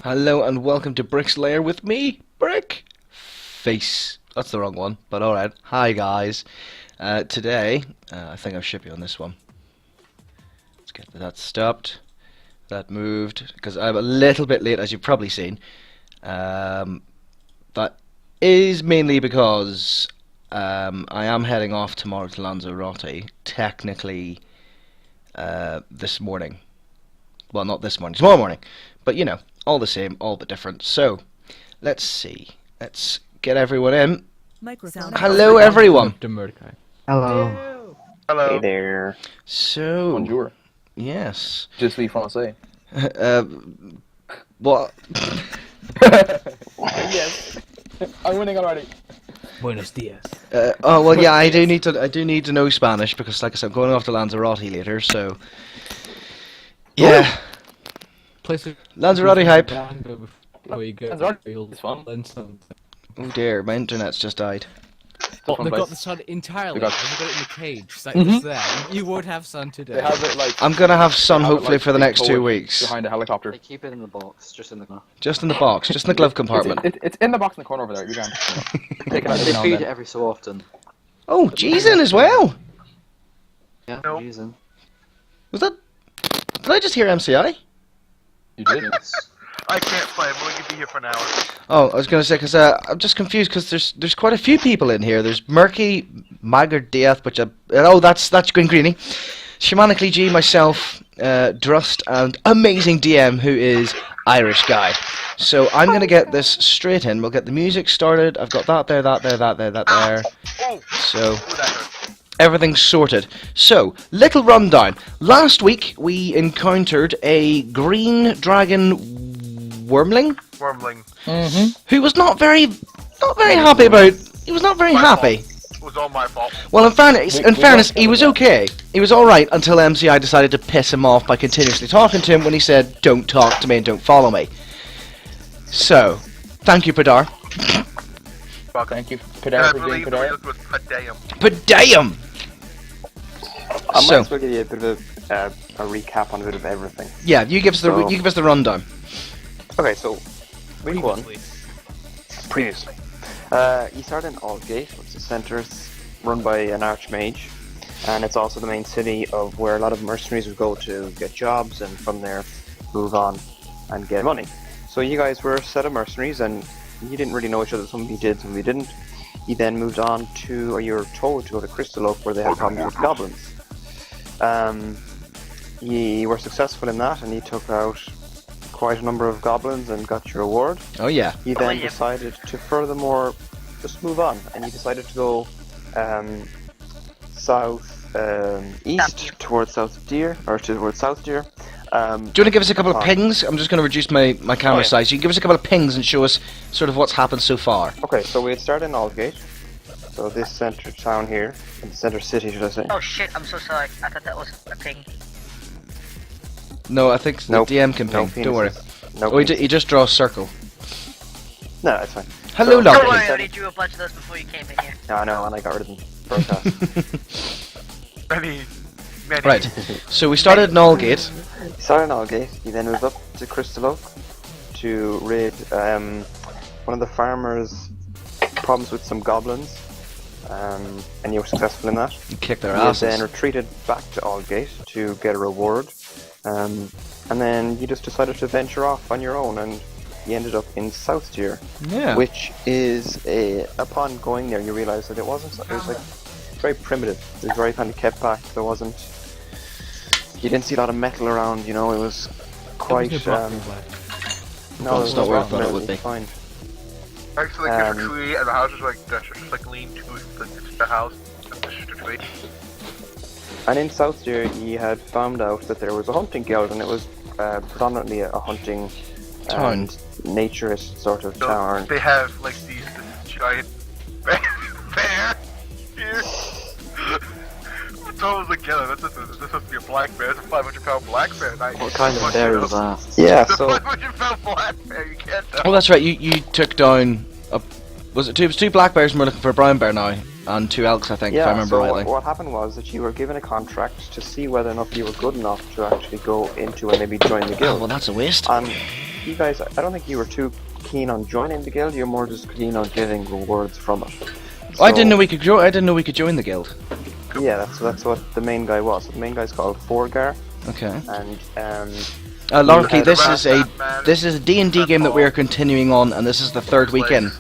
Hello and welcome to Brickslayer with me, Brick Face. That's the wrong one, but alright. Hi guys. Today, I think I'll ship you on this one. Let's get that stopped. That moved, because I'm a little bit late, as you've probably seen. That is mainly because I am heading off tomorrow to Lanzarote, technically this morning. Well, not this morning, tomorrow morning. But you know, all the same, all but different. So, let's see. Let's get everyone in. Hello, everyone. Hello. Hello. Hey there. So, Bonjour. yes. Je suis français. What? Yes. I'm winning already. Buenos dias. Oh well, yeah. I do need to know Spanish because, like I said, I'm going off to Lanzarote later. So, yeah. Lanzarote hype. It's fun. Oh dear, my internet's just died. Well, they've got the sun entirely. They They've got- got it in the cage. It's like it's there. You won't have sun today. They have it like. I'm gonna have sun they have it, hopefully like, for the next 2 towed weeks. Behind a helicopter. They keep it in the box, just in the corner. Just in the box, just in the glove compartment. It's in the box in the corner over there. You can take it out They every now feed and it then. every so often. Oh, Jason as well. Yeah, No. reason. Was that? Did I just hear MCI? You did? Yes. I can't play. I'm only gonna be here for an hour. Oh, I was gonna say because I'm just confused because there's quite a few people in here. There's Murky, Maggard Death, which that's Green Greeny, Shamanically G, myself, Drust, and amazing DM who is Irish guy. So I'm gonna get this straight in. We'll get the music started. I've got that there, that there, that there, that there. Oh, So ooh, that hurt. everything's sorted. So, little rundown. Last week we encountered a green dragon wormling Wormling. who was not very happy about. He was not very My happy. It was all my fault. Well, in fairness, We he was lost okay. He was all right until MCI decided to piss him off by continuously talking to him when he said, "Don't talk to me and don't follow me." So, thank you, Padar. Welcome. Thank you, And I Padar, for being believe the Padar. real was Padeum. But damn! I might So- as well give you a bit of a recap on a bit of everything. Yeah, you give us the So- you give us the rundown. Okay, so week one, previously, you start in Aldgate, which is a centre run by an archmage, and it's also the main city of where a lot of mercenaries would go to get jobs, and from there move on and get money. So you guys were a set of mercenaries, and you didn't really know each other. Some of you did, some of you didn't. You then moved on to, or you were told to go to Crystal Oak, where they had problems with goblins. You were successful in that, and you took out quite a number of goblins and got your reward. Oh yeah. You then decided to furthermore just move on, and you decided to go east towards South Deer, or towards South Deer. Do you want to give us a couple of pings? I'm just going to reduce my camera Oh, yeah. size. You can give us a couple of pings and show us sort of what's happened so far. Okay, so we had started in Aldgate, so this centre town here, the centre city, should I say? Oh shit, I'm so sorry. I thought that was a ping. No, I think the Nope. DM can No ping. Don't worry. penises. No, Oh, you just draw a circle. no, that's fine. Hello, So- Don't Loki. worry, I already drew a bunch of those before you came in here. No, I know, and I got rid of them. First Many. Right. So we started in Aldgate. You started in Aldgate, you then moved up to Crystal Oak to raid one of the farmers' problems with some goblins, and you were successful in that. And kicked their You asses. then retreated back to Aldgate to get a reward, and then you just decided to venture off on your own, and you ended up in South Tier, Yeah. which is upon going there you realised that it was like very primitive. It was very kind of kept back. You didn't see a lot of metal around. You know, it was quite. That's no, not there was where I nothing thought it that would you be. Find. Actually, like, there's a tree, and the house is like, that's just like lean to the house, and there's just a tree. And in South Tier, you had found out that there was a hunting guild, and it was predominantly a hunting Town. and naturist sort of So town. they have like this giant bear here. It's almost like killer. This supposed to be a black bear. It's a 500-pound black bear. What kind of bear is that? Yeah, It's a so 500-pound black bear. You can't tell. Oh, that's right. You took down. It was two black bears and we're looking for a brown bear now. and 2 elks, I think, Yeah, if I remember so rightly. what happened was that you were given a contract to see whether or not you were good enough to actually go into and maybe join the Oh, guild. well, that's a waste. And you guys, I don't think you were too keen on joining the guild. You're more just keen on getting rewards from it. I didn't know we could I didn't know we could join the guild. Yeah, that's what the main guy was. The main guy's called Forgar, Okay. and Larky, had- this is a D&D game that we are continuing on, and this is the 3rd week in.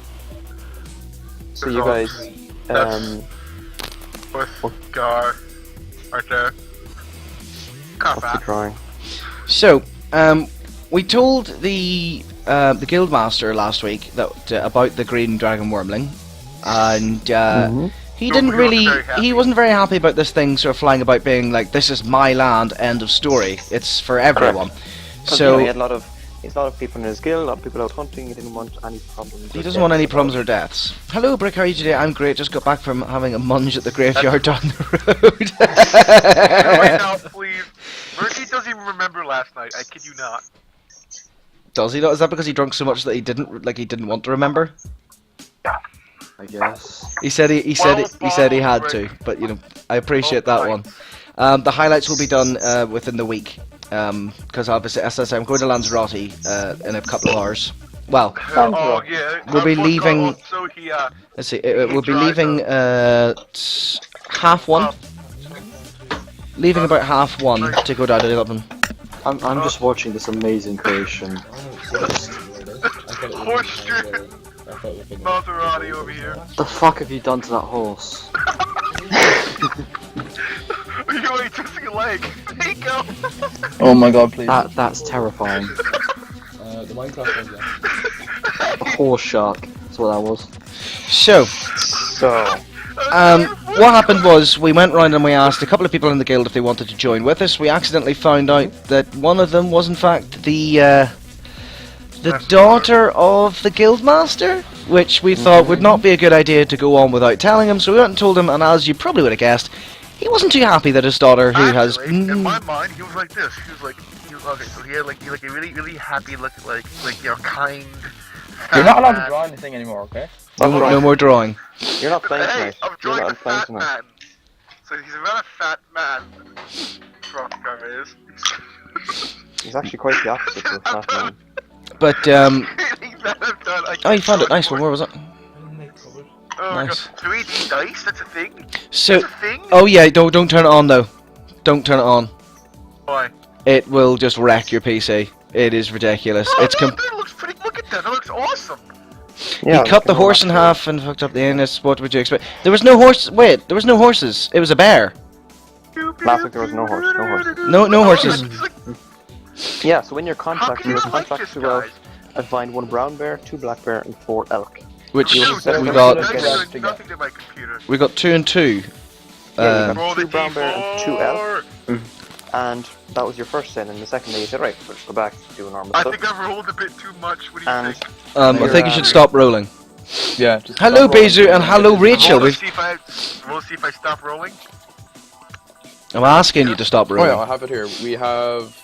so you guys, With Gar, right there. Car what's the drawing? So, we told the guildmaster last week that about the green dragon wormling, and he didn't He wasn't really, very happy. he wasn't very happy about this thing sort of flying about being like, this is my land, end of story. It's for everyone. 'Cause, you know, So he had a lot of people in his guild, a lot of people out hunting. He didn't want any problems. he with doesn't want any death. problems or deaths. Hello, Brick, how are you today? I'm great. Just got back from having a munge at the graveyard down the road. Right now, please. Murky doesn't even remember last night. I kid you not. Does he not? Is that because he drunk so much that he didn't want to remember? I guess. He said he said he had to, but you know, I appreciate that one. The highlights will be done within the week, because obviously, as I said, I'm going to Lanzarote in a couple of hours. Well, Oh yeah. We'll be leaving- So he let's see, we'll be leaving at 1:30. Leaving about 1:30 to go down to Dublin. I'm just watching this amazing creation. Horseshoe Maserati over here. What the fuck have you done to that horse? You're only twisting a leg. There you go. Oh my god, please. That's terrifying. The Minecraft one, yeah. A horse shark. That's what that was. So, So, what happened was we went round and we asked a couple of people in the guild if they wanted to join with us. We accidentally found out that one of them was in fact the daughter of the guildmaster, which we thought would not be a good idea to go on without telling him. So we went and told him, and as you probably would have guessed, he wasn't too happy that his daughter, who has Actually, in my mind, he was like this. He was okay. So he had like a really happy look, like you know, kind. You're not allowed to fat draw anything anymore, okay? no more drawing. you're not playing Hey, tonight. I'm You're drawing a not playing fat tonight. man. So he's a very fat man. Rockgar is. He's actually quite the opposite of that man. But oh, you found it. Nice one. Where was it? Oh Nice. God. 3D dice. That's a thing. So, That's a thing. oh yeah, don't turn it on though. Don't turn it on. Why? It will just wreck your PC. It is ridiculous. Oh, It's no, that looks pretty. Look at that. That looks awesome. Yeah, he cut the horse in half and fucked up the anus. What would you expect? There was no horse. Wait, there was no horses. It was a bear. Last week there was no horse, no horse. No horses. It's like, Yeah, so in your how contract, can you you were like this, contracted to guys? find 1 brown bear, 2 black bear, and 4 elk. Which You Dude, were set we up got. with That's a- doing nothing to my computer. We got 2 and 2. Yeah, you got Roll the 2 brown bear and 2 elk, D4. and that was your first sin. And the second day you said, right, let's go back to do normal I stuff. think I've rolled a bit too much. What do you And think? I think you should stop rolling. Yeah. Just Hello, stop rolling. Bezu, and hello, Rachel. Roll to We've, see if I stop rolling. I'm asking you to stop Oh yeah, I rolling. have it here. We have...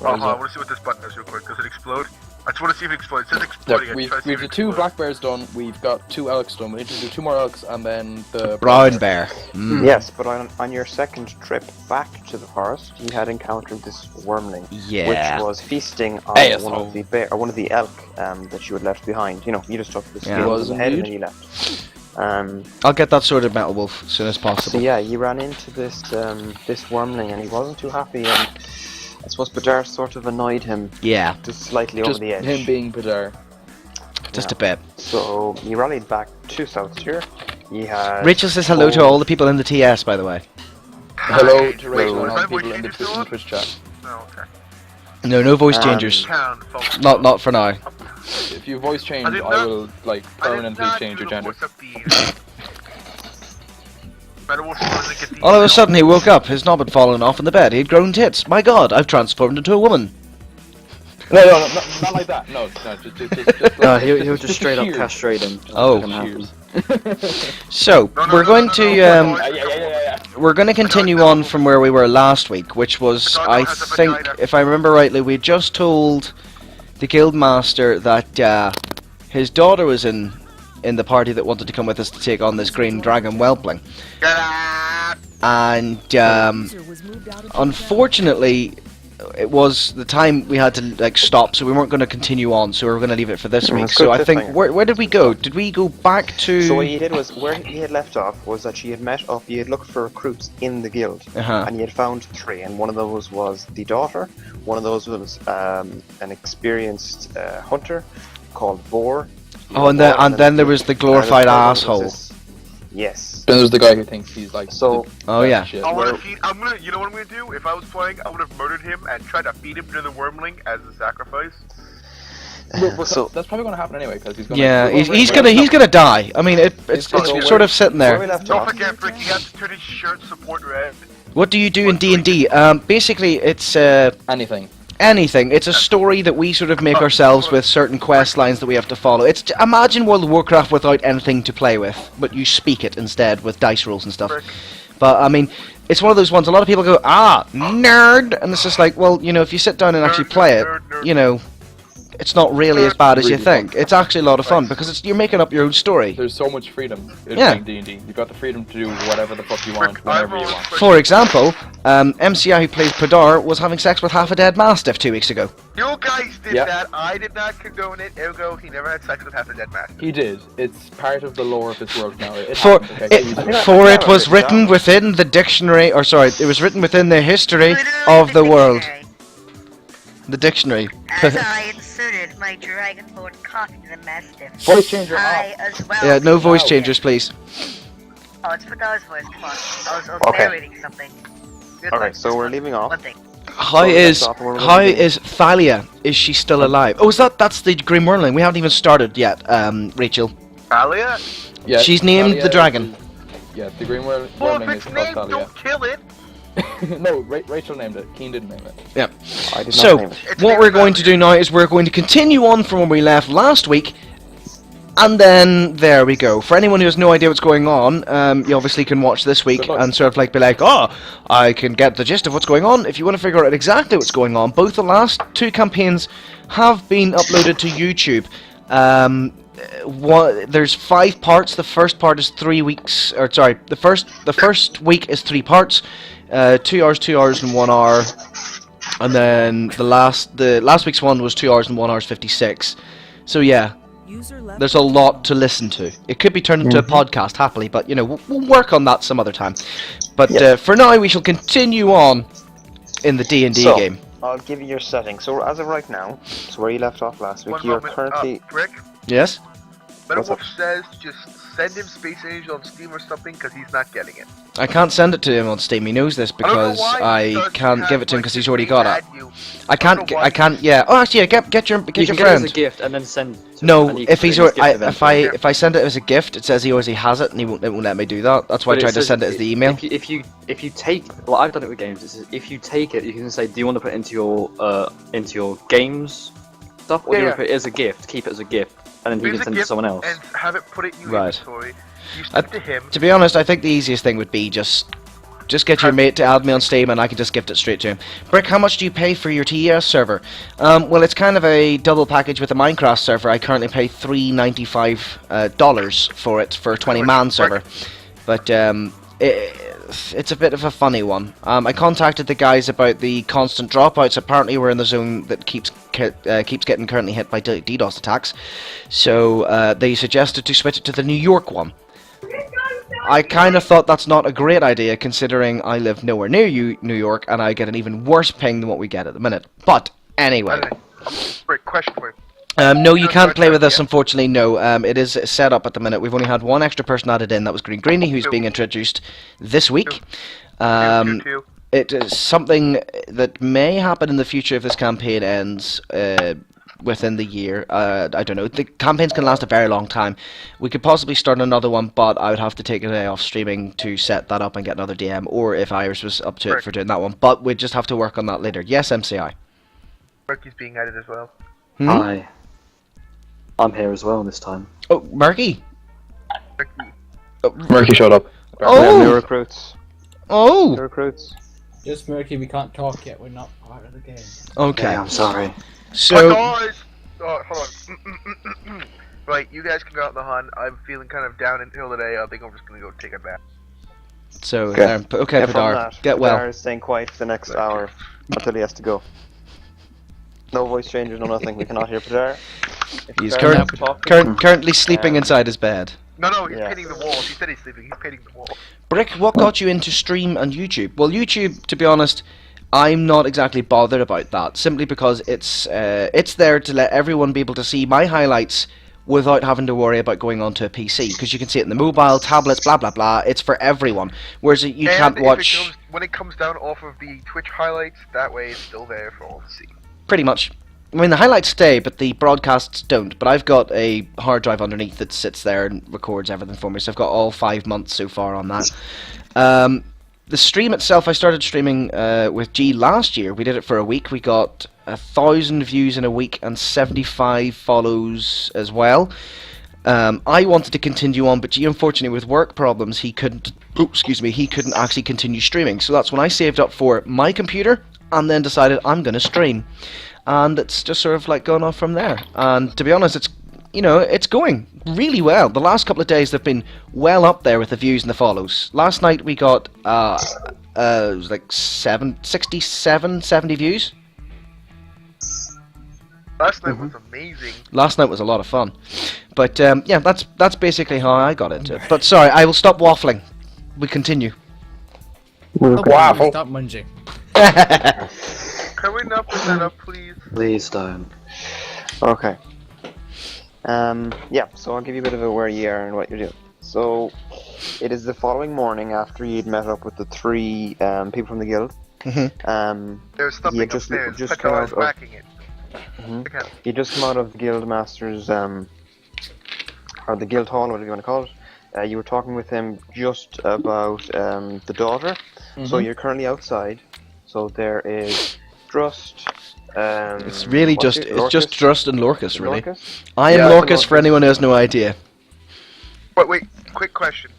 Oh, What is I it? want to see what this button does real quick. Does it explode? I just want to see if it explodes. It says Yeah, exploding. I we've try to see if the it 2 explodes. black bears done. We've got 2 elks done. We need to do 2 more elks and then the Brown bear. Mm. Yes, but on your second trip back to the forest, you had encountered this wormling, Yeah. which was feasting on Hey, one of the bear, or one of the elk that you had left behind. You know, you just took the Yeah. skin Was from the head and indeed. then you left. I'll get that sorted, Metal Wolf, as soon as So possible. yeah, you ran into this this wormling, and he wasn't too happy. And I suppose Badar sort of annoyed him Yeah, just slightly Just over the edge. him being Badar. just Yeah. a bit. So you rallied back to South Tier. You had Rachel says hello to all the people in the TS, by the way. Hello to Rachel Is and all that the what people in the you just saw? Twitch chat. Oh, okay. No voice changers. Can, folks. Not for now. If you voice change, I did I not- will like I did permanently not change do your the gender. voice of the- Better watch the get the All of a email. sudden, he woke up. His knob had fallen off in the bed. He'd grown tits. My God, I've transformed into a woman. No, not like that. No, just No, he'll just a straight up cheers. castrate him. Oh. That's gonna happen. So No, no, we're no, going no, to no, no, Yeah. we're going to continue on from where we were last week, which was, I think, if I remember rightly, we just told the guildmaster that his daughter was in in the party that wanted to come with us to take on this green dragon whelpling. Get out! And unfortunately, it was the time we had to like stop, so we weren't going to continue on. So we were going to leave it for this week. That's So good I think cliffhanger. where did we go? Did we go back to? So what he did was, where he had left off was that she had met up, he had looked for recruits in the guild, Uh-huh. and he had found 3, and one of those was the daughter, one of those was an experienced hunter called Boar. Oh, and then there was the glorified asshole. Yes. Then there's the guy who thinks he's like. So- the Oh, best yeah. shit. I want to feed. I'm gonna. You know what I'm gonna do? If I was playing, I would have murdered him and tried to feed him to the wormling as a sacrifice. Well, So that's probably going to happen anyway because he's going. Yeah, he's gonna die. I mean, it's probably sort of sitting where we there. left Don't off. forget, Brick. You have to turn his shirt support red. What do you do in D&D? Basically, it's anything. anything. It's a story that we sort of make ourselves with certain quest lines that we have to follow. It's imagine World of Warcraft without anything to play with, but you speak it instead with dice rolls and stuff. Brick. But I mean, it's one of those ones. A lot of people go, nerd, and it's just like, well, you know, if you sit down and actually play it, you know, it's not really as bad as you Really think. fun. It's actually a lot of fun because you're making up your own story. There's so much freedom in Yeah. playing D&D. You've got the freedom to do whatever the fuck you want, Brick, whenever I'm you all want. for- For example, MCI who plays Pradar was having sex with half a dead mastiff 2 weeks ago. You guys did Yeah. that. I did not condone it. Ergo, he never had sex with half a dead master. He did. It's part of the lore of this world now. It For happens, okay? it, Please. for it was written within the dictionary, or sorry, it was written within the history of the world. The dictionary. As I inserted my dragonborn cock into the mastiff. Voice changer I off. as well. Yeah, no voice Wow. changers, please. Oh, it's Padar's voice. Come on. I was Okay. narrating something. Good Okay, one, so just we're one- leaving off. One thing. How So is let's stop and we're how moving. is Thalia? Is she still alive? Oh, that's the Green Wormling. We haven't even started yet, Rachel. Thalia? Yeah, She's named Thalia the dragon. is- Yeah, the Green Wormling Well, if is it's called named, Thalia. don't kill it. No, Rachel named it. Keen didn't name it. I did not So, name it. It's what named we're going to Thalia. do now is we're going to continue on from where we left last week, and then there we go. For anyone who has no idea what's going on, you obviously can watch this week Good luck. and sort of like be like, oh, I can get the gist of what's going on. If you want to figure out exactly what's going on, both the last 2 campaigns have been uploaded to YouTube. There's 5 parts. The first part is 3 weeks, or sorry, the first week is 3 parts, 2 hours, 2 hours, and 1 hour. And then the last week's one was 2 hours and 1 hour 56. So yeah, there's a lot to listen to. It could be turned into a podcast happily, but you know we'll work on that some other time. But for now, we shall continue on in the D&D So, game. I'll give you your settings. So as of right now, so where you left off last week, One you're moment. currently... Brick, Yes. Better What's Wolf up? says just send him Space Angel on Steam or something because he's not getting it. I can't send it to him on Steam. He knows this I don't know because why, I because can't he give has, it to him like, because he's his already name got at it. you. I can't. know why. I can't. Yeah. Oh, actually, yeah. Get your You can friend. get it as a gift and then send. To No, and you if can he's put it in already, his gift event. if I send it as a gift, it says he already has it, and it won't let me do that. That's why I But it tried to says send it as the email. If you take, well, I've done it with games. It says if you take it, you can say, do you want to put it into your games stuff, or do you Yeah, want to put it as a gift? Keep it as a gift, and then you Here's can a send it to gift someone else. and have it put it in your Right. inventory. You send it to him. To be honest, I think the easiest thing would be just get your mate to add me on Steam, and I can just gift it straight to him. Brick, how much do you pay for your TES server? Well, it's kind of a double package with the Minecraft server. I currently pay $3.95 for it for a 20-man server, but it's a bit of a funny one. I contacted the guys about the constant dropouts. Apparently, we're in the zone that keeps getting currently hit by DDoS attacks, so they suggested to switch it to the New York one. I kind of thought that's not a great idea, considering I live nowhere near New York, and I get an even worse ping than what we get at the minute. But anyway, Brick, question for you. no, you can't play with us, unfortunately. No, it is set up at the minute. We've only had 1 extra person added in. That was Green Greeny, who's being introduced this week. Two. It is something that may happen in the future if this campaign ends within the year. I don't know. The campaigns can last a very long time. We could possibly start another one, but I would have to take a day off streaming to set that up and get another DM, or if Iris was up to it Right. for doing that one. But we'd just have to work on that later. Yes, MCI. Murky's being added as well. Hmm? Hi. I'm here as well this time. Oh, Murky. Murky. Murky showed up. We have new Oh! recruits. Oh! New recruits. Just Murky, we can't talk yet. We're not part of the game. Okay. Yeah, I'm sorry. So, Guys! Hold on. Right, you guys can go out on the hunt. I'm feeling kind of down until today. I think I'm just gonna go take a bath. So, Okay. okay, Yeah, from Padar, that, get Padar well. is staying quiet for the next hour until he has to go. No voice changes, no nothing. We cannot hear Padar. If He's Padar current- wants to talk, Currently sleeping Um, inside his bed. No, he's Yeah. painting the walls. He said he's sleeping. He's painting the walls. Brick, what got you into stream and YouTube? Well, YouTube, to be honest, I'm not exactly bothered about that, simply because it's there to let everyone be able to see my highlights without having to worry about going onto a PC, because you can see it in the mobile, tablets, blah blah blah. It's for everyone. Whereas you And can't if watch. when it comes down off of the Twitch highlights, that way it's still there for all to see. Pretty much. I mean, the highlights stay, but the broadcasts don't. But I've got a hard drive underneath that sits there and records everything for me, so I've got all 5 months so far on that. The stream itself, I started streaming with G last year. We did it for a week. We got 1,000 views in a week and 75 follows as well. I wanted to continue on, but G, unfortunately, with work problems, he couldn't. Oh, excuse me, he couldn't actually continue streaming. So that's when I saved up for my computer and then decided I'm going to stream. And it's just sort of like going off from there. And to be honest, it's going really well. The last couple of days they've been well up there with the views and the follows. Last night we got it was like 67, 70 views. Last night was amazing. Last night was a lot of fun. But yeah, that's basically how I got into it. But sorry, I will stop waffling. We continue. Waffle. Stop munching. Can we not put that up, please? Please don't. Okay. Yeah, so I'll give you a bit of a where you are and what you're doing. So, it is the following morning after you'd met up with the 3 people from the guild. There's something Yeah, just- upstairs. just That's how I come was out of- whacking it. Mhm. Okay. You just come out of Guild Master's, or the Guild Hall, whatever you want to call it. You were talking with him just about the daughter. So you're currently outside. So there is Drust. It's really what's just it? it's just Lorcas? Drust and Lorcas, really. Lorcas? I am Yeah, Lorcas for Lorcas. anyone who has no idea. But wait, quick question.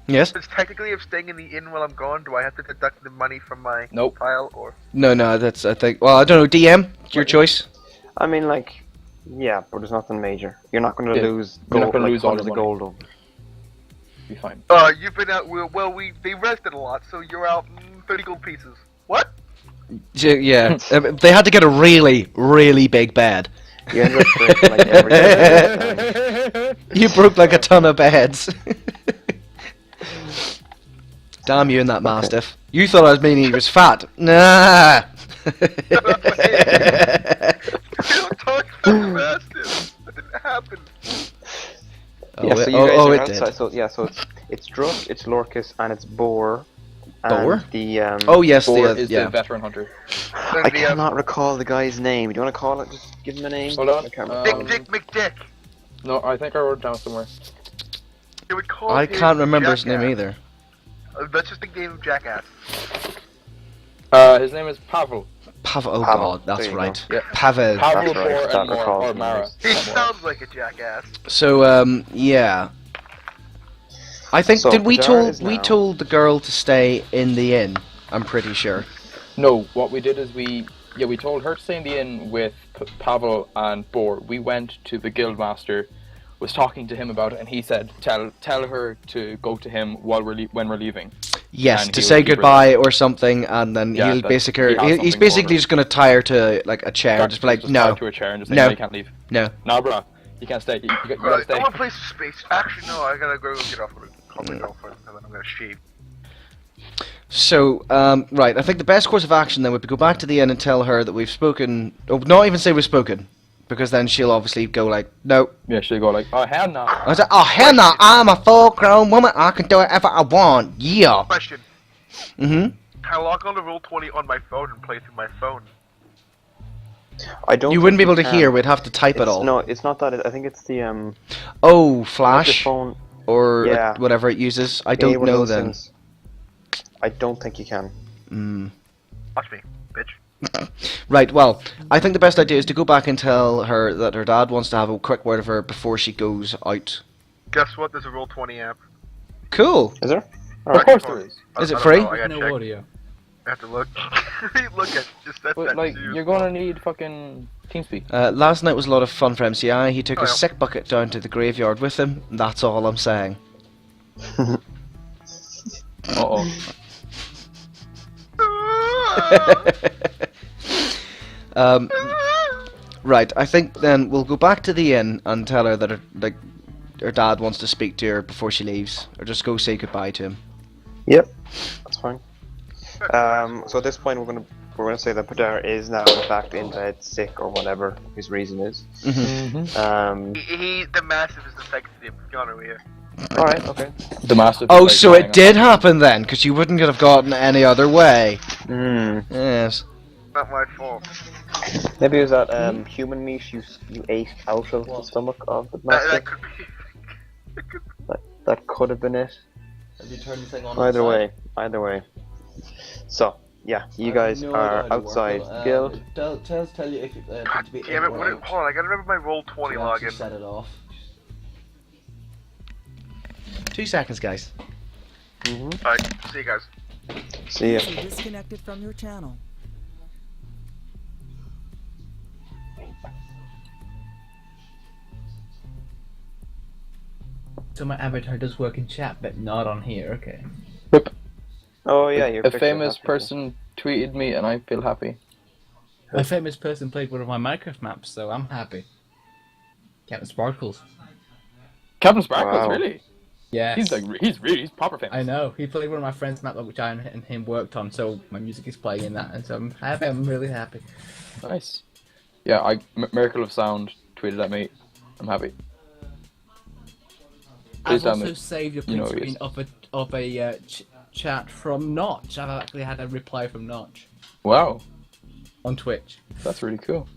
Yes? Since technically if staying in the inn while I'm gone, do I have to deduct the money from my Nope. file, or? No, that's I think. Well, I don't know. DM, it's your choice. I mean, like, yeah, but there's nothing major. You're not going to Yeah, lose you're not gold, gonna like lose all tons your of money. gold over. Be fine. You've been out, they rested a lot, so you're out 30 gold pieces. What? Yeah, they had to get a really, really big bed. You end up breaking, like, everything. You broke like a ton of beds. Damn you and that mastiff. You thought I was meaning he was fat. Nah. You don't talk about the mastiff. That didn't happen. Yeah, so you oh, guys oh, are it outside. did. So yeah, so it's Drust, it's Lorcas, and it's Boar. And Boar? The Oh yes, Thor the is yeah. the veteran hunter. Then I the, cannot recall the guy's name. Do you want to call it? Just give him a name. Hold on. I can't remember. Dick McDick. No, I think I wrote it down somewhere. They would call I him can't remember his Jackass. name either. That's just the game of Jackass. His name is Pavel. Pavel. Oh Pavel, god, that's there you right. go. Yeah. Pavel. Pavel, That's right, Boar, that and more, recalls or the Mara. names. He Not Mara. sounds like a jackass. So yeah. I think So, did we Padar is now- told the girl to stay in the inn. I'm pretty sure. No, what we did is we told her to stay in the inn with Pavel and Boar. We went to the guildmaster, was talking to him about it, and he said, "Tell her to go to him when we're leaving." Yes, And to he say will keep her goodbye or something, and then Yeah, he'll that basically he has he's something for basically her. just gonna tie her to like a chair, just be like, Just no, tie to a chair and just say, No. "No, you can't leave." no. Nah, bruh, you can't stay. You gotta Right, stay. I want to play some space. Actually, no, I gotta go get off with call my girlfriend, and then I'm gonna shave. So, right, I think the best course of action then would be go back to the inn and tell her that we've spoken. Oh, not even say we've spoken, because then she'll obviously go like, no. Yeah, she'll go like, "Oh hell no." I said, oh hell no, I'm a full-grown woman. I can do whatever I want. Yeah. Question: Mhm. Can I log on to Roll20 on my phone and play through my phone? I don't. You wouldn't be think able to can. hear. We'd have to type it It's- all. No, it's not that. I think it's the Oh, the Flash phone. or Yeah. whatever it uses. I Yeah, don't one of know those then. things. I don't think you can. Watch me, bitch. Right, well, I think the best idea is to go back and tell her that her dad wants to have a quick word of her before she goes out. Guess what? There's a Roll20 app. Cool. Is there? Of course there is. Is it I don't free? know, I gotta No check. audio. I have to look. Look at just set But that like, to. you're gonna need fucking TeamSpeak. Last night was a lot of fun for MCI. He took Oh, his yeah. sick bucket down to the graveyard with him. That's all I'm saying. Uh-oh. Right, I think then we'll go back to the inn and tell her that her dad wants to speak to her before she leaves, or just go say goodbye to him. Yep, that's fine. So at this point, we're gonna say that Padar is now in fact in bed, sick or whatever his reason is. The massive is the sex name. Connor, we here. All right, okay. The massive. Oh, like, so lying it did happen then, because you wouldn't have gotten any other way. Yes. Not my fault. Maybe it was that human meat you ate out of the stomach of the That master. could be. That could have been it. Have you turned the thing on? Either way. So yeah, you guys are outside guild. Tell you if God damn it! Hold on, I gotta remember my roll 20 login. Set it off. 2 seconds, guys. Alright, see you guys. See ya. User disconnected from your channel. So my avatar does work in chat, but not on here. Okay. Oh yeah, your A picture famous happy. person tweeted me, and I feel happy. A famous person played one of my Minecraft maps, so I'm happy. Captain Sparkles. Captain Sparkles, Wow. really? Yeah. He's proper famous. I know. He played one of my friends' maps, which I and him worked on, so my music is playing in that, and so I'm happy. I'm really happy. Nice. Yeah, Miracle of Sound tweeted at me. I'm happy. Please I've tell also me. saved a You know print who he screen of a chat from Notch. I've actually had a reply from Notch Wow, on Twitch. that's really cool.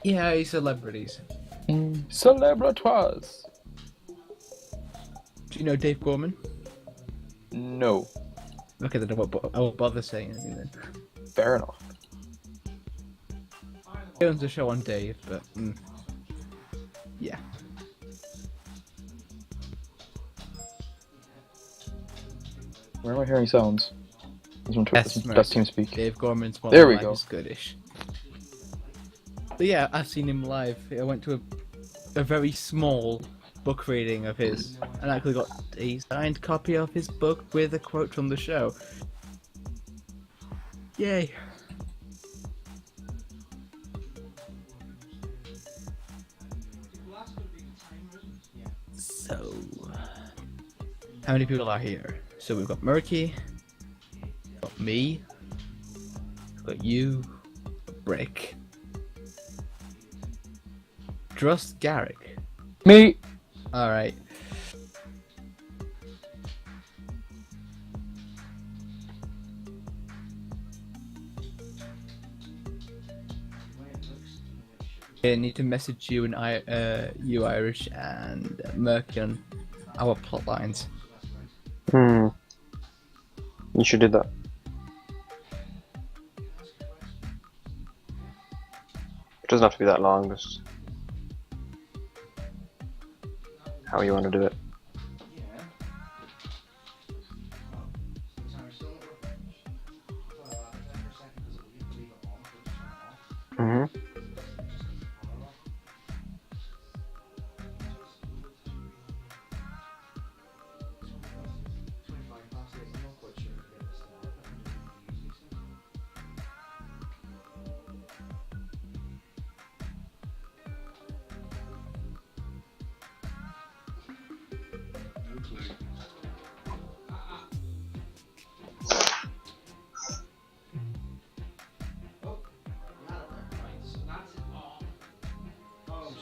Yeah, celebrities. Celebratoires. Do you know Dave Gorman? No, Okay, then I won't bother saying anything then. fair enough. He owns a show on Dave, but yeah. Where am I hearing sounds? That's TeamSpeak. Dave Gorman's There Modern we Life go. is goodish. But yeah, I've seen him live. I went to a very small book reading of his, and actually got a signed copy of his book with a quote from the show. Yay! So, how many people are here? So we've got Murky, we've got me, we've got you, Brick, Drust Garrick. Me. Alright. I need to message you and you Irish and Murky on our plot lines. You should do that. It doesn't have to be that long, just how you want to do it.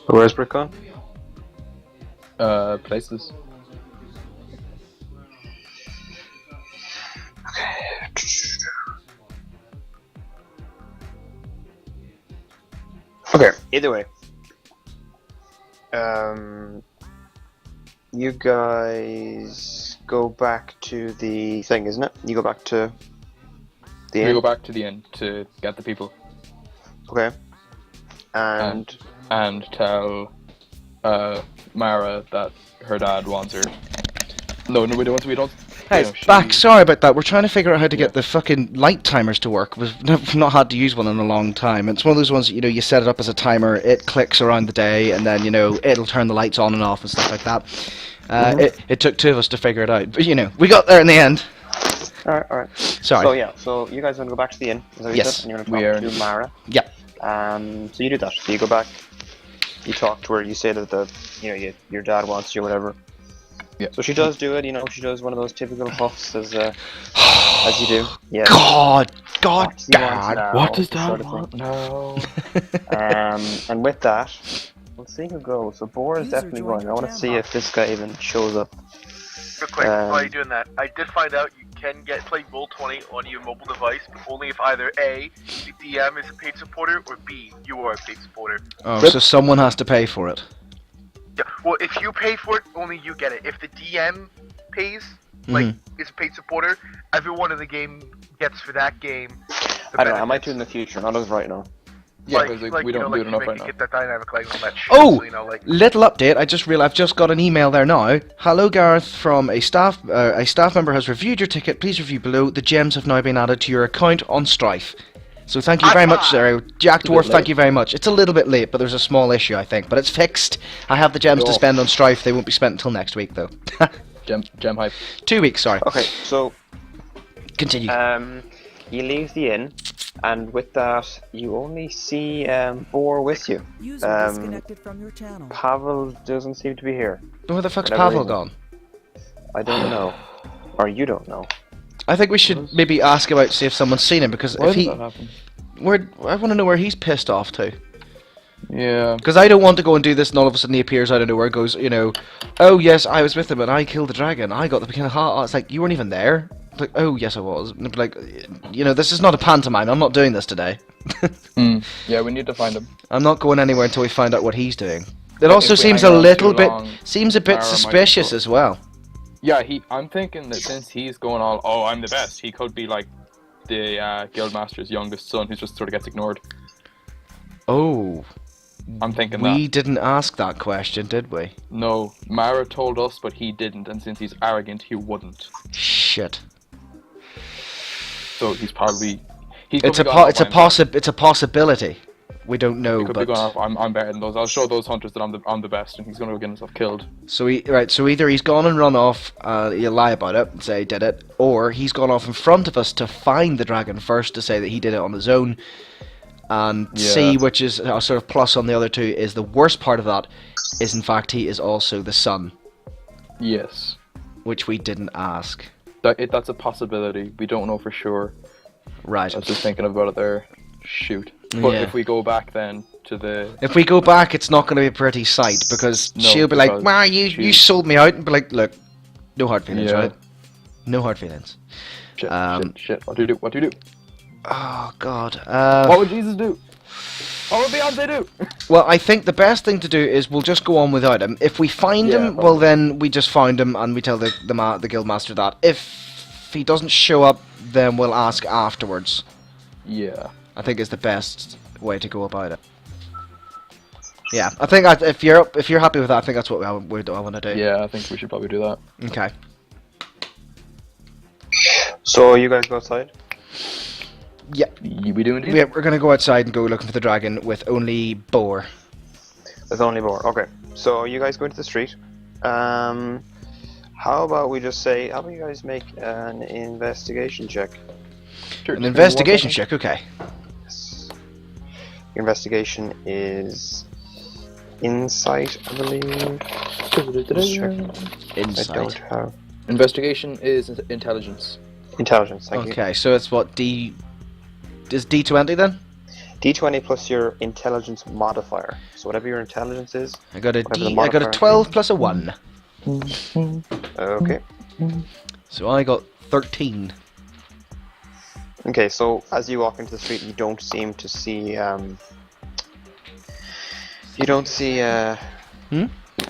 Where's Brick on? Places. Okay, either way. You guys go back to the thing, isn't it? You go back to the We inn. go back to the inn to get the people Okay. And and tell Mara that her dad wants her. No, we don't. We don't. Hey, you know, she- back. Sorry about that. We're trying to figure out how to get the fucking light timers to work. We've not had to use one in a long time. It's one of those ones that, you set it up as a timer, it clicks around the day, and then, it'll turn the lights on and off and stuff like that. It took two of us to figure it out. But, we got there in the end. Alright. Sorry. So yeah, so you guys want to go back to the inn, is that what you Yes. said? And you're We going are. to talk to Mara. Yeah. So you do that. So you go back, you talk to her, you say that your dad wants you, whatever. Yeah. So she does do it, she does one of those typical huffs as you do. Yeah. God What do you want damn. now, What does that sort of want? thing. No. And with that, we'll see who goes. So Boar is User definitely joined going. I want to your see channel. if this guy even shows up. Real quick, while you're doing that, I did find out you can get play Roll20 on your mobile device, but only if either A, the DM is a paid supporter, or B, you are a paid supporter. Oh, so someone has to pay for it. Yeah, well, if you pay for it, only you get it. If the DM pays, like, is a paid supporter, everyone in the game gets for that game. The I don't know. I might benefits. do it in the future, not as right now. Yeah, like, because we don't do it enough right now. Get that dynamic like on that shit, Oh! so, Little update. I've just got an email there now. Hello, Gareth. From a staff member has reviewed your ticket. Please review below. The gems have now been added to your account on Strife. So thank you very much, sir. Jack Dwarf, thank you very much. It's a little bit late, but there's a small issue, I think. But it's fixed. I have the gems to Oh. spend on Strife. They won't be spent until next week, though. Gem hype. 2 weeks, sorry. Okay, so Continue. you leave the inn, and with that, you only see Boar with you. User Um, disconnected from your channel. Pavel doesn't seem to be here. Where the fuck's whatever Pavel reason. gone? I don't know, or you don't know. I think we should maybe ask about, see if someone's seen him, because Why if did he... that happen? I want to know where he's pissed off to. Yeah. Because I don't want to go and do this and all of a sudden he appears out of nowhere and goes, oh yes, I was with him and I killed the dragon. I got the kind of It's like, you weren't even there. It's like, oh yes I was. And it'd be like, this is not a pantomime. I'm not doing this today. Yeah, we need to find him. I'm not going anywhere until we find out what he's doing. It If also we seems hang a on little too bit, long, seems a bit Mara might suspicious go- as well. Yeah, I'm thinking that since he's going all, oh, I'm the best, he could be like the Guildmaster's youngest son who just sort of gets ignored. Oh, I'm thinking we that. didn't ask that question, did we? No, Mara told us, but he didn't, and since he's arrogant, he wouldn't. Shit. So he's probably... He's It's probably a gone off, it's a possibility. We don't know, He could be but going off, I'm better than those. I'll show those hunters that I'm the best, and he's going to get himself killed. so so either he's gone and run off, he'll lie about it and say he did it, or he's gone off in front of us to find the dragon first to say that he did it on his own, and Yeah. C, which is a sort of plus on the other two, is the worst part of that, is in fact he is also the son, Yes. which we didn't ask. That's a possibility. We don't know for sure. Right. I was just thinking about it there. Shoot. But Yeah. if we go back then to the... If we go back, it's not going to be a pretty sight, because No, she'll be like, because "Wow, you she's- sold me out," and be like, "Look, no hard feelings, Yeah. right? No hard feelings." Shit, Um, What do you do? What do you do? Oh God. What would Jesus do? What would Beyonce do? Well, I think the best thing to do is we'll just go on without him. If we find Yeah, him, well probably. then we just find him and we tell the guildmaster that. If he doesn't show up, then we'll ask afterwards. Yeah. I think is the best way to go about it. Yeah, I think if you're happy with that, I think that's what I want to do. Yeah, I think we should probably do that. Okay. So you guys go outside. Yeah, We do indeed. we're gonna go outside and go looking for the dragon with only Boar. There's only Boar. Okay. So you guys go into the street. How about we just say? How about you guys make an investigation check? Sure, An just investigation give me check. Okay. Yes. Your investigation is insight, I believe. Just check. I Insight. don't have 1 second. Investigation is intelligence. intelligence. Thank you. Okay, so it's what D. Is D20 then? D20 plus your intelligence modifier. So whatever your intelligence is. I got a Whatever the D. I got a modifier 12 plus a 1. Okay. So I got 13. Okay. So as you walk into the street, you don't seem to see. You don't see. Hmm?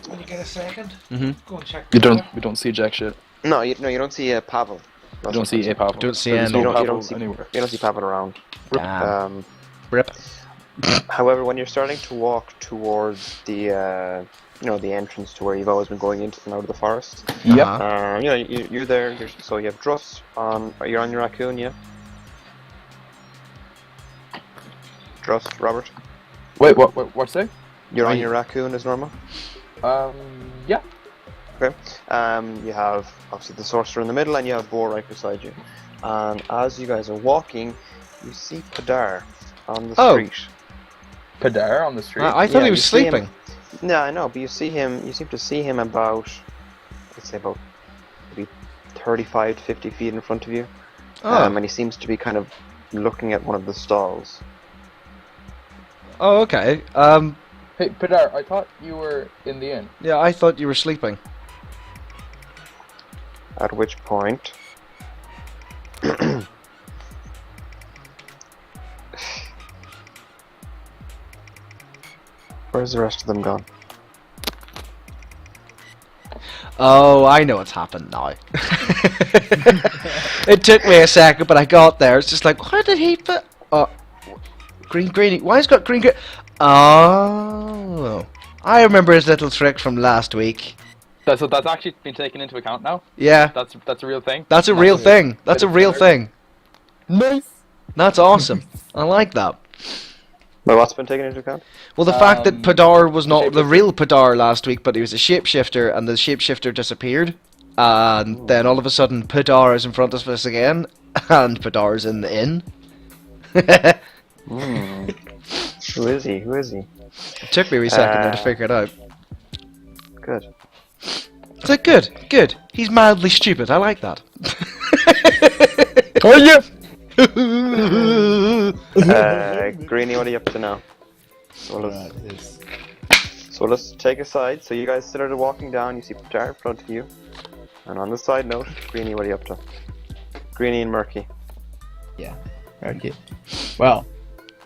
When you get a second, Mhm. go and check. We don't see jack shit. No, you don't see Pavel. We That's don't what see I'm a Pavel. Don't see There's any. no You don't Pavel see- anywhere. You don't see Pavel around. Damn. Um, Rip. However, when you're starting to walk towards the the entrance to where you've always been going into and out of the forest, Yep. you're there. So you have Druss on. You're on your raccoon, yeah. Druss, Robert. Wait, what's that? You're on your raccoon as normal. Yeah. Okay. You have obviously the sorcerer in the middle, and you have Boar right beside you. And as you guys are walking, you see Padar on the street. Padar on the street. I thought Yeah, he was you see him- sleeping. No, I know, but you seem to see him about, let's say about maybe 35 to 50 feet in front of you. Oh. And he seems to be kind of looking at one of the stalls. Oh, okay. Hey, Padar, I thought you were in the inn. Yeah, I thought you were sleeping. At which point, where's the rest of them gone? Oh, I know what's happened now. It took me a second, but I got there. It's just like, why did he put... Greeny. Why has got green... Oh. I remember his little trick from last week. That's actually been taken into account now. Yeah, That's a real thing. that's a real thing. That's a real thing. Nice. That's awesome. I like that. But what's been taken into account? Well, the fact that Padar was not the shapeshifter. real Padar last week, but he was a shapeshifter, and the shapeshifter disappeared. And then all of a sudden, Padar is in front of us again, and Padar's in the inn. Who is he? Who is he? It took me a wee second there to figure it out. Good. It's like, good. He's mildly stupid. I like that. Oh yeah. Greeny, what are you up to now? So let's take a side. So you guys started walking down, you see Padar in front of you. And on the side note, Greeny, what are you up to? Greeny and Murky. Yeah. Okay. Well,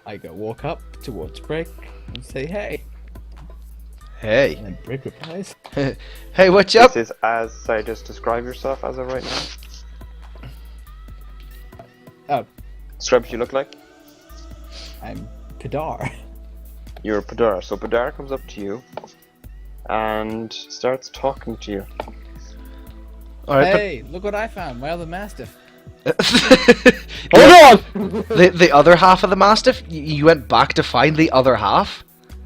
I go walk up towards Brick and say, hey. Hey. And then Brick replies, Hey, what's up? This is as, sorry, just describe yourself as of right now. oh, Describe what you look like. I'm Padar. You're Padar. So Padar comes up to you and starts talking to you. Alright, Hey, look what I found. My other Mastiff. Hold on! The other half of the Mastiff? You went back to find the other half?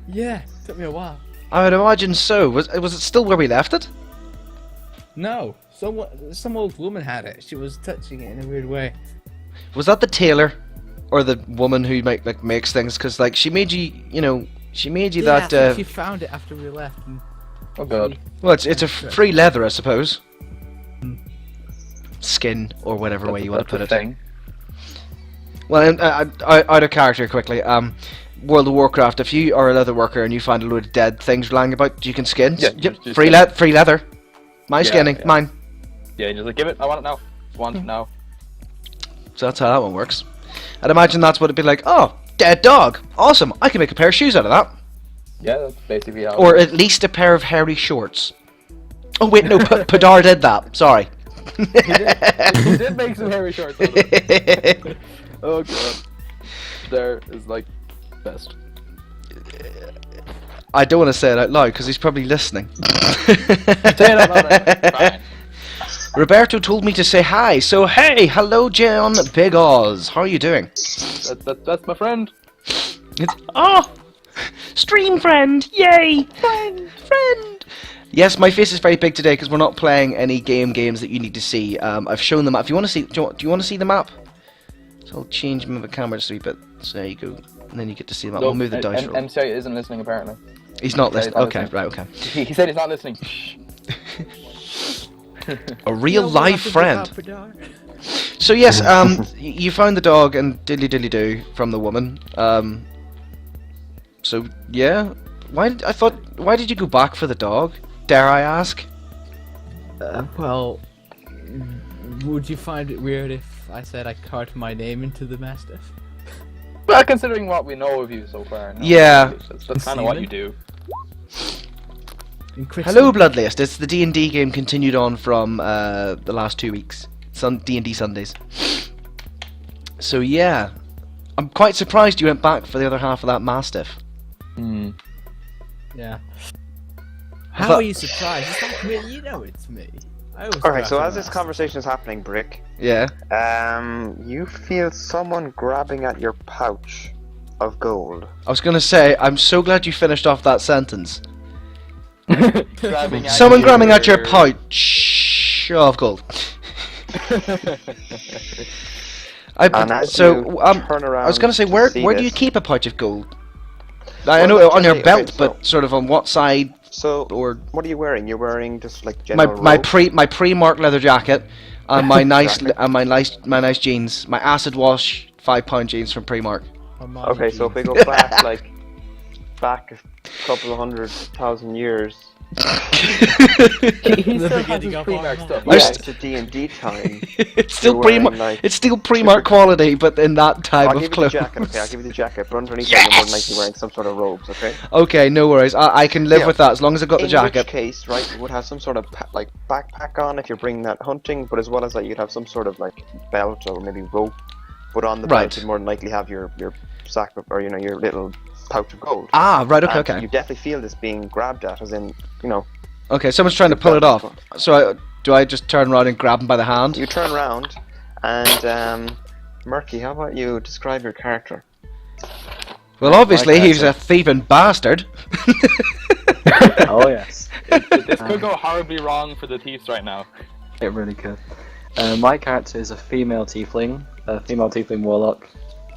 Yeah, took me a while. I would imagine so. Was it still where we left it? No, some old woman had it. She was touching it in a weird way. Was that the tailor? Or the woman who makes things? Because she made you, she made you Yeah, I that... think she found it after we left. And Oh god. Well, it's a free leather, I suppose. Skin, or whatever way you want to put it. Thing. Well, out of character quickly. World of Warcraft, if you are a leather worker and you find a load of dead things lying about, you can skin. Yeah, Yep, just free leather. My skinning, yeah. mine. Yeah, just like give it. I want it now. Want it now. So that's how that one works. I'd imagine that's what it'd be like. Oh, dead dog. Awesome. I can make a pair of shoes out of that. Yeah, that's basically how. Or at least a pair of hairy shorts. Oh wait, no, Padar did that. Sorry. he did make some hairy shorts. Out of it. Oh god. There is best. I don't want to say it out loud because he's probably listening. Say it out loud. Fine. Roberto told me to say hi, so hey, hello John Big Oz. How are you doing? That's my friend. It's stream friend, yay, friend. Yes, my face is very big today because we're not playing any games that you need to see. I've shown the map. If you want to see, do you want to see the map? So I'll change the camera just a wee bit. So there you go, and then you get to see the map. We'll move the dice roll. MCI isn't listening apparently. He's not he's listening. not Okay, listening. right, okay. He said he's not listening. Shh. A real No, live what friend. happened about Padar? So yes, you found the dog and diddly do from the woman. So yeah, why did you go back for the dog? Dare I ask? Well, would you find it weird if I said I carved my name into the Mastiff? Well, considering what we know of you so far. No, Yeah. That's kind of what you do. Hello, Bloodlist. It's the D&D game continued on from the last 2 weeks. D&D Sundays. So yeah, I'm quite surprised you went back for the other half of that Mastiff. Hmm. Yeah. I How thought- are you surprised? It's not me. You know it's me. Alright, so as this conversation is happening, Brick, Yeah. you feel someone grabbing at your pouch of gold. I was gonna say, I'm so glad you finished off that sentence. Grabbing at Someone grabbing at your pouch of gold. And as So, you turn I was around gonna say, to where see do you this- keep a pouch of gold? I Well, know like on your generally- belt, okay, but sort of on what side? So, Or what are you wearing? You're wearing just like my general my robe? pre-marked leather jacket, and my nice Jacket. and my nice jeans, my acid wash £5 jeans from Primark. Okay, so if we go back back a couple of 100,000 years, He still has beginning his of pre-mark our stuff. I yeah, st- it's a D&D time. It's still You're wearing, Primark. like- It's still Primark quality, but in that type I'll of give you the clothes. jacket, okay? I'll give you the jacket, but underneath that, you're more than likely wearing some sort of robes, okay? Okay, no worries. I can live Yeah. with that as long as I've got the In jacket. which case, right, you would have some sort of like backpack on if you're bringing that hunting, but as well as that, you'd have some sort of like belt or maybe rope. But on the Right. belt, you'd more than likely have your sack of, or your little pouch of gold. Ah, right. Okay, And okay. You definitely feel this being grabbed at, as in, Okay, someone's trying to pull it off. So do I just turn around and grab him by the hand? you turn around, and Murky, how about you describe your character? Well, obviously Okay, he's so- a thieving bastard. Oh yes, This could go horribly wrong for the thieves right now. it really could. My character is a female tiefling warlock.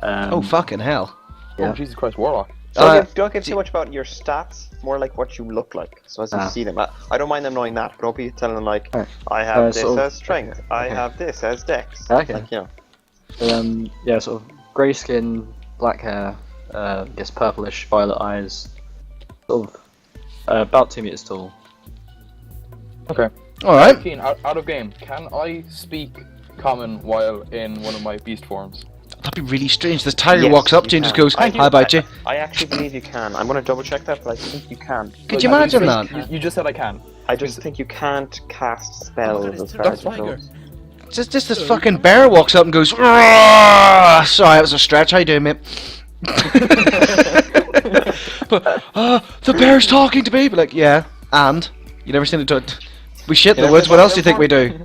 Oh fucking hell! Yeah. Oh Jesus Christ, Warlock. So don't give too much about your stats, more like what you look like. So as you Ah. see them, I don't mind them knowing that, but don't be telling them like, Alright. I have this sort of- as strength, I okay. have this as dex. Okay. Like, So, yeah, sort of grey skin, black hair, I guess purplish, violet eyes, sort of about 2 meters tall. Okay. All right. Keen, out of game. Can I speak common while in one of my beast forms? That'd be really strange. This tiger Yes, walks up you to you and just can. goes, Thank "How about you?" I actually believe you can. I'm going to double check that, but I think you can. Could you Like, imagine said- that? You just said I can. I just think you can't cast Oh, spells God, as it's far as a it tiger. goes. Just this fucking bear walks up and goes, "Roar!" Sorry, that was a stretch. How you doing, mate? But the bear's talking to me. But like, yeah, and you never seen it. We shit in the woods. What else do you think we do?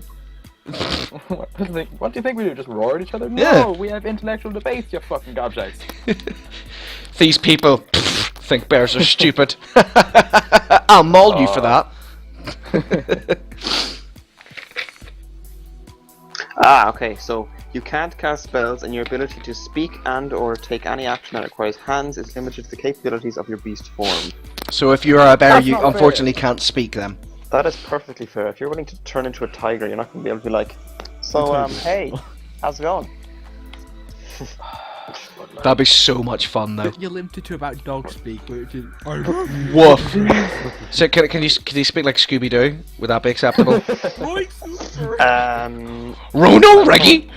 What do you think we do? Just roar at each other? Yeah. No, we have intellectual debates, you fucking gobshites. These people think bears are stupid. I'll maul you for that. Okay, so you can't cast spells, and your ability to speak and or take any action that requires hands is limited to the capabilities of your beast form. So if you are a bear, That's you not fair. unfortunately can't speak them. That is perfectly fair. If you're willing to turn into a tiger, you're not going to be able to be like, so, hey, how's it going? That'd be so much fun, though. You're limited to about dog speak, which is. Woof. So can you speak like Scooby Doo? Would that be acceptable? Rono Reggie.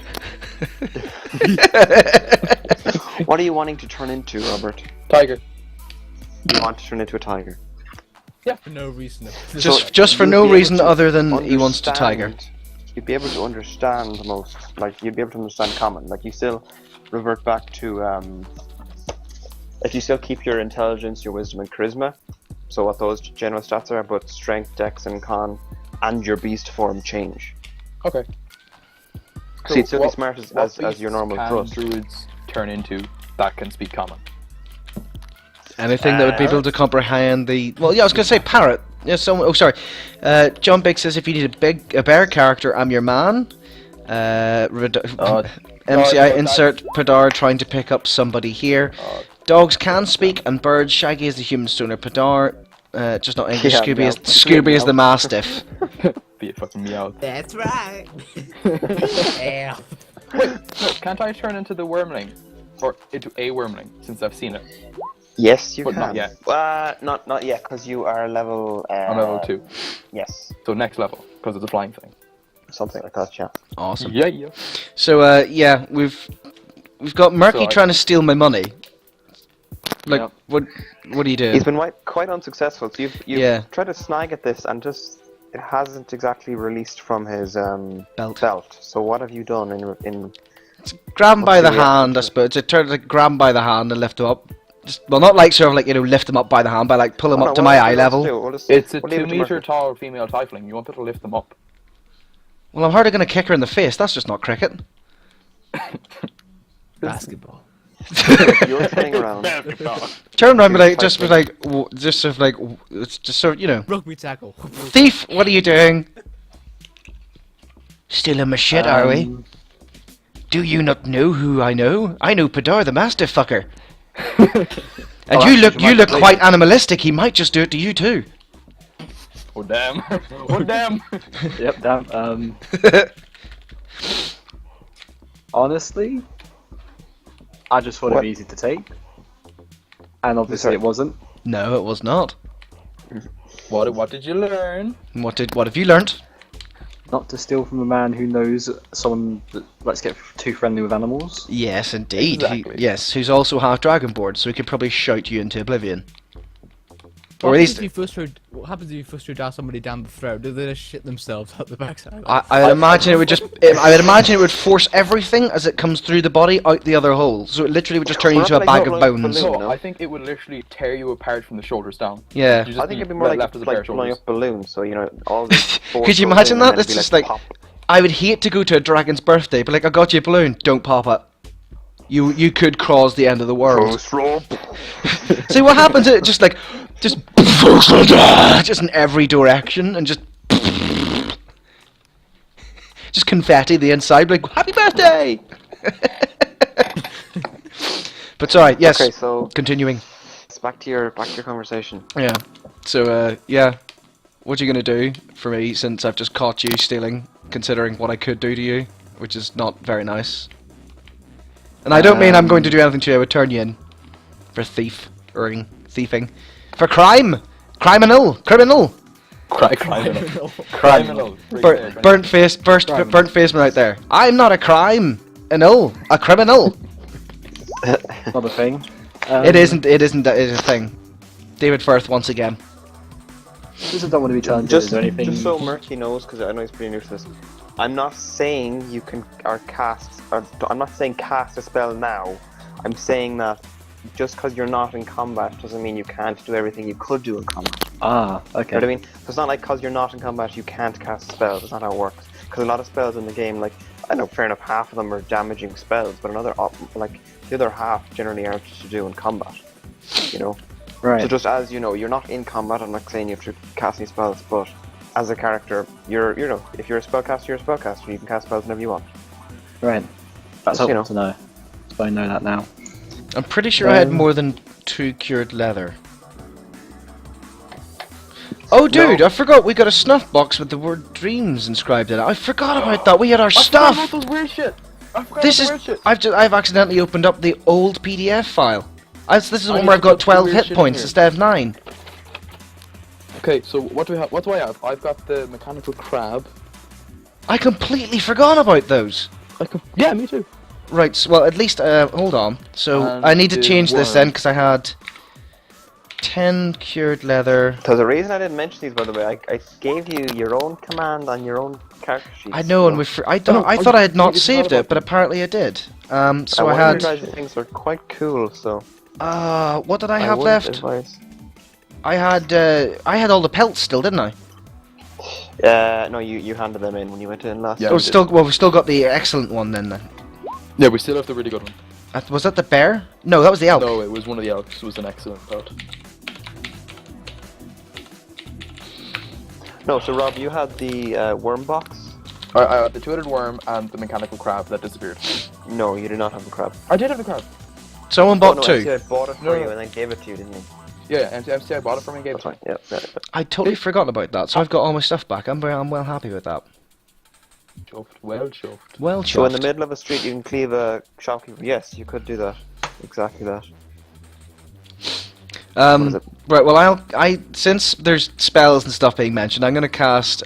What are you wanting to turn into, Robert? Tiger. You want to turn into a tiger. For no reason. Just for you'd no be able reason to other than he wants to tiger. understand- You'd be able to understand most, like, you'd be able to understand common. Like, you still revert back to, if you still keep your intelligence, your wisdom, and charisma, so what those general stats are, but strength, dex, and con, and your beast form change. Okay. So you'd still be what- smart what as your beasts normal can thrust. druids turn into that can speak common? Anything that would be able to comprehend the. Well, yeah, I was gonna say parrot. Yeah, someone. Oh, sorry. John Big says if you need a bear character, I'm your man. MCI no, insert Padar trying to pick up somebody here. Dogs can speak, and birds. Shaggy is the human stoner. Padar, just not English. Yeah, Scooby meow. is Scooby is the mastiff. Be a fucking meow. That's right. Yeah. No, can't I turn into the wormling? Or into a wormling, since I've seen it. Yes, you But can. not yet. Not yet, because you are level. I'm level 2. Yes, So next level, because it's a flying thing. something like that. Yeah. Awesome. Yeah, yeah. So yeah, we've got Murky So I- trying to steal my money. Like Yep. what do you do? He's been quite unsuccessful. So you've Yeah. tried to snag at this, and just it hasn't exactly released from his Belt. belt. So what have you done in Grab him by What's the the reaction hand, I to it? suppose. It turns like grab him by the hand and lift him up. Just, well, not like sort of like lift him up by the hand, but like pull him Oh, up to no, my what eye else level. do? We'll just- It's a we'll leave it to 2 meter Murphy. tall female tiefling. You want her to lift them up. Well, I'm hardly gonna kick her in the face. That's just not cricket. Basketball. You're spinning around. Turn around, Here's just be fight like, just sort of like, it's just sort of, Rugby tackle. thief. What are you doing? Stealing my shit, are we? Do you not know who I know? I know Padar the Master Fucker. And Oh, you actually, look quite animalistic. He might just do it to you too. Oh damn! Oh damn! Yep, damn. Honestly, I just thought it'd What? be easy to take. And obviously Sorry. it wasn't. No, it was not. What did you learn? What have you learnt? Not to steal from a man who knows someone that likes to get too friendly with animals. Yes, indeed. Exactly. Yes, who's also half dragonborn, so he could probably shout you into oblivion. Or What at happens least, if you first throw? What happens if you first throw down somebody down the throat? Do they just shit themselves out the backside? I would imagine it would just. I would imagine it would force everything as it comes through the body out the other hole. So it literally would just turn you into a Like bag of like bones. balloon, No, no? I think it would literally tear you apart from the shoulders down. Yeah. You'd just I think it'd be more left as a pair like of blowing shoulders. up balloons, so you know all the force Could you goes imagine in that? and then It's it'd be just like, pop. I would hate to go to a dragon's birthday, but like, I got you a balloon. Don't pop it. You could cause the end of the world. Ghost rope. See what happens? It just just in every direction and just confetti the inside, like happy birthday. But sorry, yes. Okay, so Continuing. it's back to your conversation. Yeah. So yeah, what are you gonna do for me since I've just caught you stealing? Considering what I could do to you, which is not very nice. And I don't mean I'm going to do anything to you. I would turn you in for thieving, for criminal. Criminal. Criminal. Burnt face man right there. I'm not a a criminal. Not a thing. It isn't a thing. David Firth once again. Just don't want to be challenged Just, or anything. just so Murky knows, because I know he's pretty new to this. I'm not saying you can I'm not saying cast a spell now. I'm saying that just because you're not in combat doesn't mean you can't do everything you could do in combat. Ah, You okay. know what I mean? So it's not like because you're not in combat you can't cast spells. That's not how it works. Because a lot of spells in the game, like I know, fair enough, half of them are damaging spells, but like the other half generally aren't to do in combat. You know. Right. So just as you know, you're not in combat. I'm not saying you have to cast any spells, but as a character, you're if you're a spellcaster, you're a spellcaster. You can cast spells whenever you want. Right. That's Just, you helpful to know. So I know that now. I'm pretty sure I had more than 2 cured leather. Oh, dude, I forgot we got a snuff box with the word dreams inscribed in it. I forgot about that. We had our stuff. I forgot about those weird shit. I forgot This about is. the weird shit. I've accidentally opened up the old PDF file. This is I one need where to I've got put the 12 weird hit shit in points here. instead of 9. Okay, so what do we have? What do I have? I've got the mechanical crab. I completely forgot about those. Yeah, me too. Right, well, at least, hold on. So, And I need to the change this then, worm. because I had 10 cured leather. So the reason I didn't mention these, by the way, I gave you your own command on your own character sheet. I know, and I thought I had not saved it, but apparently I did. So I one of had, your guys' things are quite cool, so what did I have wouldn't left? advise. I had all the pelts still, didn't I? No, you handed them in when you went in last. Yeah, Oh, we did. we've still got the excellent one then. Yeah, we still have the really good one. Was that the bear? No, that was the elk. No, it was one of the elks. It was an excellent pelt. No, so Rob, you had the worm box. I had the two-headed worm and the mechanical crab that disappeared. No, you do not have the crab. I did have the crab. Someone Oh, bought no, 2. MCI bought it for No, you no. and then gave it to you, didn't he? Yeah, MCI bought it for me and gave That's it to fine. me. Yeah. I totally forgotten about that, so I've got all my stuff back. I'm well happy with that. Chuffed. Well chuffed. Well, So in the chuffed. middle of a street, you can cleave a shopkeeper. Yes, you could do that. Exactly that. What is it? Right. Well, since there's spells and stuff being mentioned, I'm gonna cast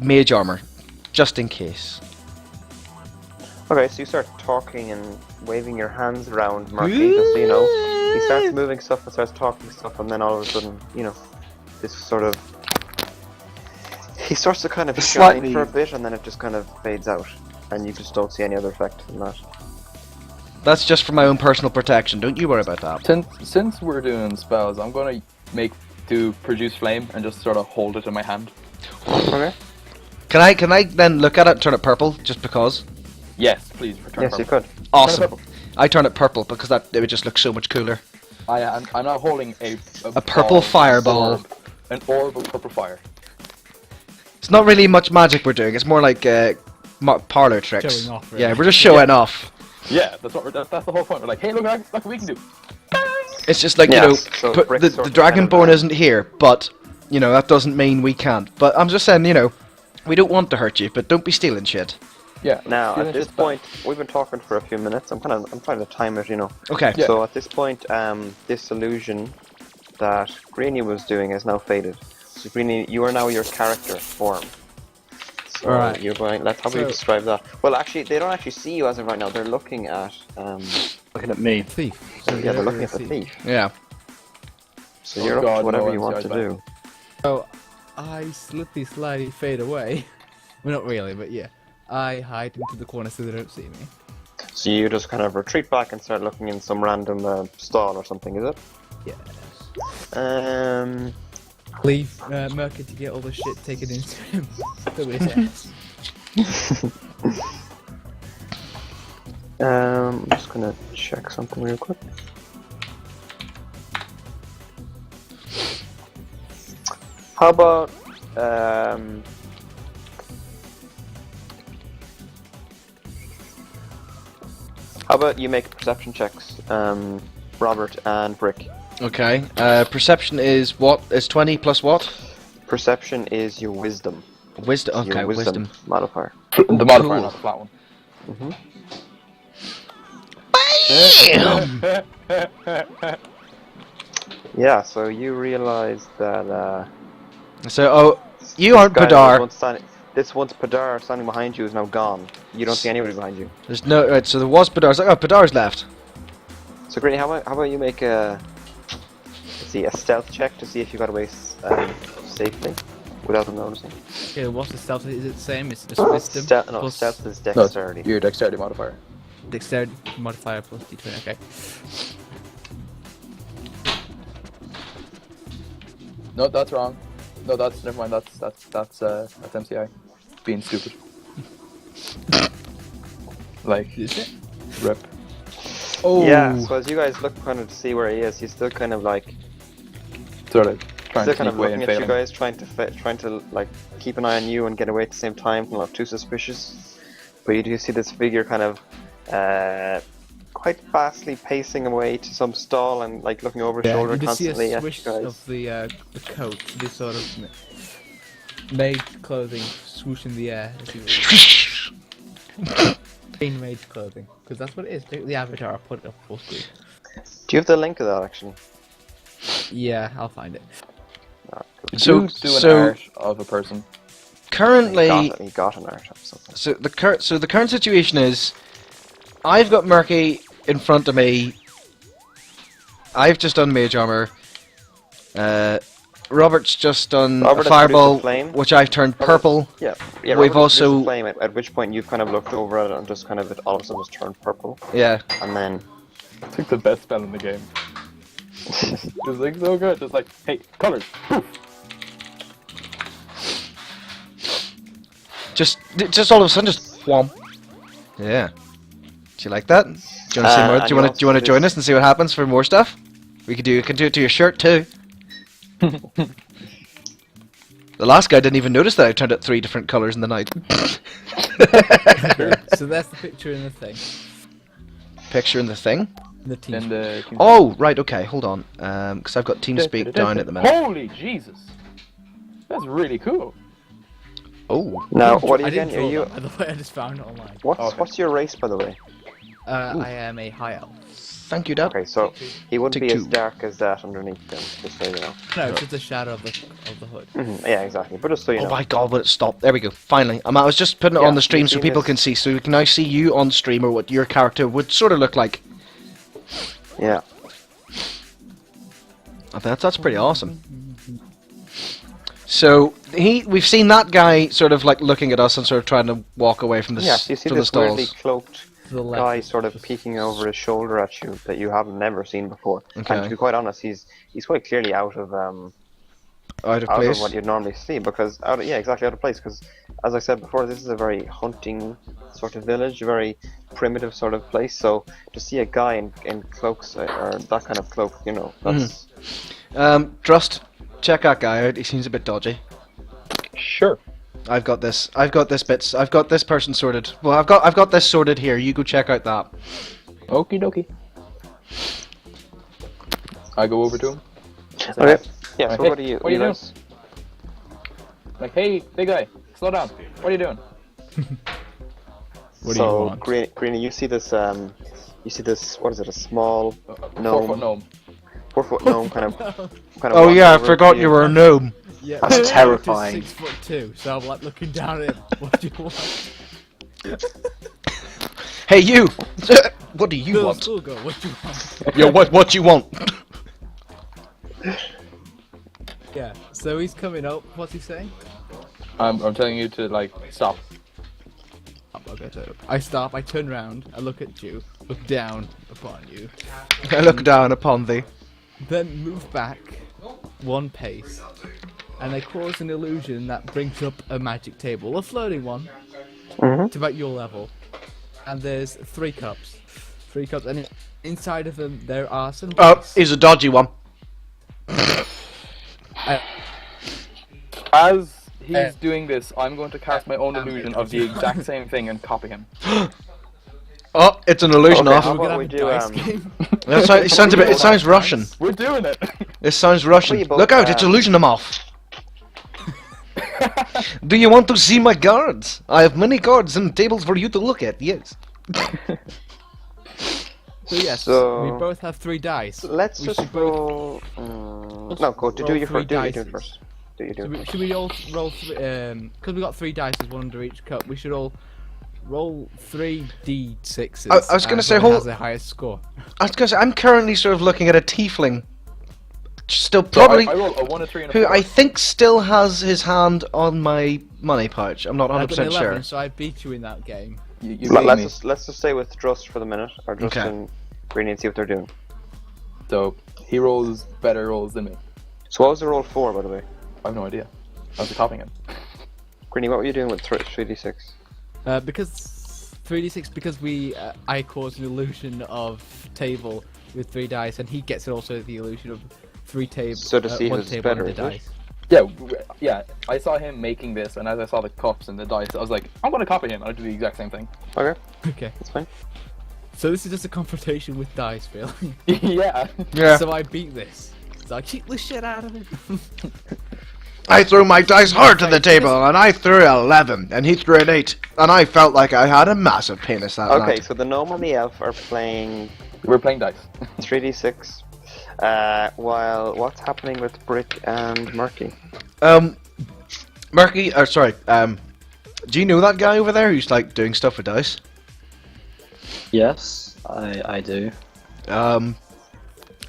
mage armor, just in case. Okay, so you start talking and waving your hands around, Marky, just so you know. He starts moving stuff and starts talking stuff, and then all of a sudden, this sort of... He starts to kind of shine Slightly- for a bit, and then it just kind of fades out. and you just don't see any other effect than that. That's just for my own personal protection. Don't you worry about that. Since we're doing spells, I'm gonna produce flame and just sort of hold it in my hand. Okay. Can I then look at it and turn it purple just because? Yes, please return. Yes, you could. Awesome. purple. I turn it purple because it would just look so much cooler. I'm now holding a purple ball, fireball. an orb of purple fire. It's not really much magic we're doing. It's more like parlor tricks. Showing off, really. Yeah, we're just showing off. Yeah, that's the whole point. We're like, hey, look what we can do. It's just like, Yeah, you know, so but Brick the sort of Dragonborn kind of, isn't here, but, you know, that doesn't mean we can't. But I'm just saying, you know, we don't want to hurt you, but don't be stealing shit. Yeah. Now, stealing at this shit's bad. point, we've been talking for a few minutes. I'm trying to time it, you know. Okay. Yeah. So at this point, this illusion that Greeny was doing has now faded. So Greeny, you are now your character form. So Alright. you're going. How would you So- describe that? Well, actually, they don't actually see you as of right now. They're looking at. Looking at me. Thief. Yeah, they're looking at the thief. Yeah. So Oh you're up God, to whatever no you want one's to got do. So I slippy slidey fade away. Well, not really, but yeah. I hide into the corner so they don't see me. So you just kind of retreat back and start looking in some random stall or something, is it? Yes. Leave Merkin to get all the shit taken into him. So we're dead. I'm just gonna check something real quick. How about you make perception checks, Robert and Brick? Okay. Perception is what? Is 20 plus what? Perception is your wisdom. Wisdom. Okay, Your wisdom. modifier. The modifier, Cool. not the flat one. Yeah, so you realize that So, oh, you aren't guy that Padar. this once Padar standing behind you is now gone. You don't see anybody behind you. There's no. Right, so there was Padar. It's like, oh, Padar's left. So Greeny, how about you make a stealth check to see if you got away safely without them noticing? Okay, what's the stealth? Is it the same? Is it just wisdom? No, plus stealth is No, dexterity. your dexterity modifier. dexterity modifier plus d20, okay. No, that's wrong. No, that's never mind. That's MCI. Being stupid. Like Is it? rip. Oh. Yeah, so as you guys look kind of to see where he is, he's still kind of like Sort of trying still to kind sneak of away looking and at you failing. guys, trying to like keep an eye on you and get away at the same time, not too suspicious. But you do see this figure kind of quite fastly pacing away to some stall and like looking over his shoulder you can see constantly a at you swish guys. of the coat, this sort of maid clothing swoosh in the air. If you will. Plain maid clothing, because that's what it is. Take the avatar, I'll put it up full screen. Do you have the link of that actually? Yeah, I'll find it. So, do an so art of a person. currently, He got an art or something. so the current situation is, I've got Murky in front of me. I've just done mage armor. Robert's just done Robert a has fireball, produced a flame. which I've turned purple. Yeah, We've Robert has also- produced a flame, at which point you've kind of looked over at it and just kind of all of a sudden just turned purple, Yeah. and then I think the best spell in the game. It's like so good. Just like, hey, colors. Just all of a sudden, just whomp. Yeah. Do you like that? Do you want to see more? and Do you want also to join this- us and see what happens for more stuff? We could do. You can do it to your shirt too. The last guy didn't even notice that I turned it 3 different colors in the night. So that's the picture in the thing. Picture in the thing. The team. And Oh, right. Okay, hold on. Because I've got TeamSpeak down at the minute. Holy Jesus! That's really cool. Oh. now what are I you didn't again? Are draw you that, by the way, I just found it online. Okay. what's your race by the way? I am a high elf. Thank you, Dad. Okay, so he wouldn't Take be as 2. dark as that underneath them, just so you know. No, it's just a shadow of the hood. Yeah, exactly. But just so you Oh know. my God! Will it stop? There we go. Finally, I was just putting it Yeah, on the stream you've so seen people this. can see. So we can now see you on stream or what your character would sort of look like. Yeah. I think that's pretty awesome. So we've seen that guy sort of like looking at us and sort of trying to walk away from the Yes, you see from the this weirdly stalls. cloaked To the left. guy sort of peeking over his shoulder at you that you have never seen before. Okay. And to be quite honest, he's quite clearly out of Out of place. what you'd normally see because out of place because as I said before, this is a very hunting sort of village, a very primitive sort of place. So to see a guy in cloaks or that kind of cloak, you know, that's Trust, check that guy out. He seems a bit dodgy. Sure. I've got this person sorted. Well, I've got this sorted here. You go check out that. Okie dokie. I go over to him. okay. Yeah. So Hey, what do you? what are you doing? guys- Like, hey, big guy, slow down. What are you doing? What do you so want? Greenie, you see this? What is it? A small gnome, 4-foot gnome. 4-foot gnome, kind of. Oh yeah, I walking over forgot to you were a gnome. Yeah, That's I'm terrifying. 6'2", so I'm like looking down at him. What do you want? Hey you! What do you Bill want? Skulgo, what do you want? Yo, what you want? Yeah, so he's coming up. What's he saying? I'm telling you to, like, stop. Okay, so I stop, I turn around, I look at you, look down upon you, I look down upon thee. then move back one pace, and I cause an illusion that brings up a magic table, a floating one, to about your level. And there's 3 cups. 3 cups, and inside of them there are some Oh, dice. he's a dodgy one. As he's doing this, I'm going to cast my own illusion of the exact same thing and copy him. Oh, it's an illusion Okay, off. how We're about gonna we have a do? dice game. It sounds a bit. It sounds Russian. We're doing it! It sounds Russian. you both, Look out! It's illusion him off. Do you want to see my cards? I have many cards and tables for you to look at. Yes. So yes, So- we both have 3 dice. Let's We just should roll. No, go to do roll you 3 first. Do you dices. first. Do you So do? should we all roll 3? Because we got 3 dice, one under each cup. We should all roll 3 d6s. I was gonna and say, whoever hold- has the highest score. I was gonna say I'm currently sort of looking at a tiefling, still So probably I roll a 1, a 3, and a who 4. I think still has his hand on my money pouch. I'm not I've 100% got an 11, sure. so I beat you in that game. You beat me. Let's just stay with Drust for the minute, or Drust Okay. and Greenie and see what they're doing. So, he rolls better rolls than me. So what was the roll 4, by the way? I have no idea. I was copying him. Greenie, what were you doing with 3d6? Because 3d6, because I caused an illusion of table with 3 dice, and he gets also the illusion of 3 tables. So to see 1 who's table better, under is it? dice. Yeah, I saw him making this, and as I saw the cups and the dice, I was like, I'm gonna copy him, and I'll do the exact same thing. Okay, Okay. that's fine. So this is just a confrontation with dice, Phil. Yeah. Yeah. So I beat this. So I cheat the shit out of him. I threw my dice hard to the table, and I threw 11, and he threw an 8, and I felt like I had a massive penis that Okay, night. so the gnome and the elf are playing We're playing dice. 3d6, while what's happening with Brick and Murky? Murky, do you know that guy over there who's like doing stuff with dice? Yes, I do. Well,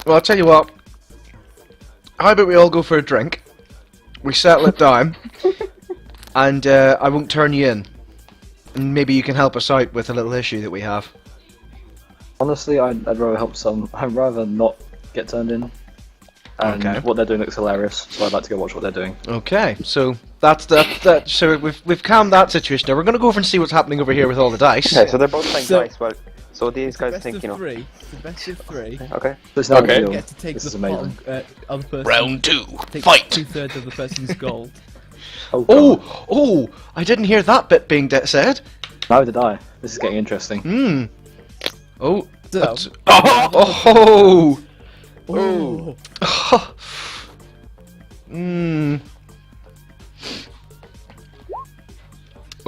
I'll tell you what. How about we all go for a drink? We settle it down, and I won't turn you in. And maybe you can help us out with a little issue that we have. Honestly, I'd rather help some. I'd rather not get turned in. And Okay. what they're doing looks hilarious, so I'd like to go watch what they're doing. Okay, so that's that. So we've calmed that situation. Now we're gonna go over and see what's happening over here with all the dice. Okay, so they're both playing So- dice, but so these guys Best think, of you know. 3. The best of 3. Okay. This is not Okay. real. Get to take This the is amazing. other person. Round 2, Take fight. 2/3 of the person's gold. Oh, God. Oh! I didn't hear that bit being said. Neither did I. This is getting interesting. Hmm. Oh. So, that's- Oh! oh, Hmm.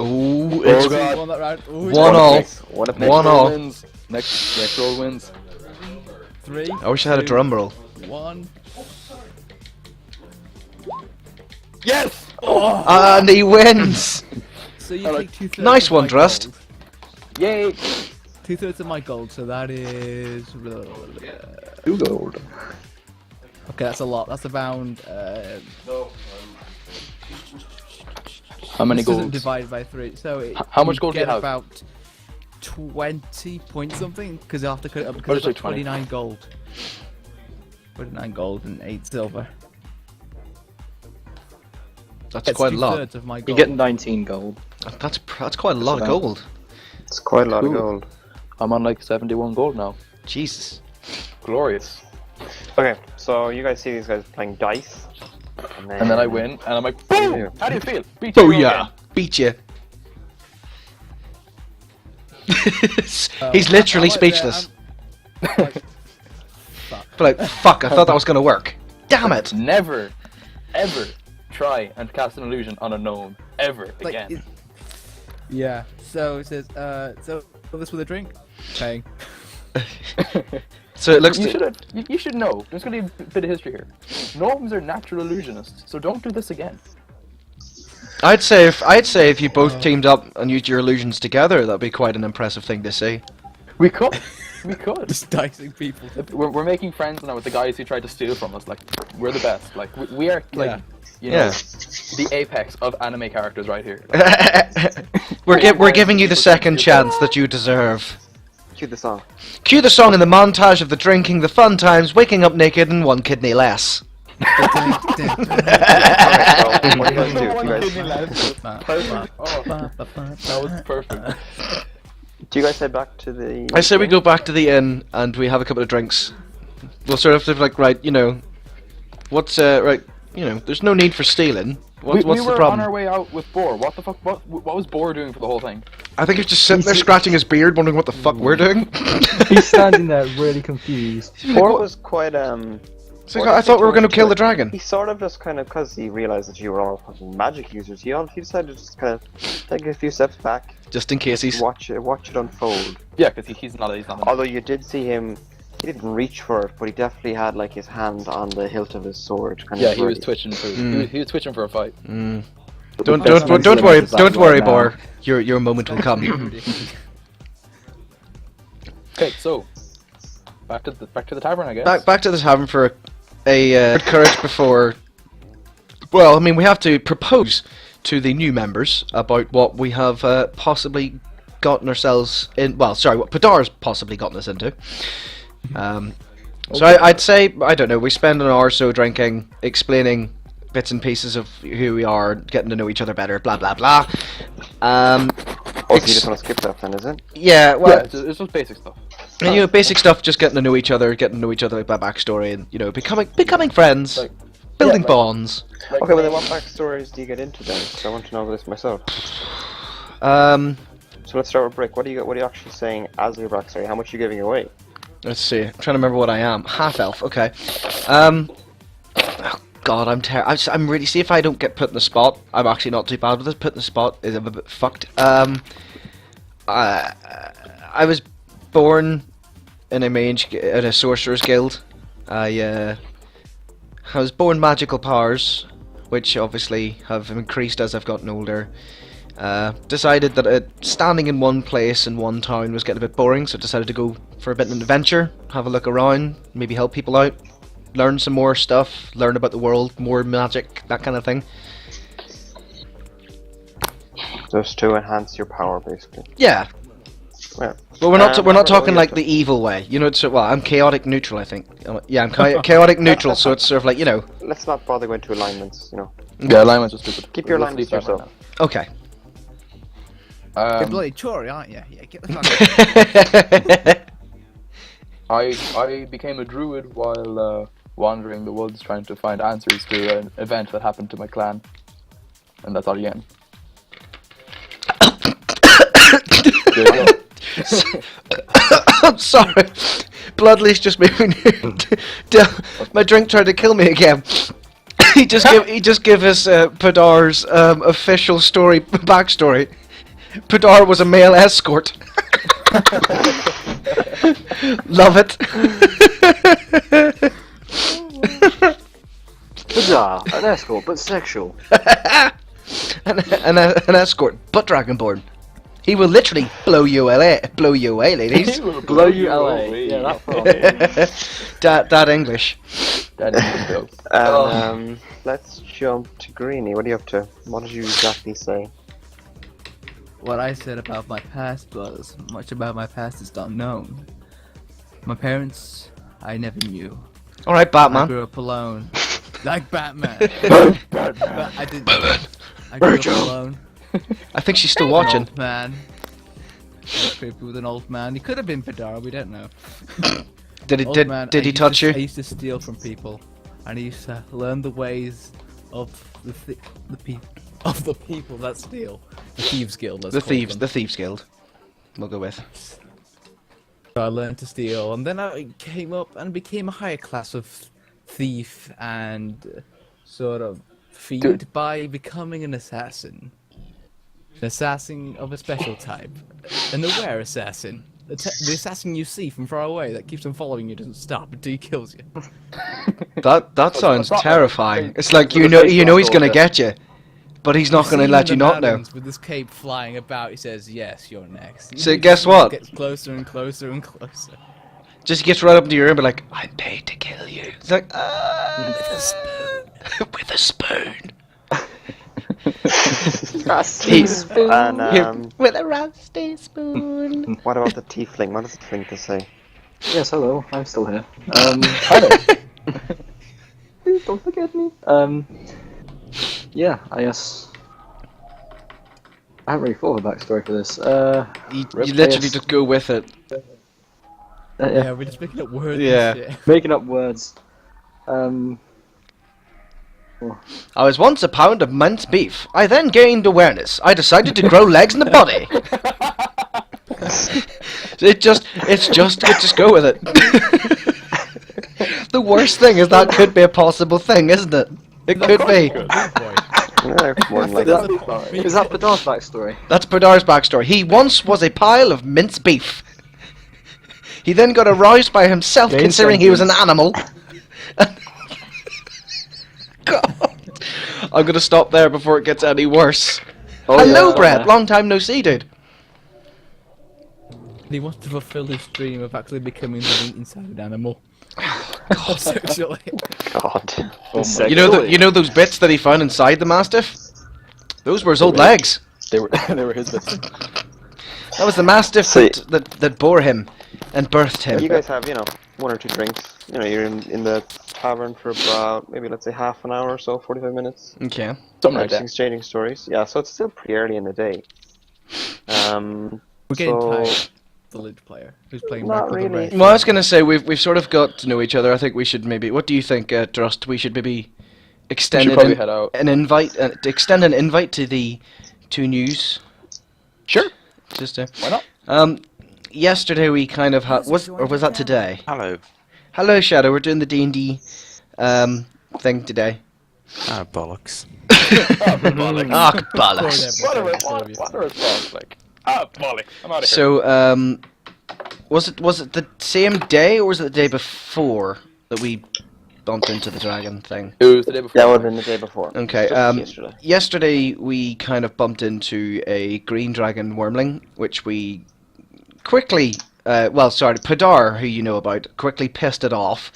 Oh, Oh, it's God. won that round. Ooh, One all. One of Next One roll all. wins. Next roll wins. 3. I wish I had a drum roll. 1. Yes! And he wins! So you take 2/3. Nice of one, my Drust. gold. Yay! 2/3 of my gold, so that is. 2 gold. Okay, that's a lot. That's around How many this isn't golds? divided by 3, so How much you gold do you get have? about 20 point something, because I have to cut it up What because is it, it's 29 gold. 29 gold and 8 silver. That's That's quite a lot. 2/3 of my You gold. get 19 gold. That's quite a lot of about- gold. It's quite a lot Cool. of gold. I'm on like 71 gold now. Jesus. Glorious. Okay, so you guys see these guys playing dice. And then I win, and I'm like, Yeah. boom! How do you feel? Beat you Booyah! Beat you. He's literally speechless. Like, fuck, I thought that was gonna work. Damn it! Never, ever try and cast an illusion on a gnome. Ever Like, again. yeah, so it says, so fill this with a drink? Paying. So it looks. You should know. There's going to be a bit of history here. Gnomes are natural illusionists, so don't do this again. I'd say if you both teamed up and used your illusions together, that'd be quite an impressive thing to see. We could. We could. Just dicing people. We're making friends now with the guys who tried to steal from us. Like, we're the best. Like, we are, like, Yeah. you know, Yeah. the apex of anime characters right here. We're giving you the second chance that you deserve. Cue the song. Cue the song in the montage of the drinking, the fun times, waking up naked, and one kidney less. Alright, so what do you guys do? That was perfect. Do you guys head back to the... I say we go back to the inn and we have a couple of drinks. We'll sort of like, right, you know, what's right, you know, there's no need for stealing. What's we the were problem? on our way out with Boar. What the fuck? What was Boar doing for the whole thing? I think he's just sitting there scratching his beard, wondering what the fuck we're doing. He's standing there really confused. Thor was quite, It's like, I thought we were going to kill the dragon. He sort of just kind of, because he realised that you were all fucking magic users, he decided to just kind of take a few steps back, Just in case he's. watch it unfold. Yeah, because he's not. Although you did see him, he didn't reach for it, but he definitely had like his hand on the hilt of his sword. Kind Yeah, of he was ready. twitching for. Mm. He was twitching for a fight. Mm. Don't Don't worry, Bor. Your moment will come. Okay, so back to the tavern, I guess. Back to the tavern for a courage before. Well, I mean, we have to propose to the new members about what we have possibly gotten ourselves in. Well, sorry, what Padar's possibly gotten us into. So I'd say, I don't know, we spend an hour or so drinking, explaining bits and pieces of who we are, getting to know each other better, blah blah blah. Also, you just want to skip that then, is it? Yeah, well, Yeah, it's just basic stuff. and, you know, basic stuff, just getting to know each other, like by backstory, and you know, becoming friends, Like- building like- bonds. Like, Okay, well then what backstories do you get into then? Because I want to know this myself. Um, So let's start with Brick. What are you actually saying as your backstory? How much are you giving away? let's see. I'm trying to remember what I am. Half elf. Okay. Oh God, I'm really. See if I don't get put in the spot. I'm actually not too bad with this. Put in the spot is a bit fucked. I was born in a mage in a sorcerer's guild. I was born magical powers, which obviously have increased as I've gotten older. Decided that standing in one place in one town was getting a bit boring, so decided to go for a bit of an adventure, have a look around, maybe help people out, learn some more stuff, learn about the world, more magic, that kind of thing. Just to enhance your power, basically. Yeah, Yeah. but we're not Robert, talking what like do the evil way. You know, it's well, I'm chaotic neutral, I think. Yeah, I'm chaotic neutral, so it's sort of like, you know. Let's not bother going to alignments, you know. yeah, alignments are stupid. Keep your Let's alignments leave to that yourself. Okay. You're right bloody Tory, aren't you? Yeah, get the fuck out. I became a druid while wandering the woods trying to find answers to an event that happened to my clan, and that's all again. There you go. I'm sorry. Bloodlease just made me. My drink tried to kill me again. he just give us Padar's official story backstory. Padar was a male escort. Love it. Bizarre, an escort, but sexual. an escort, but dragonborn. He will literally blow you away, ladies. Blow you LA. Yeah, that's right. That English. That needs to go. Let's jump to Greenie. What are you up to? What did you exactly say? What I said about my past was, much about my past is not known. My parents, I never knew. All right, I Batman. grew up alone. Like Batman. But I didn't. I grew up alone. I think she's still watching. Old man. I was creepy with an old man. He could have been Padar, we don't know. Did he Old did man, did I he used touch to, you? I used to steal from people, and I used to learn the ways of the people that steal. The thieves guild. let's The call thieves, them. the thieves guild. We'll go with. So I learned to steal, and then I came up and became a higher class of thief and sort of feed Dude. by becoming an assassin. An assassin of a special type. An aware assassin. The assassin you see from far away that keeps on following you doesn't stop until he kills you. That sounds not- terrifying. they- It's like with you the know face he's on gonna over. get you, but he's not You gonna see him let in you the not know. mountains with his cape flying about, he says, "Yes, you're next." So You guess see him what? Gets closer and closer and closer. Just gets right up into your ear and be like, "I'm paid to kill you." It's like, with a spoon. And With a rusty spoon. what about the tiefling? What does the tiefling to say? Yes, hello, I'm still here. Hello. Please don't forget me. Yeah, I guess. I haven't really thought of a backstory for this. You Rip literally face. just go with it. Yeah, Yeah, we're just picking up words. Yeah. And shit. making up words. I was once a pound of minced beef. I then gained awareness. I decided to grow legs in the body. You just go with it. The worst thing is that could be a possible thing, isn't it? It could be. Yeah, more than likely. Is that Padar's backstory? That's Padar's backstory. He once was a pile of minced beef. He then got aroused by himself, Gained considering he was an sentience. animal. God. I'm gonna stop there before it gets any worse. Oh, Hello, yeah, Brett. yeah. Long time no see, dude. He wants to fulfill his dream of actually becoming the meat inside an animal. Sexually. God. You know those bits that he found inside the mastiff? Those were his old Really? legs. They were his bits. That was the mastiff See- that bore him and birthed him. You guys have, one or two drinks. You're in the tavern for about, maybe let's say half an hour or so, 45 minutes. Okay. Something like Just that. exchanging stories. Yeah, so it's still pretty early in the day. We're getting So- tired. The lead player who's playing Not back with the really. red. Well, I was gonna say we've sort of got to know each other. I think we should maybe. What do you think, Drust? We should maybe extend probably head out. an invite. To extend an invite to the two news. Sure. Just to, Why not? yesterday we kind of had was that today? Hello. Hello, Shadow. We're doing the D&D thing today. Ah, bollocks. Ah, bollocks. What a response, like. Ah, Molly. I'm out of here. So, was it the same day or was it the day before that we bumped into the dragon thing? It was the day before. That would have been the day before. Okay. Just yesterday. Yesterday we kind of bumped into a green dragon wormling, which we quickly, Padar, who you know about, quickly pissed it off,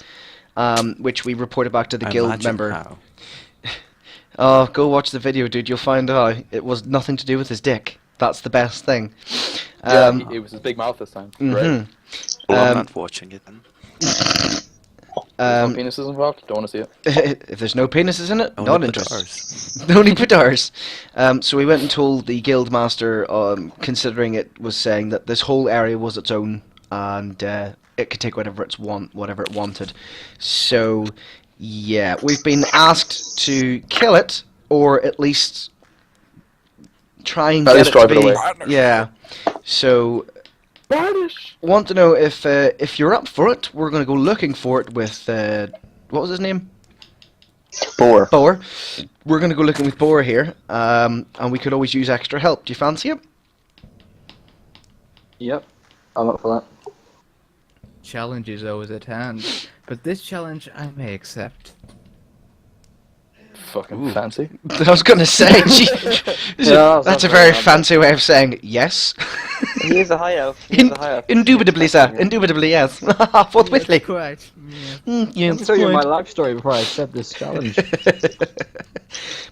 which we reported back to the guild Imagine member. how. Oh, go watch the video, dude. You'll find out it was nothing to do with his dick. That's the best thing. Yeah, it was his big mouth this time. Right. Mhm. Well, I'm Um, not watching it then. No penises involved. Don't want to see it. If there's no penises in it, Only not the interested. doors. Only Padars. So we went and told the guild master, considering it was saying that this whole area was its own and it could take whatever it wanted. So yeah, we've been asked to kill it or at least try and At get least it to drive it be. away. Yeah. So want to know if you're up for it. We're going to go looking for it with what was his name? Boar. Boar. We're going to go looking with Boar here, and we could always use extra help. Do you fancy it? Yep, I'm up for that. Challenge is always at hand, but this challenge I may accept. Fucking fancy. I was going to say, that's a very fancy way of saying yes. He is a high elf. He is a high elf. Indubitably, sir. Indubitably, yes. Forthwithly. Correct. Yeah. Yeah, Let me tell you my life story before I accept this challenge.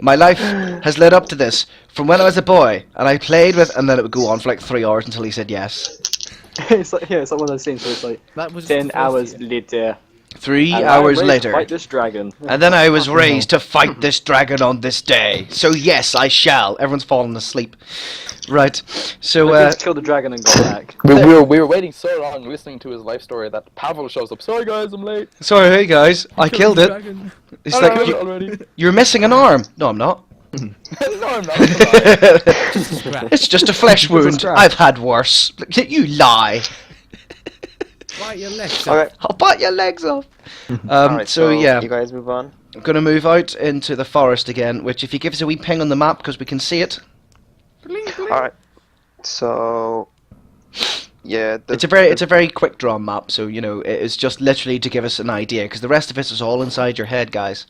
My life has led up to this from when I was a boy, and I played with, and then it would go on for like 3 hours until he said yes. It's like it's like one of those scenes where it's like That was 10 the first hours year. later. 3 and hours I'm ready to later. fight this dragon. And then I was raised to fight this dragon on this day. So yes, I shall. Everyone's fallen asleep. Right. So Let's kill the dragon and go back. We were waiting so long listening to his life story that Pavel shows up. Sorry guys, I'm late. sorry, hey guys, I killed the it. dragon. It's I like killed it already. you're missing an arm. No, I'm not. No, I'm not. Come on. It's just a flesh wound. scratch. I've had worse. You lie. Bite your legs. Okay. I'll bite your legs off. Alright, so yeah, you guys move on. I'm gonna move out into the forest again. Which, if you give us a wee ping on the map, because we can see it. Alright. So yeah, It's a very quick draw map. So you know, it is just literally to give us an idea, because the rest of it is all inside your head, guys.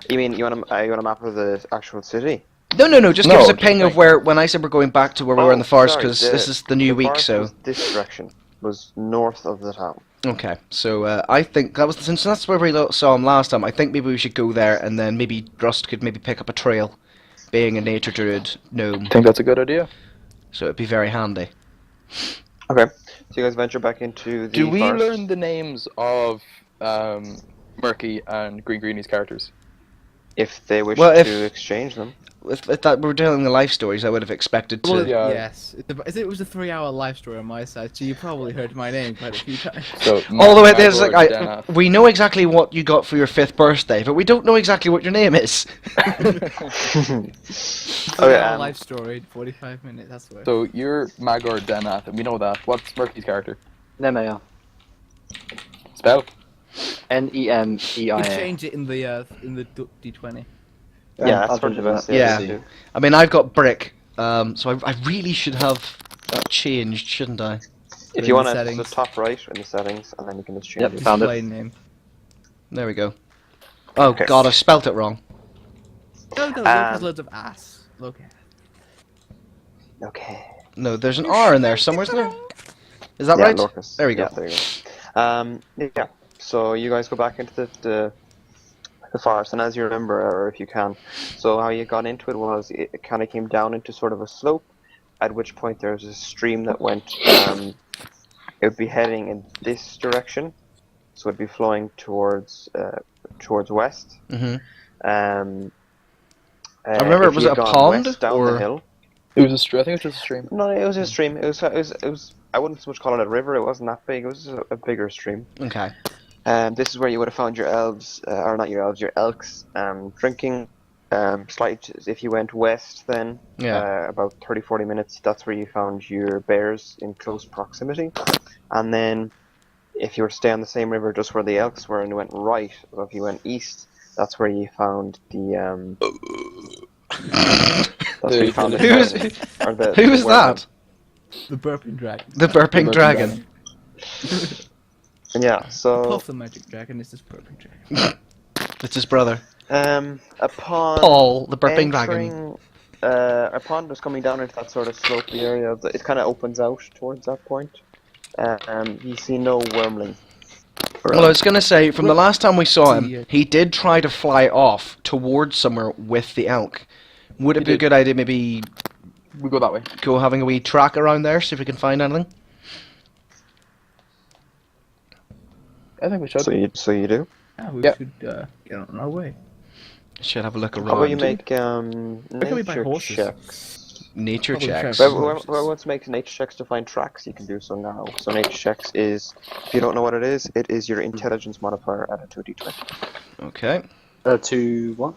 You mean you want a map of the actual city? No. Just give No, us a just ping of like- where when I said we're going back to where we were in the forest, sorry, because this is the new week. forest So was this direction was north of the town. okay. So I think that was since that's where we saw him last time. I think maybe we should go there, and then maybe Rust could maybe pick up a trail, being a nature druid gnome. I think that's a good idea. So it'd be very handy. Okay. So you guys venture back into the Do we forest. learn the names of Murky and Green Greenie's characters? If they wish Well, if- to exchange them. If that we're telling the life stories, I would have expected to. Well, Yeah. yes. It was a 3-hour life story on my side, so you probably heard my name quite a few times. So Although there's Magor, like Dennath. we know exactly what you got for your 5th birthday, but we don't know exactly what your name is. 3-hour life story in 45 minutes. That's what. So you're Magor Denath, and we know that. What's Murky's character? Nemea. Spell? You Nemeia. change it in the D20. Yeah, I'll that's what do the best. that. Yeah. I mean, I've got brick, so I really should have that changed, shouldn't I? If in you the want to, settings. the top right in the settings, and then you can just change Yep. it. Found it. Display name. There we go. Oh Okay. God, I spelt it wrong. No, Luke has loads of ass. Look at Okay. No, there's an R in there somewhere, isn't there? Is that Yeah, right? Lorcas. There we go. Yeah, there you go. Yeah. So you guys go back into the forest, and as you remember, or if you can, so how you got into it was it kind of came down into sort of a slope, at which point there's a stream that went. It would be heading in this direction, so it'd be flowing towards west. Mm-hmm. I remember it was a pond, west down or- the hill. It was a I think it was just a stream. No, it was a stream. It was. I wouldn't so much call it a river. It wasn't that big. It was just a bigger stream. Okay. This is where you would have found your elves, or not your elves, your elks, drinking. Slightly, if you went west, then about 30-40 minutes, that's where you found your bears in close proximity. And then, if you were to stay on the same river, just where the elks were, and you went right, or if you went east, that's where you found the. That's where you found the. Who is or the- who is where- that? the burping dragon. The burping dragon. And yeah, so. Puff the magic dragon is this burping dragon. It's his brother. Upon Paul, the burping dragon. entering, upon just coming down into that sort of slopey area, it kind of opens out towards that point. You see no wormling. Well, I was going to say, from the last time we saw him, Yeah. he did try to fly off towards somewhere with the elk. Would it be a good idea maybe We go that way. go having a wee track around there, see if we can find anything? I think we should. So you do. Yeah, we Yep. should get on our way. Should have a look How about you around. make can we buy nature horses? checks? Nature Probably checks. try- Whoever wants to make nature checks to find tracks, you can do so now. So nature checks is, if you don't know what it is your intelligence modifier at a 2d20. Okay. To what?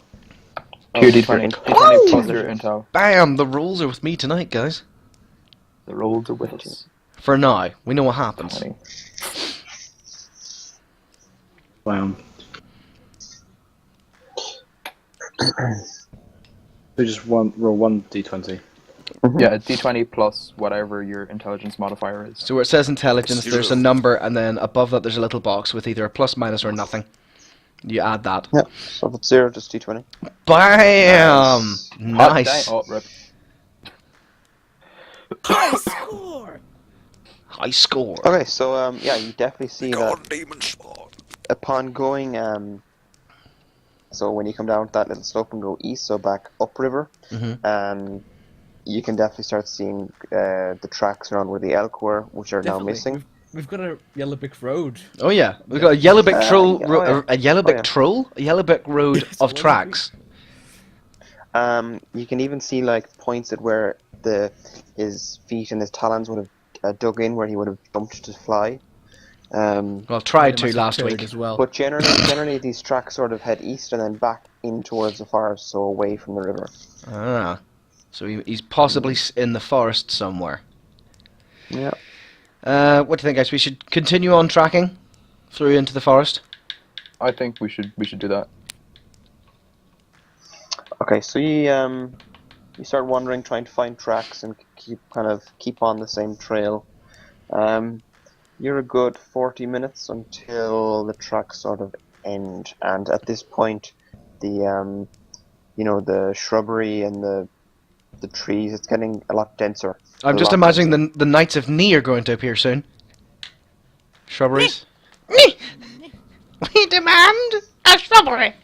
Pure Oh, D20. sorry, D20 plus your intel. Bam! The rules are with me tonight, guys. The rolls are with us. For now. We know what happens. 20. Wow. We just roll one d20. Yeah, D20 plus whatever your intelligence modifier is. So where it says intelligence, there's a number, and then above that there's a little box with either a plus, minus, or nothing. You add that. Yeah. So if it's 0, just D20. Bam! Hot Nice. dang- Oh, rip. High score! High score. Okay, so yeah, you definitely see that demon spawn. upon going so when you come down that little slope and go east, so back upriver, you can definitely start seeing the tracks around where the elk were, which are now Definitely. missing. We've got a Yellow Brick Road. Oh yeah, we've got a yellow brick troll, yeah, oh, yeah. a yellow brick yeah. troll, a yellow brick road Yes, of one tracks. You can even see like points at where his feet and his talons would have dug in, where he would have jumped to fly. Well, tried to Massive last turd week. as well. But generally these tracks sort of head east and then back in towards the forest, so away from the river. Ah, so he's possibly in the forest somewhere. Yeah. What do you think, guys? We should continue on tracking through into the forest. I think we should do that. Okay, so you start wandering, trying to find tracks and keep on the same trail. You're a good 40 minutes until the tracks sort of end, and at this point, the the shrubbery and the trees, it's getting a lot denser. I'm A just lot imagining denser. the Knights of Ni are going to appear soon. Shrubberies. We demand a shrubbery.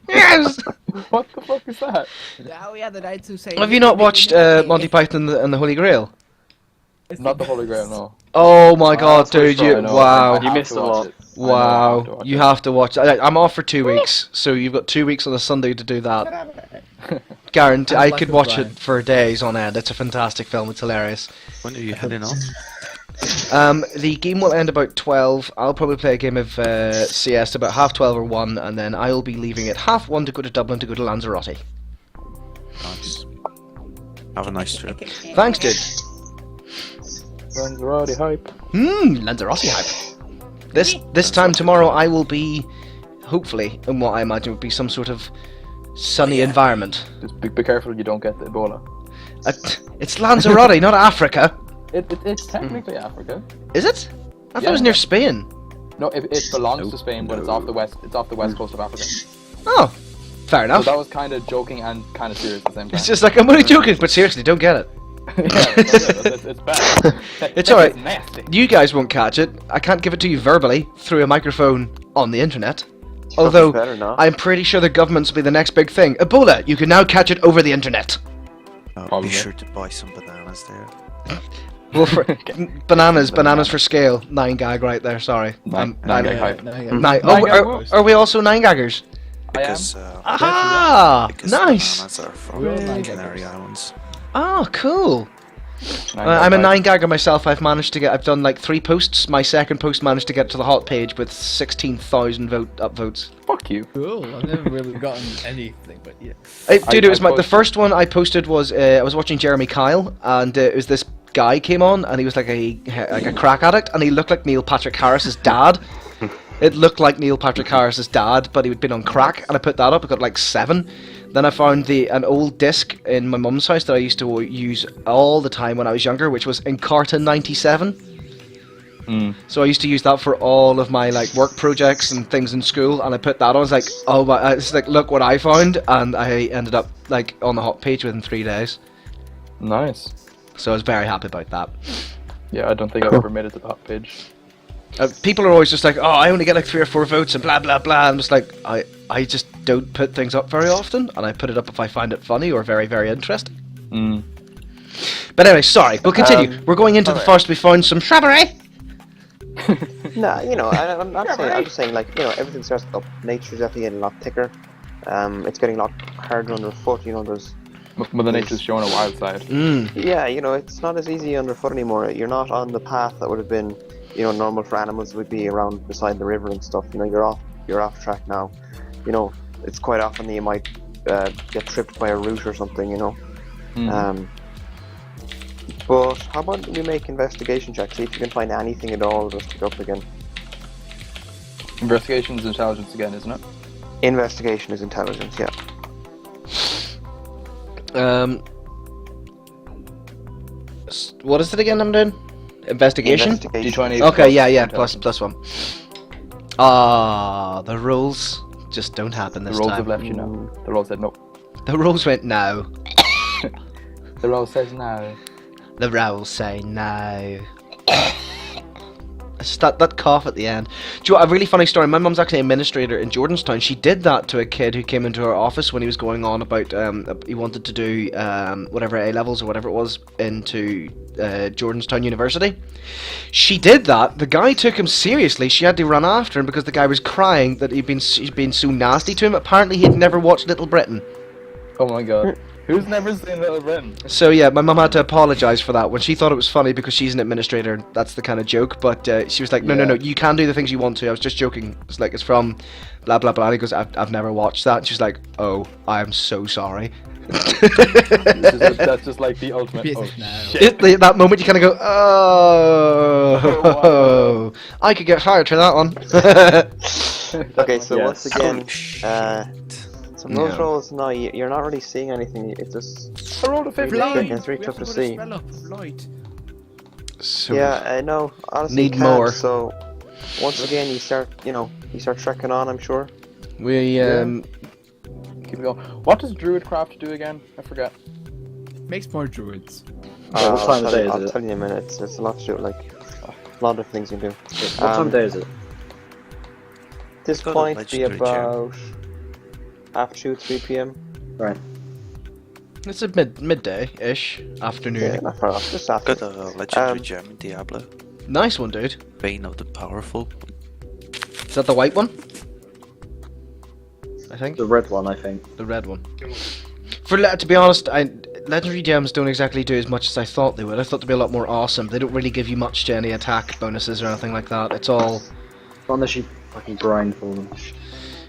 Yes. What the fuck is that? Oh yeah, the knights who say. Have you not watched Monty Python and the Holy Grail? Not the Holy Grail, no. Oh my God, that's pretty dude! strong, I know. Wow. I You have missed to a watch lot. it. I know, I have to Wow, watch you it. have to watch. I'm off for 2 weeks, so you've got 2 weeks on a Sunday to do that. Guarantee, I'm I like could a watch Brian. it for days on end. It's a fantastic film. It's hilarious. When are you heading on? The game will end about 12. I'll probably play a game of CS about half 12 or 1, and then I'll be leaving at half 1 to go to Dublin to go to Lanzarote. Nice. Have a nice trip. Thanks, dude. Lanzarote hype. Lanzarote hype. This time tomorrow I will be, hopefully, in what I imagine would be some sort of sunny environment. Just be careful you don't get the Ebola. It's Lanzarote, not Africa. It's technically Africa. Is it? I thought it was Yeah. near Spain. No, it belongs to Spain, but it's off the west. It's off the west coast of Africa. Oh, fair So enough. that was kind of joking and kind of serious at the same time. It's just like, I'm only joking, but seriously, don't get it. Yeah, it's bad. It's alright. Nasty. You guys won't catch it. I can't give it to you verbally through a microphone on the internet. Although, better not. I'm pretty sure the governments will be the next big thing. Ebola, you can now catch it over the internet. Be sure to buy some bananas there. Well, for bananas for scale. 9gag right there, sorry. Nine I'm- gag hype. Are we also 9gaggers? Because, Aha! because Nice! bananas are from We're all the 9gaggers. Canary Islands. Oh, cool. Nine I'm a gag hype. 9gagger myself. I've done like 3 posts. My second post managed to get to the hot page with 16,000 upvotes. Fuck you. Cool. I've never really gotten anything, but yeah. Dude, it was the posted- first one I posted was I was watching Jeremy Kyle, and it was this guy came on, and he was like a crack addict, and he looked like Neil Patrick Harris's dad. It looked like Neil Patrick Harris's dad, but he'd been on crack, and I put that up. I got like 7. Then I found an old disc in my mum's house that I used to use all the time when I was younger, which was Encarta 97. So I used to use that for all of my like work projects and things in school, and I put that on. I was like, oh my, it's like, look what I found, and I ended up like on the hot page within 3 days. Nice. So I was very happy about that. Yeah, I don't think I've ever made it to that page. People are always just like, oh, I only get like 3 or 4 votes and blah blah blah. I'm just like, I just don't put things up very often, and I put it up if I find it funny or very very interesting. But anyway, sorry, we'll continue. We're going into the forest. We found some shrubbery. Nah, I'm not saying. I'm just saying, like, everything starts up. Nature's definitely getting a lot thicker. It's getting a lot harder underfoot. There's Mother Nature's showing a wild side. yeah, it's not as easy underfoot anymore. You're not on the path that would have been, normal for animals would be around beside the river and stuff. You're off track now. It's quite often that you might get tripped by a root or something. But how about we make investigation checks? See if you can find anything at all. Just pick up again. Investigation's intelligence again, isn't it? Investigation is intelligence. Yeah. What is it again? I'm doing investigation. Investigation. D20. Okay, yeah, intelligence. plus 1. Ah, the rolls just don't happen The this rolls time. have left you now. The roll said no. The rolls went no. The roll says no. The rolls say no. It's that cough at the end. Do you know what, a really funny story? My mum's actually an administrator in Jordanstown. She did that to a kid who came into her office when he was going on about he wanted to do whatever A levels or whatever it was into Jordanstown University. She did that. The guy took him seriously. She had to run after him because the guy was crying that he'd been so nasty to him. Apparently, he'd never watched Little Britain. Oh my god. Who's never seen Little Britain? So yeah, my mum had to apologise for that when she thought it was funny because she's an administrator. That's the kind of joke. But she was like, no, you can do the things you want to. I was just joking. It's like it's from blah blah blah. And he goes, I've never watched that. And she's like, oh, I'm so sorry. That's just like the ultimate. Oh, shit. That moment you kind of go, oh, I could get fired for that one. Okay, so once again, so those Yeah. rolls, no, you're not really seeing anything. It's just I rolled a 15. it's really tough to see. So Yeah, I know. Honestly, Need you can't, more. So once again, you start trekking on. I'm sure. we Keep going. What does Druidcraft do again? I forget. Makes more druids. Yeah, what time of day is I'll it? tell you in a minute. It's a lot to do. Like a lot of things you can do. What time of day is it? This Got a point be legendary gem. about after 3 p.m. Right. it's a midday-ish afternoon. Yeah, not far off. Just after. Got a legendary gem in Diablo. Nice one, dude. Bane of the Powerful. Is that the white one? I think The red one, I think. the red one. To be honest, legendary gems don't exactly do as much as I thought they would. I thought they'd be a lot more awesome. They don't really give you much to any attack bonuses or anything like that. It's all. Not unless you fucking grind for them.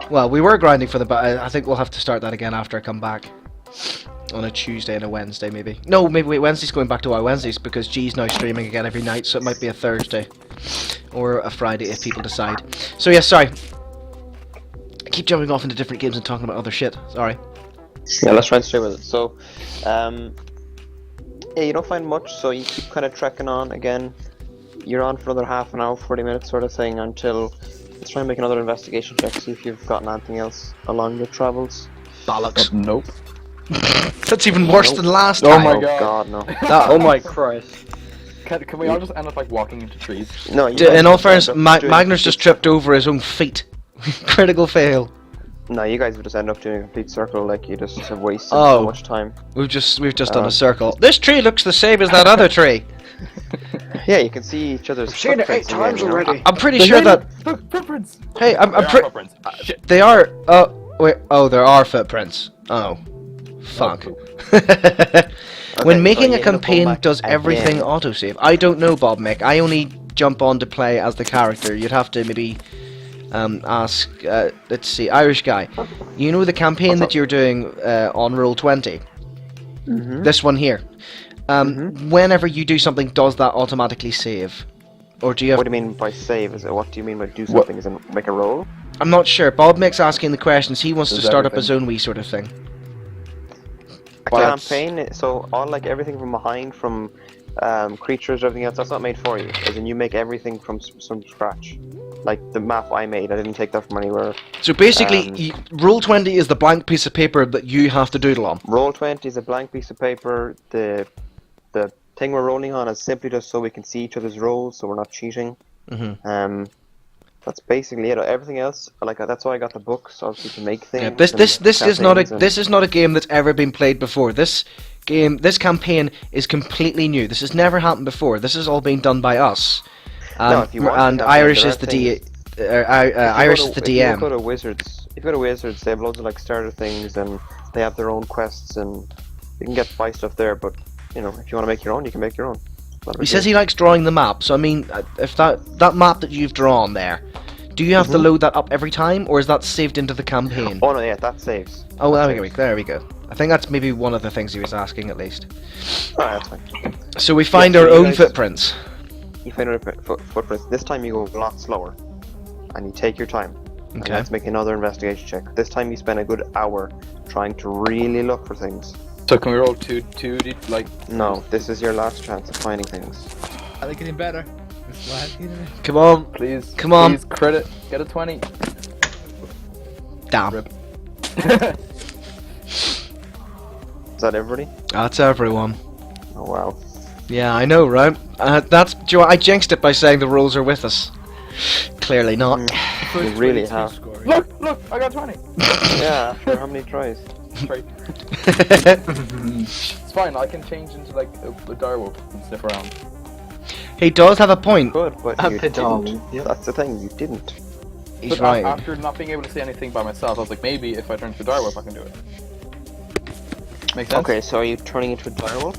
Well, we were grinding for them, but I think we'll have to start that again after I come back. On a Tuesday and a Wednesday, maybe. No, maybe wait, Wednesday's going back to our Wednesdays because G's now streaming again every night, so it might be a Thursday. Or a Friday if people decide. So yeah, sorry. I keep jumping off into different games and talking about other shit. Sorry. Yeah, let's try and stay with it. So, yeah, you don't find much, so you keep kind of trekking on again. You're on for another half an hour, 40 minutes sort of thing until. Let's try and make another investigation check, see if you've gotten anything else along your travels. Bollocks. Nope. That's even worse than last Oh time. my Oh God. god, no. Oh my Christ. Can we all just end up like walking into trees? No, you In guys all would fairness, end up doing- Magnus just tripped over his own feet. Critical fail. No, you guys would just end up doing a complete circle, like you just have wasted Oh. so much time. We've just done a circle. This tree looks the same as that other tree. Yeah, you can see each other's Seen it 8 footprints in times there, you know? already. I'm pretty sure that. Look, footprints. Hey, I'm There are pretty. footprints. Shit. They are. Wait. Oh, there are footprints. Oh, fuck. When Okay, making so a you end up going campaign, back does everything again. autosave? I don't know, Bob Mick. I only jump on to play as the character. You'd have to maybe ask. Let's see, Irish guy. You know the campaign What's that up? you're doing on Roll20. Mhm. This one here. Whenever you do something, does that automatically save, or do you have? What do you mean by save? Is it what do you mean by do something? Is it make a roll? I'm not sure. Bob Mick's asking the questions. He wants to Does start up everything. his own wee sort of thing. A Well, campaign, so all like everything from behind, from creatures, everything else, that's not made for you. As in, you make everything from scratch. Like the map I made, I didn't take that from anywhere. So basically, Um, Roll20 is the blank piece of paper that you have to doodle on. Roll20 is a blank piece of paper. The thing we're rolling on is simply just so we can see each other's rolls, so we're not cheating. Mhm. That's basically it. Everything else, like that's why I got the books, obviously to make things. Yeah, this and is not campaigns a and- this is not a game that's ever been played before. This campaign is completely new. This has never happened before. This is all being done by us. No, if you want to and have Irish there is are the things- Irish is the If you DM. go to Wizards, if you go to Wizards, they have loads of like starter things, and they have their own quests, and you can get buy stuff there. But you know, if you want to make your own, you can make your own. Not a He big says deal. he likes drawing the map. So I mean, if that map that you've drawn there, do you have to load that up every time, or is that saved into the campaign? Oh no, yeah, that saves. Oh, That there we go. There we go. I think that's maybe one of the things he was asking, at least. Alright, that's fine. So we find so our you own guys- footprints. You find out footprints. This time you go a lot slower, and you take your time. And Okay. let's make another investigation check. This time you spend a good hour trying to really look for things. So can we roll two like? No, this is your last chance of finding things. Are they getting better? It's like, you know. Come on. Please. Come on. Please credit. Get a 20. Damn. Rip. Is that everybody? That's everyone. Oh wow. Yeah, I know, right? That's. Do you know what, I jinxed it by saying the rules are with us. Clearly not. You really have. Look, I got 20. Yeah, after how many tries? Right. It's fine, I can change into like a direwolf and sniff around. He does have a point. Good, but A you pedal, didn't. yeah. That's the thing, you didn't. He's But right. after not being able to see anything by myself, I was like, maybe if I turn to a direwolf, I can do it. Make sense? Okay, so are you turning into a direwolf?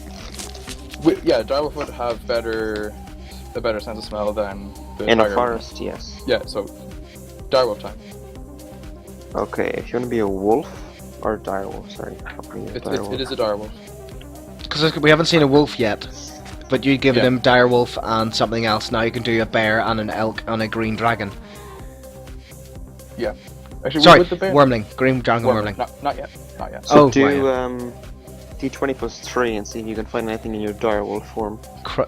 Yeah, direwolf would have a better sense of smell than the In a tiger. forest, yes. Yeah, so direwolf time. Okay, if you want to be a wolf or a direwolf, sorry. I'll bring you a direwolf. It is a direwolf. Because we haven't seen a wolf yet. But you given Yeah. him direwolf and something else. Now you can do a bear and an elk and a green dragon. Yeah. Actually, Sorry, with the bear. wormling. Green dragon wormling. Not yet. Not yet. Oh, So do wow. D20 plus 3 and see if you can find anything in your direwolf form.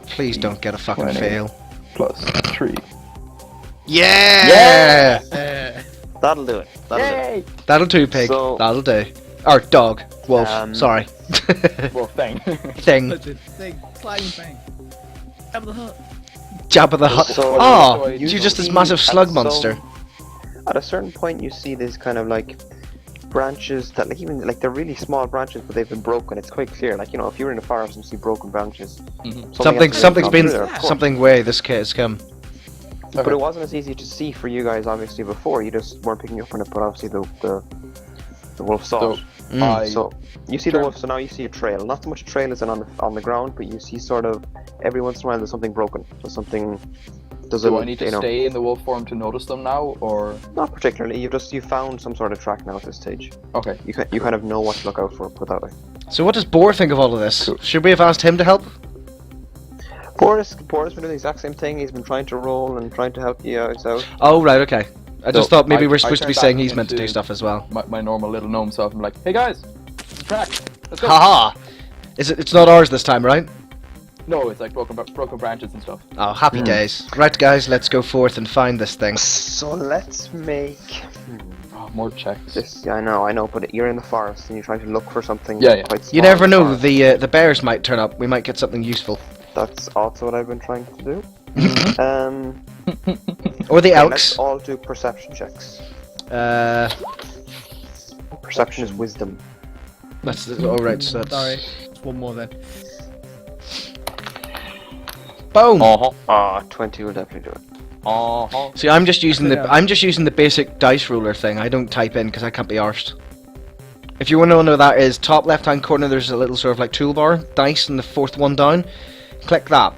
Please don't get a fucking 20. fail. Plus 3. Yeah! That'll do it. That'll do it. Yay! That'll do, pig. So- That'll do. Or dog. Wolf. Sorry. Well, thing. Thing. Legend thing. Sliding thing. Jabba the Hutt. Jabba the Hutt. So- Oh! you You're just this see massive at slug some- monster. At a certain point, you see these kind of like branches that, like, even like they're really small branches, but they've been broken. It's quite clear. Like, you know, if you're in a forest and you see broken branches, Something's been. through there, of course. Something way this kid has come. But it wasn't as easy to see for you guys, obviously, before. You just weren't picking up on it, but obviously the wolf saw So, it. Mm. So you see the wolf, so now you see a trail. Not so much a trail as on the ground, but you see sort of every once in a while there's something broken. So something doesn't. do I need to you know, stay in the wolf form to notice them now, or Not particularly. You found some sort of track now at this stage. okay? You kind of know what to look out for. Put that way. So what does Boar think of all of this? Cool. Should we have asked him to help? Boris has been doing the exact same thing. He's been trying to roll and trying to help you out. So Oh, right, okay. I just So, thought maybe I- we're I supposed to be turned saying back he's meant to do into- stuff as well. My normal little gnome self. I'm like, hey guys, track. Let's go. Haha! It's not ours this time, right? No, it's like broken branches and stuff. Oh, happy days. Right, guys, let's go forth and find this thing. So let's make Oh, more checks. this. I know, but you're in the forest and you're trying to look for something. Yeah, yeah. Quite small You never in the know, forest. the bears might turn up. We might get something useful. That's also what I've been trying to do. Or the Okay, elks. let's all do perception checks. Perception is wisdom. That's alright, so that's... Sorry. Just one more then. Boom! Ah, 20 will definitely do it. See, I'm just using Yeah. the basic dice ruler thing. I don't type in because I can't be arsed. If you want to know what that is, top left hand corner there's a little sort of like toolbar, dice, and the fourth one down. Click that.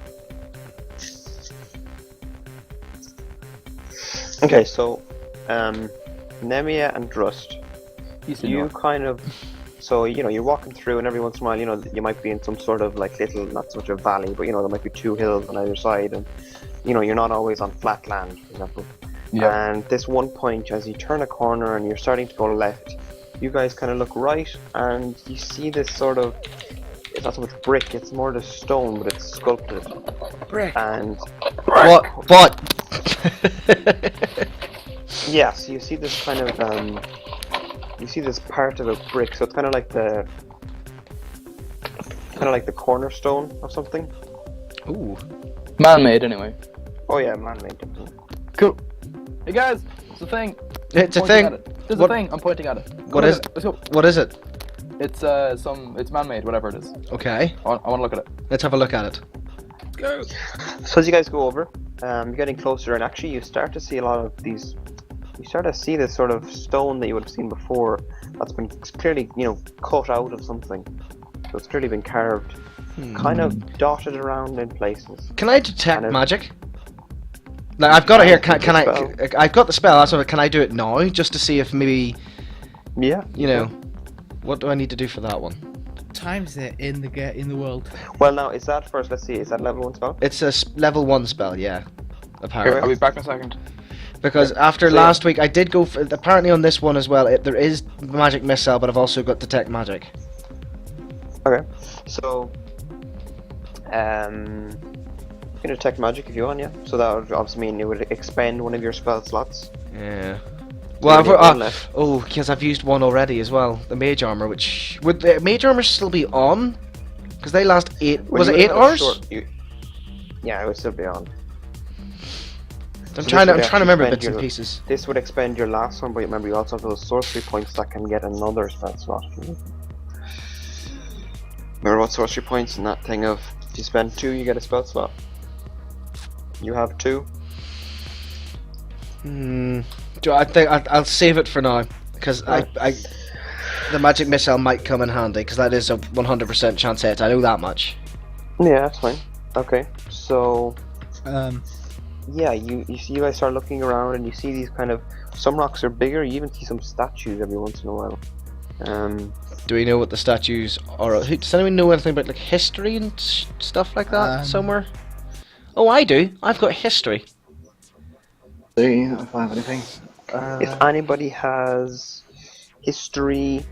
Okay, so Nemia and Drust, you kind of, so you know, you're walking through, and every once in a while, you know, you might be in some sort of like little, not so much a valley, but you know, there might be two hills on either side, and you know, you're not always on flat land, for example. Yeah. And this one point, as you turn a corner and you're starting to go left, you guys kind of look right, and you see this sort of, it's not so much brick, it's more the stone, but it's sculpted. Brick. And What? yeah, so you see this kind of, you see this part of a brick, so it's kind of like the cornerstone of something. Ooh. Man-made anyway. Oh yeah, man-made. Definitely. Cool. Hey guys, it's a thing. It's a Pointing thing. at it. There's What- a thing. I'm pointing at it. What Look is at it. Let's go. What is it? It's it's man-made, whatever it is. Okay, I want to look at it. let's have a look at it. Go. So as you guys go over, you're getting closer, and actually you start to see a lot of these. You start to see this sort of stone that you would have seen before. That's been clearly, you know, cut out of something. So it's clearly been carved, kind of dotted around in places. Can I detect Kind of- magic? Like, I've got it here. Can I? The I've got the spell. That's what. Can I do it now, just to see if maybe, Yeah. you know, what do I need to do for that one? Times it in the world. Well, now is that first? Let's see. Is that level 1 spell? It's a level 1 spell, yeah. Apparently. I'll be back in a second. Because after So, yeah. last week, I did go for, apparently on this one as well, there is magic missile, but I've also got detect magic. can detect magic if you want, yeah. So that would obviously mean it would expend one of your spell slots. Yeah. You Well, only have one left. because I've used one already as well. The mage armor, which would the mage armor still be on? Because they last 8. Well, Was you it would 8 have a hours? Yeah, it would still be on. I'm So trying this to would remember actually bits and spend pieces. This would expend your last one, but remember you also have those sorcery points that can get another spell slot. Remember what sorcery points in that thing of if you spend 2, you get a spell slot. You have 2. I think I'll save it for now because the magic missile might come in handy because that is a 100% chance hit. I know that much. Yeah, that's fine. Okay, so Um, yeah, you guys start looking around and you see these kind of some rocks are bigger. You even see some statues every once in a while. Do we know what the statues are? Does anyone know anything about like history and stuff like that somewhere? Oh, I do. I've got history. See if I have anything. If anybody has history,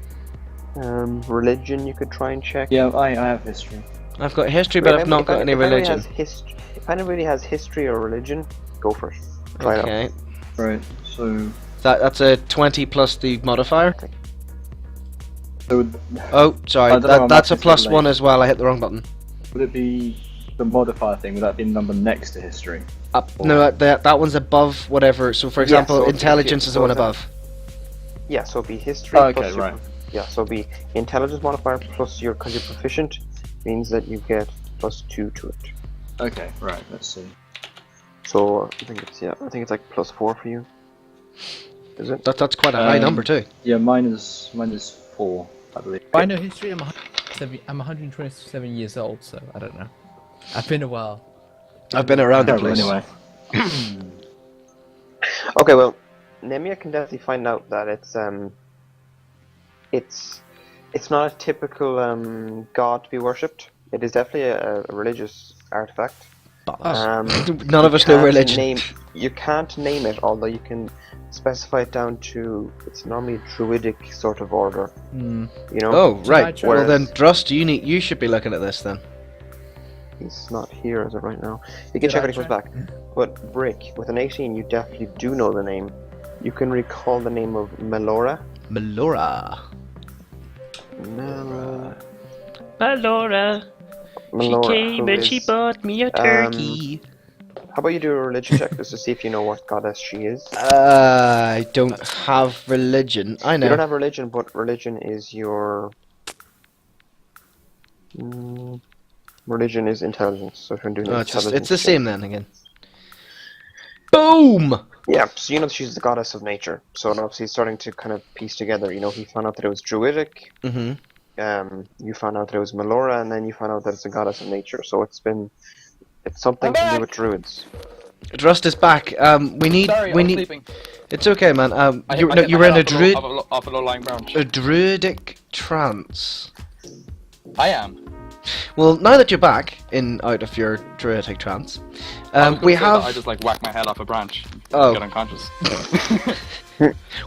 religion, you could try and check. Yeah, I have history. I've got history, but I've not got any religion. If anybody has history or religion, go for it. Try it out. Okay. Right, so... That's a 20 plus the modifier. So Oh, sorry. I don't know, That's a I'm plus actually 1 as well. I hit the wrong button. would it be the modifier thing? Would that be the number next to history? No, that one's above whatever. So, for example, so intelligence is the one above. Yeah, so it'll be history. Oh, okay, plus right. Yeah, so it'll be intelligence modifier plus your, because you're proficient, means that you get plus 2 to it. Okay, right. Let's see. So I think it's like plus 4 for you. Is it? That's quite a high number too. Yeah, mine is 4, I believe. I know history. I'm 127 years old, so I don't know. I've been a while. I've been around the place. Anyway. Okay, well, Nemia can definitely find out that it's not a typical god to be worshipped. It is definitely a religious artifact. None of us know can't religion. You can't name it, although you can specify it down to it's normally a druidic sort of order. You know? Oh, right. Try- Well then, Drust, you should be looking at this then. He's not here as of right now. You can check when he comes back. But Brick, with an 18, you definitely do know the name. You can recall the name of Melora. Melora. Melora. Melora, She came who and is- she bought me a turkey. How about you do a religion check just to see if you know what goddess she is? I don't have religion. I know. You don't have religion, but religion is your... religion is intelligence, so if you're doing Oh, intelligence... it's the check- same then again. Boom! Yeah, so you know she's the goddess of nature, so obviously starting to kind of piece together, you know, he found out that it was druidic, Mm-hmm. you found out that it was Melora, and then you found out that it's a goddess of nature, so it's something to do with druids. Drust is back. We need. Sorry, I we was need. sleeping. It's okay, man. I You hit were my in a head druid, off a low-lying branch. a druidic trance. I am. Well, now that you're back out of your druidic trance, I was gonna we say that have. I just like whack my head off a branch. Oh. Get unconscious.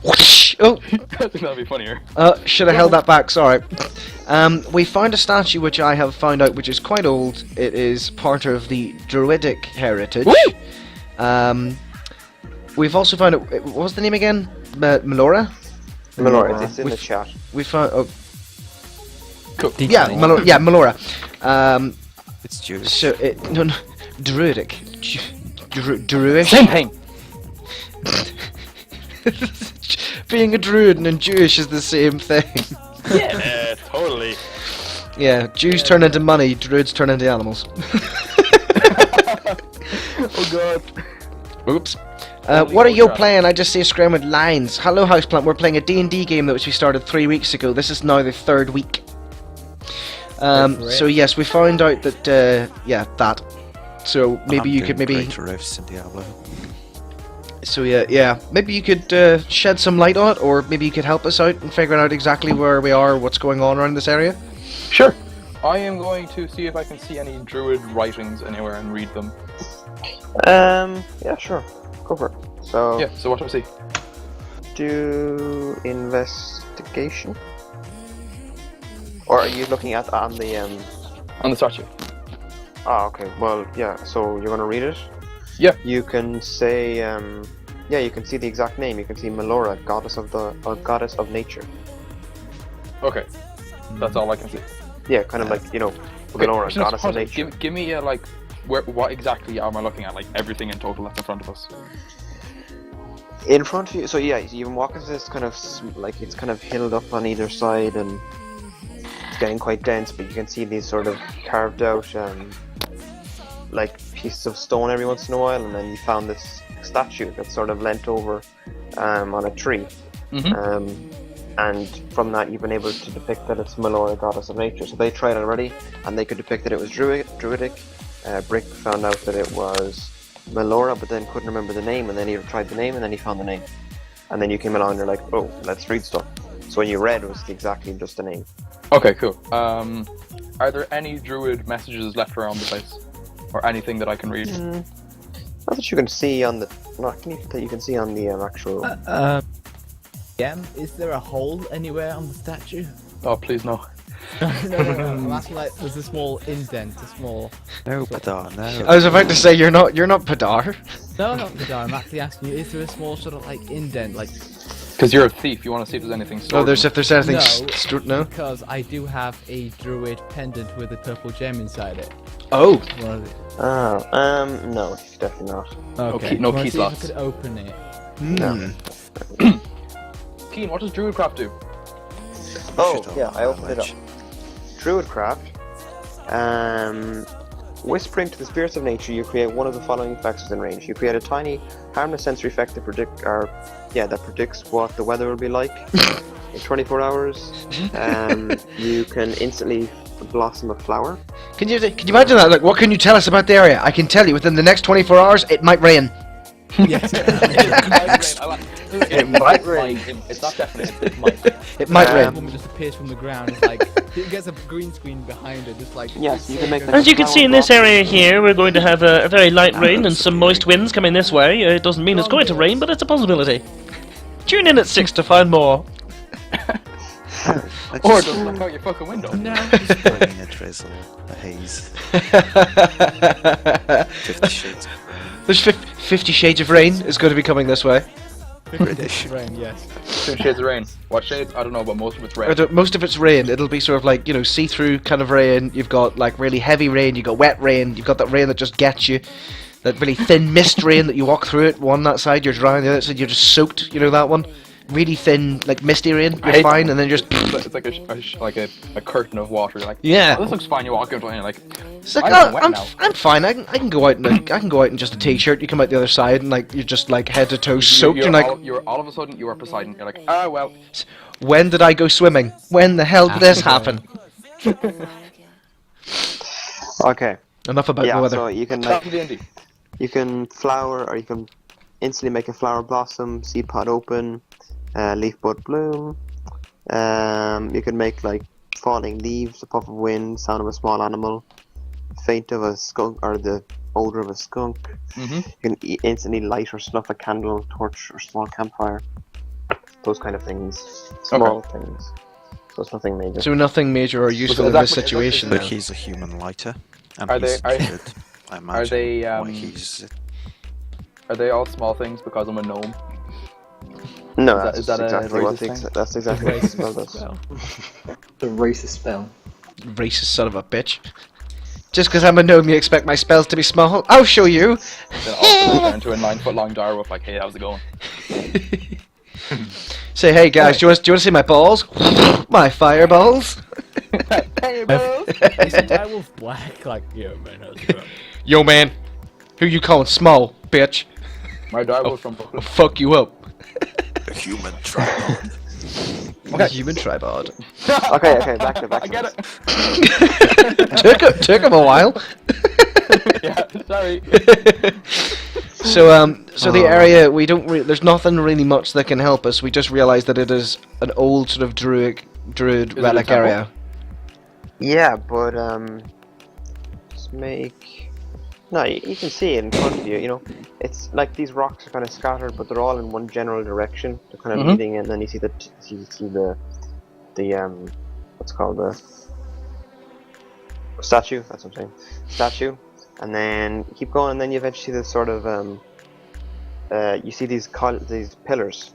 Whoosh! Oh, I think that'd be funnier. should have held that back. Sorry. We found a statue which I have found out which is quite old. It is part of the druidic heritage. We've also found out. What was the name again? Melora. Melora, it's in the chat. We found. Oh, Cool. yeah, Melora. It's Jewish. So no, druidic. Druidish. Same thing. Being a druid and Jewish is the same thing. Yeah, totally. Yeah, Jews turn into money, druids turn into animals. Oh god. Oops. Only What are you Ultra. playing? I just see a screen with lines. Hello, Houseplant. We're playing a D&D game that which we started 3 weeks ago. This is now the 3rd week. So yes, we found out that that. So maybe you could Greater Rifts in Diablo. So yeah, maybe you could shed some light on it, or maybe you could help us out in figuring out exactly where we are, what's going on around this area. Sure. I am going to see if I can see any druid writings anywhere and read them. Yeah, sure. Go for it. So, Yeah, so what do I see? do investigation. Or are you looking at on the On the statue. Oh, okay. Well, yeah. So you're gonna read it. Yeah. You can say, yeah, you can see the exact name. You can see Melora, goddess of nature. Okay, that's all I can see. Yeah, kind of like Okay, Melora, actually, goddess of pause it. nature. Give me a like, what exactly am I looking at? Like everything in total that's in front of us. In front of you, so yeah, you can walk into this kind of like it's kind of hilled up on either side and it's getting quite dense, but you can see these sort of carved out like pieces of stone every once in a while, and then you found this statue that's sort of leant over on a tree. And from that you've been able to depict that it's Melora, goddess of nature. So they tried already, and they could depict that it was druidic. Brick found out that it was Melora, but then couldn't remember the name, and then he tried the name, and then he found the name. And then you came along and you're like, oh, let's read stuff. So when you read, it was exactly just the name. Okay, cool. Are there any druid messages left around the place, or anything that I can read? Not that you can see on the, that you can see on the actual. Is there a hole anywhere on the statue? Oh, please no. No. I'm asking like, there's a small indent, a small. No, Padar, no. I was about to say you're not Padar. No, not the door. I'm actually asking you, is there a small sort of like indent, like? Because you're a thief, you want to see if there's anything stored. No, if there's anything. No, No. because I do have a druid pendant with a purple gem inside it. Oh. No, definitely not. Okay. No Wanna key see if slots. I could open it. No. Keen, what does druidcraft do? Oh, yeah, I opened it up. Druidcraft. Whispering to the spirits of nature, you create one of the following effects within range. You create a tiny, harmless sensory effect that predicts what the weather will be like in 24 hours. You can instantly blossom a flower. Can you imagine that? Like, what can you tell us about the area? I can tell you within the next 24 hours it might rain. Yes. It might rain. It's not definite. It might. It might The rain. woman just appears from the ground. It's like it gets a green screen behind it, just like. Yes, you can make As you can see in this area here, we're going to have a very light rain and some moist winds coming this way. It doesn't mean it's going to rain, but it's a possibility. Tune in at 6 to find more. Or just look out your fucking window. No. Just bringing a drizzle, a haze. 50 shades of rain. There's 50 Shades of Rain is going to be coming this way. British. Rain, yes. 2 shades of rain. What shades? I don't know, but most of it's red. Most of it's rain. It'll be sort of like, see-through kind of rain. You've got like really heavy rain. You've got wet rain. You've got that rain that just gets you. That really thin mist rain that you walk through it. One that side you're dry, on the other side you're just soaked. You know that one? Really thin, like misty rain. You're fine, and then just. It's like a curtain of water. You're like, yeah. Oh, this looks fine. You walk into it and you're like, It's like, I'm wet now. I'm fine. I can go out in just a t-shirt. You come out the other side and like you're just like head to toe soaked. You're like, all of a sudden you are Poseidon. You're like, ah well. when did I go swimming? When the hell did this happen? Okay. Enough about the weather. So you can you can flower, or you can instantly make a flower blossom, seed pod open, leaf bud bloom. You can make like falling leaves, a puff of wind, sound of a small animal, faint of a skunk, or the odor of a skunk. You can instantly light or snuff a candle, torch, or small campfire. Those kind of things. Small things. So it's nothing major. So nothing major or useful in this situation. But he's a human lighter. And Are he's they- good. I imagine why he's... Are they all small things because I'm a gnome? No, Is that a exactly what racist that's exactly what the spell does. The racist spell. Racist son of a bitch. Just because I'm a gnome, you expect my spells to be small? I'll show you. Then also turn into a 9-foot-long direwolf. Like, hey, how's it going? Say, hey guys, do you want to see my balls? My fireballs. Hey, bro. Is the direwolf black? Like, yo man, how's it going? Yo man, who you calling small, bitch? My direwolf from I'll fuck you up. A human tripod. A human tripod. Okay, back to I get it. took him a while. Yeah, sorry. So the area we don't. There's nothing really much that can help us. We just realised that it is an old sort of druid it a relic temple? area. Yeah, but just make. No, you can see it in front of you. You know, it's like these rocks are kind of scattered, but they're all in one general direction. They're kind of leading, and then you see the what's called statue. That's what I'm saying. Statue, and then keep going, and then you eventually see this sort of you see these pillars.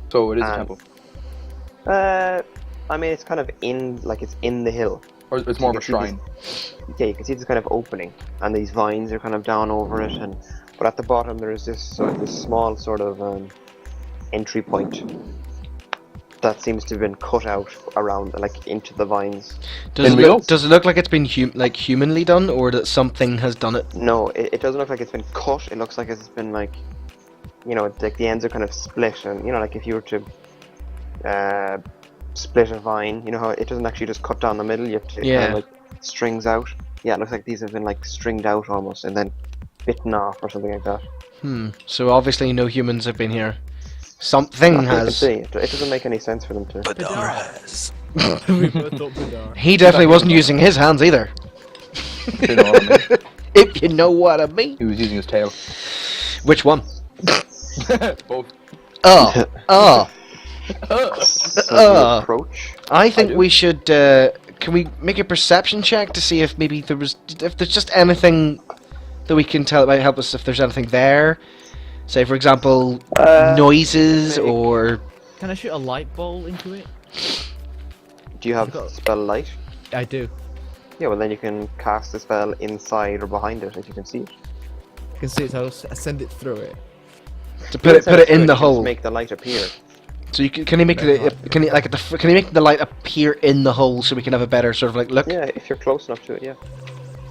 So it is a temple. I mean, it's kind of it's in the hill. Or it's more of a shrine. Yeah, you can see this kind of opening, and these vines are kind of down over it, but at the bottom there is this small sort of entry point that seems to have been cut out around, like, into the vines. Does it look like it's been humanly done, or that something has done it? No, it doesn't look like it's been cut. It looks like it's been like, like the ends are kind of split, and like if you were to split a vine, how it doesn't actually just cut down the middle. You have to kind of like strings out. Yeah, it looks like these have been like stringed out almost, and then bitten off or something like that. So obviously no humans have been here. Something has. It doesn't make any sense for them to. Badar has. We both thought Badar. He definitely wasn't using his hands either. If you know what I mean. If you know what I mean. He was using his tail. Which one? Both. Approach. I think we should. Can we make a perception check to see if maybe if there's just anything that we can tell that might help us, if there's anything there? Say, for example, noises or. Can I shoot a light ball into it? Do you have spell light? I do. Yeah, well then you can cast the spell inside or behind it, as you can see it. I can see it, so I send it through it. To put it in the hole. Make the light appear. So can you make can you make the light appear in the hole so we can have a better sort of like look? Yeah, if you're close enough to it, yeah.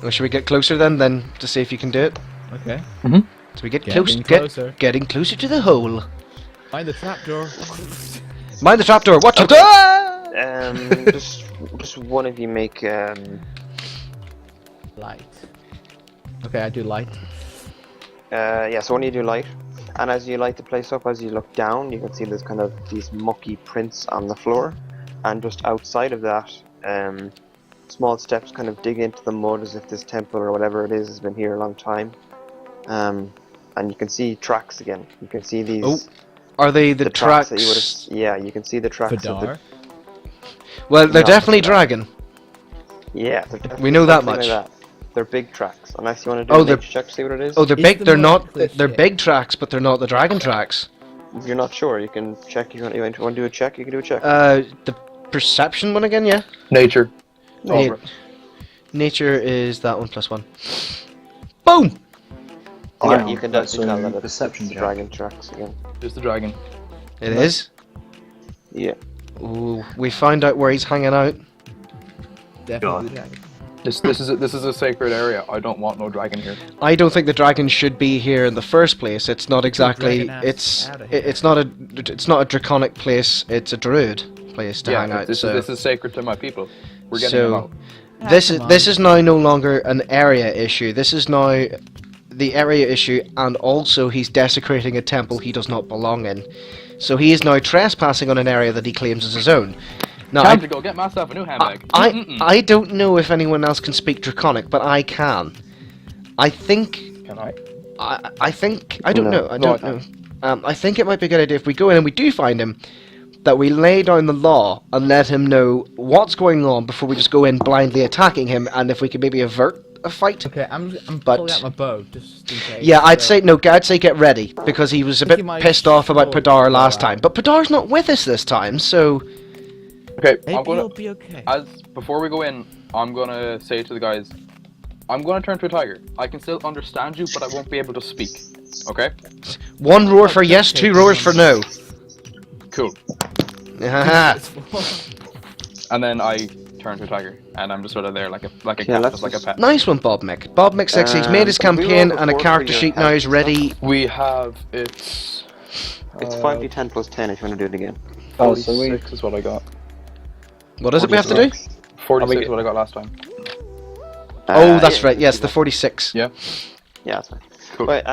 Well, should we get closer then to see if you can do it? Okay. So we get Getting closer. Getting closer to the hole. Find the trapdoor. Mind the trapdoor. Watch it. Just one of you make Light. Okay, I do light. yeah, so when you do light, and as you light the place up, as you look down, you can see there's kind of these mucky prints on the floor, and just outside of that, small steps kind of dig into the mud as if this temple or whatever it is has been here a long time. And you can see tracks again. You can see these. Oh, are they the tracks? That you would have, yeah, you can see the tracks of the. Well, they're definitely dragon. Yeah, they're definitely we know that something much. Like that. They're big tracks. Unless you want to do a nature check to see what it is. Oh, they're big. They're not. They're big tracks, but they're not the dragon tracks. If you're not sure, you can check. You want to do a check? You can do a check. The perception one again, yeah. Nature. Nature is that one +1. Boom. Yeah, you can definitely tell that it's the dragon tracks again. There's the dragon. It is? Yeah. Ooh, we found out where he's hanging out. Definitely the dragon. This is a sacred area. I don't want no dragon here. I don't think the dragon should be here in the first place. It's not exactly. It's not a draconic place. It's a druid place to hang out. This is sacred to my people. We're getting them out. This is now no longer an area issue. This is now the area issue, and also he's desecrating a temple he does not belong in. So he is now trespassing on an area that he claims as his own. Now, Time to go get myself a new handbag. I don't know if anyone else can speak Draconic, but I can. I think. Can I? I think. I don't know. I don't know. I think it might be a good idea if we go in and we do find him, that we lay down the law and let him know what's going on before we just go in blindly attacking him, and if we can maybe avert a fight. Okay, I'm pulling out my bow just in case. Yeah, I'd say get ready, because he was a bit pissed off about Padar last time. But Padar's not with us this time, so. Okay, maybe he'll be okay. Before we go in, I'm gonna say to the guys, I'm gonna turn to a tiger. I can still understand you, but I won't be able to speak. Okay? 1 roar for yes, 2 roars for no. Cool. And then I turn to a tiger, and I'm just sort of there like a cat, just like a pet. Nice one, Bob Mick. Bob Mick 6, he's made his campaign, and a character sheet now is ready. We have it's 5d10 plus 10 if you want to do it again. 46 is what I got. What is it we have to do? 46 is what I got last time. Oh, that's right. Yes, the 46. Yeah. Yeah, that's right. Cool. Right.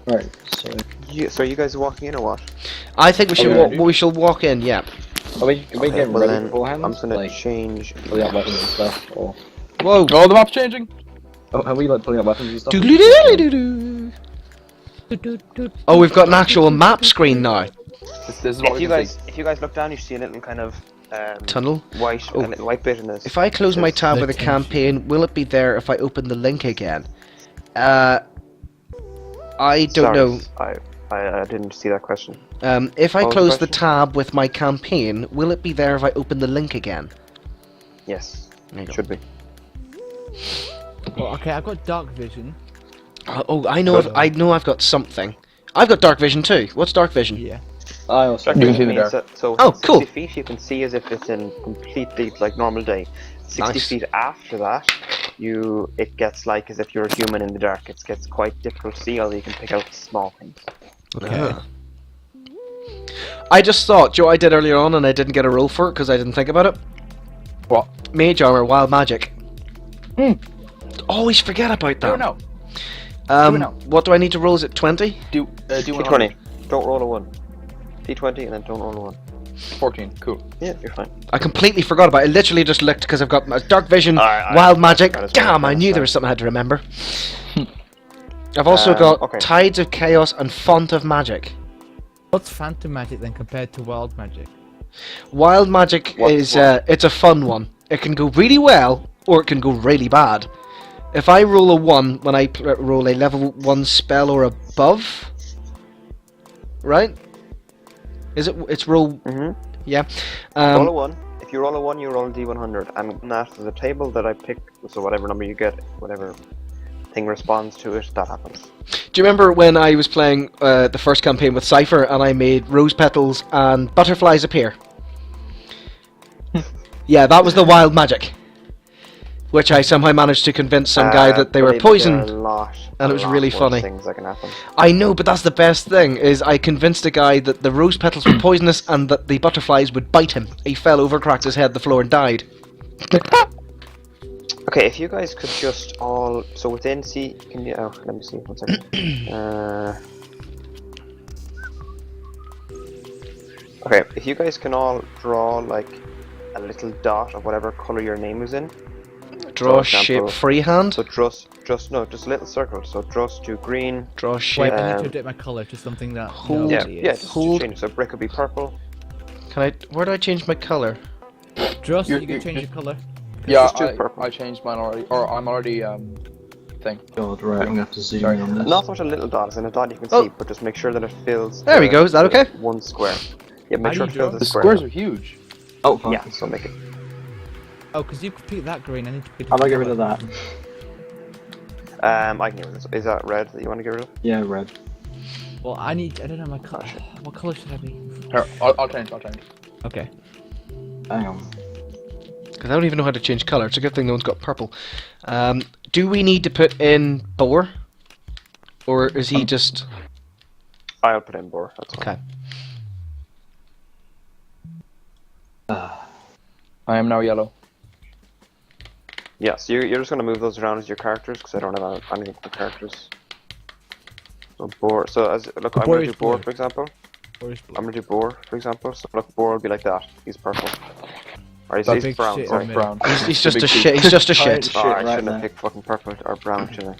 Right. So you guys are walking in or what? I think we should we shall walk in. Yeah. Are we getting well ready then, beforehand? I'm gonna change. Pulling out weapons and stuff, or Whoa! Oh, the map's changing. oh, are we like pulling out weapons and stuff? Oh, we've got an actual map screen now. This is what If you guys look down, you see a little kind of Tunnel? white, Oh. a little white bit in this. If I close my There's tab the with a tension. campaign, will it be there if I open the link again? I don't know. I didn't see that question. If I What was the close the question? tab with my campaign, will it be there if I open the link again? Yes, There you go. should be. Well, okay, I've got dark vision. Oh, I know. I know. I've got something. I've got dark vision too. What's dark vision? Yeah. I also. Dark You can vision see the means dark. that, so Oh, 60 cool. feet you can see as if it's in completely like normal day. 60 Nice. feet after that, it gets like as if you're a human in the dark. It gets quite difficult to see, although you can pick out small things. Okay. I just thought, Joe, I did earlier on, and I didn't get a roll for it because I didn't think about it. What? Mage armor, wild magic. Always forget about Do that. it now. Do it now. What do I need to roll? Is it 20? Do D20. 100. Don't roll a 1. D20 and then don't roll a 1. 14. Cool. Yeah, you're fine. I completely forgot about it. I literally just looked because I've got my dark vision, I wild magic. forgot as well, Damn, I that's knew there fine. was something I had to remember. I've also got okay. Tides of Chaos and Font of Magic. What's phantom magic then compared to wild magic? Wild magic What's is what? it's a fun one. It can go really well or it can go really bad. If I roll a 1 when I roll a level 1 spell or above, right? Is it? It's roll. Mm-hmm. Yeah. Roll a 1. If you roll a 1, you roll a D100. And after the table that I pick, so whatever number you get, whatever thing responds to it, that happens. Do you remember when I was playing the first campaign with Cypher and I made rose petals and butterflies appear? Yeah, that was the wild magic. Which I somehow managed to convince some guy that they were believe there are poisoned. a lot, and it was really worse funny. Things that can happen. I know, but that's the best thing, is I convinced a guy that the rose petals were poisonous and that the butterflies would bite him. He fell over, cracked his head on the floor and died. Okay, if you guys could just all so within see can you let me see 1 second. Okay, if you guys can all draw like a little dot of whatever color your name is in. Draw For example, shape freehand. So just a little circle. So just do green. Draw shape. Wait, I need to update my colour to something that Hold- Yeah, nobody yeah, is. just Hold- change. So brick would be purple. Can I? Where do I change my color? Just You're- you can you're- change your colour. Yeah, Just do purple. I changed mine already. Or I'm already thing. God, right, I'm gonna have to zoom Sorry. in on this. Not so much a little dot, as in a dot you can Oh. see, but just make sure that it fills. There we go, is that okay? One square. Yeah, make How sure do it you fills draw? the The square. squares are huge. Oh, fuck. Yeah, so make it. Oh, because you picked that green, I need to pick How do I get rid of that? I can get rid of this. Is that red that you want to get rid of? Yeah, red. Well, I don't know my colour. What colour should I be? Here, I'll change. Okay. Hang on. Because I don't even know how to change color. It's a good thing no one's got purple. Do we need to put in Boar? Or is he just... I'll put in Boar. That's fine. Okay. I am now yellow. Yeah, so you're just going to move those around as your characters, because I don't have anything for characters. So Boar, so as, look, I'm Boar going to is do Boar, blue. for example. Or is blue? I'm going to do Boar, for example. So look, Boar will be like that. He's purple. Or he's, That he's big brown, shit sorry. in the Brown. He's just Big a two. shit. He's just a Alright. shit. Oh, I Shit, right shouldn't there. have picked fucking purple or brown, should I?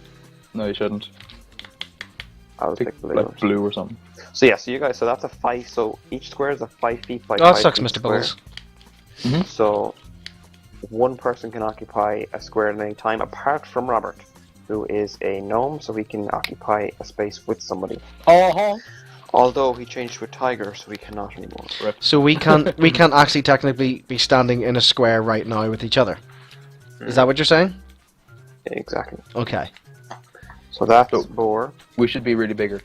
No, you shouldn't. I was Pick pick blue. like blue or something. So yeah, so you guys, so that's a 5, so each square is a 5 feet by Oh, that 5 sucks, feet Mr. square. Bubbles. So one person can occupy a square at any time, apart from Robert, who is a gnome, so he can occupy a space with somebody. Oh, Although he changed to a tiger, so he cannot anymore. So we can't actually technically be standing in a square right now with each other. Is that what you're saying? Exactly. Okay. So that's So- Boar. we should be really bigger.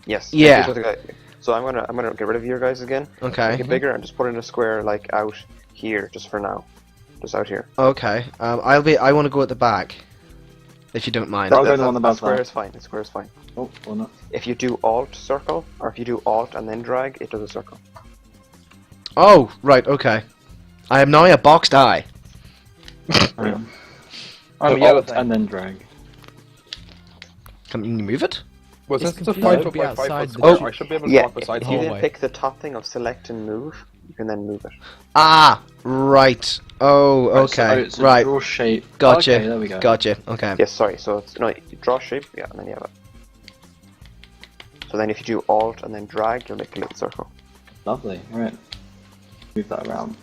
Yes. Yeah. So the guy- So I'm gonna get rid of your guys again. Okay. Make it bigger and just put in a square like out here, just for now. Just out here. Okay. I want to go at the back. If you don't mind. I'll go the one above square that. is fine. The square is fine. Oh, or not. If you do Alt circle, or if you do Alt and then drag, it does a circle. Oh, right. Okay. I am now a boxed eye. Hang on. I'm So a yellow alt thing. and then drag. Can you move it? Was It's this a confusing 5 to foot be by 5 outside foot the square? chip. I should be able to Yeah. walk beside If you. you didn't hallway. pick the top thing of select and move, you can then move it. Ah, right. Oh, okay. So Right. draw shape. Gotcha. Okay, there we go. Gotcha. Okay. Yes, sorry. So it's no, you draw shape, yeah, and then you have it. So then if you do Alt and then drag, you'll make a little circle. Lovely. Right. Move that around.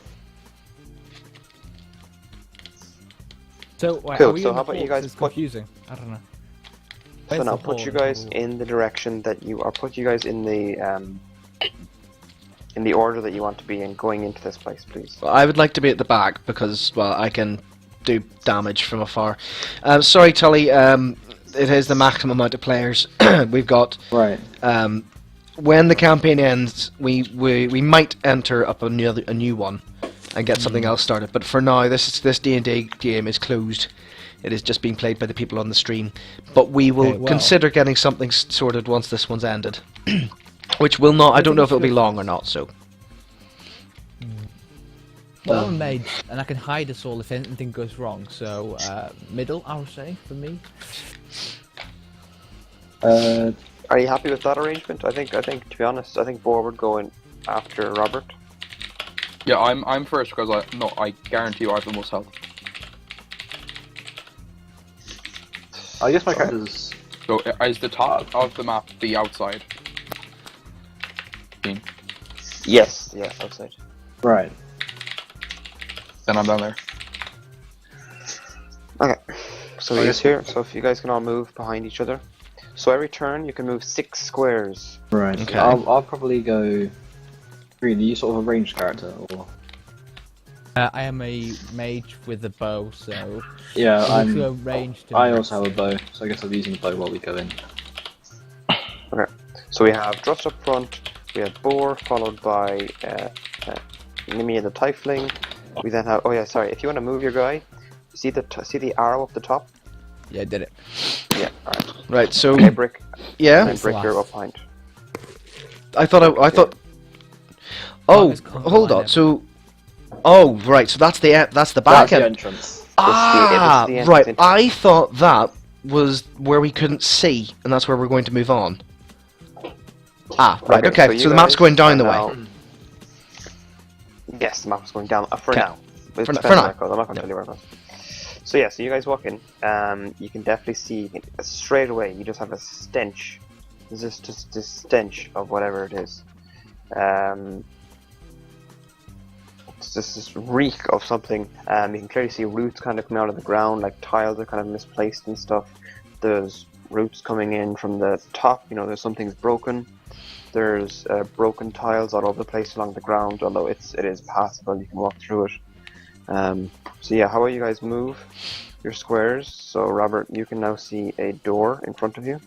So, wait, Cool, are we so in how the about you hall? guys It's put- confusing. I don't know. So Where's now the put hall you in the guys hall? in the direction that you are. Put you guys in the order that you want to be in going into this place, please. Well, I would like to be at the back because, well, I can do damage from afar. Sorry, Tully. It is the maximum amount of players we've got. Right. When the campaign ends, we might enter up a new one and get something else started. But for now, this D&D game is closed. It is just being played by the people on the stream. But we will Okay, well- consider getting something sorted once this one's ended. Which will not. I don't know if it'll be long or not. So. Well, I'm a mage, and I can hide us all if anything goes wrong. So, middle, I would say, for me. Are you happy with that arrangement? I think to be honest, I think Boar would go in after Robert. Yeah, I'm first because I guarantee you I have the most health. I guess my character's... So is the top of the map the outside? Yes, outside. Right. Then I'm down there. Okay, so he's here. So if you guys can all move behind each other. So every turn you can move 6 squares. Right. Okay. I'll probably go... Green, are you sort of a ranged character, or...? I am a mage with a bow, so... Yeah, I'm also ranged. I also have a bow, so I guess I'll be using the bow while we go in. Okay, so we have Drust up front, we have Boar, followed by Nimia the Tiefling. We then have... Oh yeah, sorry, if you want to move your guy, see the arrow up the top? Yeah, I did it. Yeah, alright. Right. So. Okay, Brick. Yeah. And Brick, you're up behind. I thought. Oh, Longest combo hold line on. ever. So, oh, right. So that's the back That's the end. entrance. Ah, the entrance right. into- I thought that was where we couldn't see, and that's where we're going to move on. Ah, right. Okay. you So the map's guys going down the are way. now- Yes, the map's going down for Okay. now. But it For depends now. where it goes. I'm not going to tell you where it goes. So yeah, so you guys walk in. You can definitely see straight away. You just have a stench. There's just this stench of whatever it is. It's just this reek of something. You can clearly see roots kind of coming out of the ground, like tiles are kind of misplaced and stuff. There's roots coming in from the top. You know, there's some things broken. There's broken tiles all over the place along the ground. Although it is passable, you can walk through it. So yeah, how about you guys move your squares? So Robert, you can now see a door in front of you.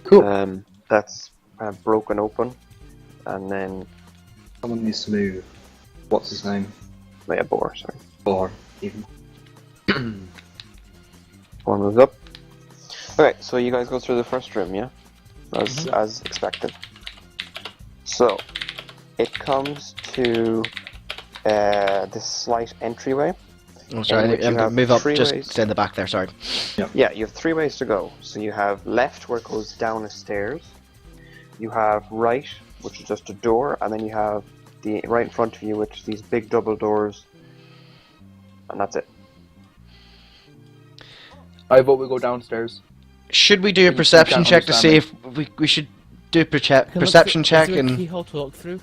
Cool. That's broken open, and then Someone needs to move. What's his name? yeah, Boar. Sorry, Or even. Boar moves up. Okay, so you guys go through the first room, yeah, as expected. So it comes to this slight entryway. Oh, in sorry. which I'm you going to have move up. 3 Just ways. stay in the back there. Sorry. Yeah, you have 3 ways to go. So you have left, where it goes down a stairs. You have right, which is just a door, and then you have the right in front of you, which is these big double doors, and that's it. I vote we go downstairs. Should we do a You perception can't check to see understand if we should do a perception Is check there a and keyhole to look through?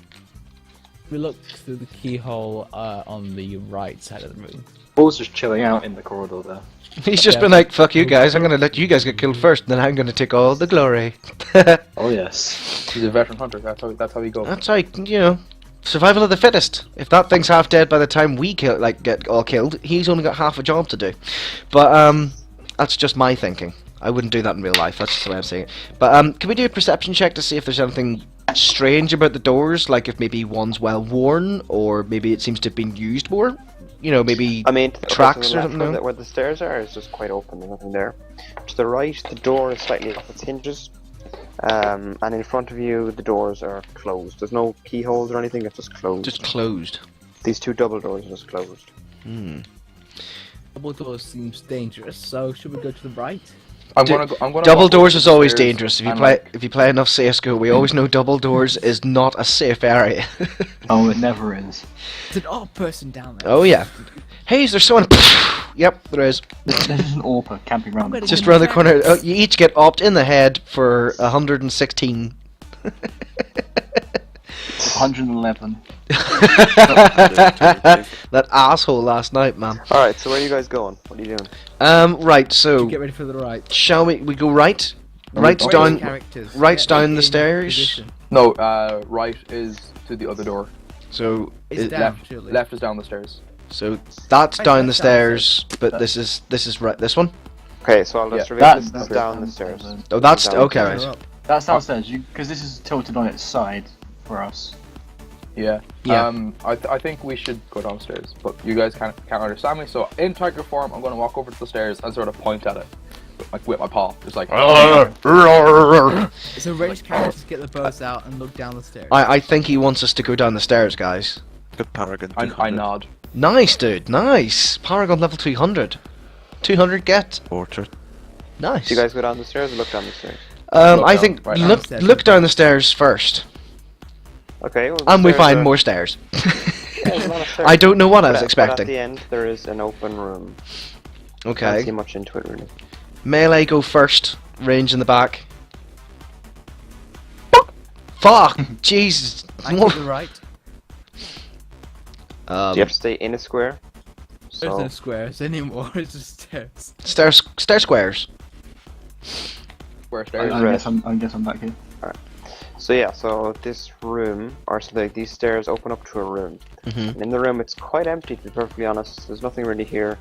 We looked through the keyhole on the right side of the room. Paul's just chilling out in the corridor there. he's just Okay. been like, "Fuck you guys! I'm gonna let you guys get killed first, and then I'm gonna take all the glory." Oh yes. He's a veteran hunter. That's how he goes. That's right, you know, survival of the fittest. If that thing's half dead by the time we get all killed, he's only got half a job to do. But that's just my thinking. I wouldn't do that in real life. That's just the way I'm saying it. But can we do a perception check to see if there's anything strange about the doors? Like if maybe one's well worn, or maybe it seems to have been used more. You know, maybe I mean, okay, tracks so or the left something. where the stairs are is just quite open. There's nothing there. To the right, the door is slightly off its hinges, and in front of you, the doors are closed. There's no keyholes or anything. It's just closed. Just closed. These 2 double doors are just closed. Double doors seems dangerous, so should we go to the right? I'm gonna Double walk doors over is the always stairs dangerous. and, like, If you play enough CS:GO, we always know double doors is not a safe area. Oh, it never is. There's an odd person down there. Oh yeah. Hey, is there someone? Yep, there is. There's just an AWPer camping around. gonna- Just around the corner. Oh, you each get opt in the head for 116. 111. That asshole last night, man. Alright, so where are you guys going? What are you doing? Right. So Get ready for the right. shall we go right? Right's Right down. characters. Right's Get down the in stairs. position. No, right is to the other door. So It's down, Left, surely. left is down the stairs. so that's Right, down the that's down the stairs, but this is right. This one. Okay, so I'll just Yeah, reveal this that's is down the stairs. Oh, that's Down. okay. Go Right. up. That's downstairs, because this is tilted on its side for us. Yeah. Yeah. I think we should go downstairs, but you guys can't understand me. So in tiger form, I'm going to walk over to the stairs and sort of point at it, with my paw, just like. It's a ranged character to get the bows out and look down the stairs. I think he wants us to go down the stairs, guys. Good Paragon. I 200. nod. Nice, dude. Nice. Paragon level 200. 200 get. Portrait. Nice. Do you guys go down the stairs or look down the stairs? I down, think right down look the stairs. look down the stairs first, Okay, well, and we stairs find are- more stairs. Yeah, there's a lot of stairs. I don't know what I was But at expecting. the end, there is an open room. Can't see Okay. much into it, really. Melee go first. Range in the back. Fuck! Jesus. I get the right. Do you have to stay in a square? There's So, no squares anymore. It's just stairs. stair squares. Where I, stairs? I guess I'm back here. so yeah, so this room, or so like these stairs open up to a room. Mhm. And in the room, it's quite empty, to be perfectly honest. There's nothing really here,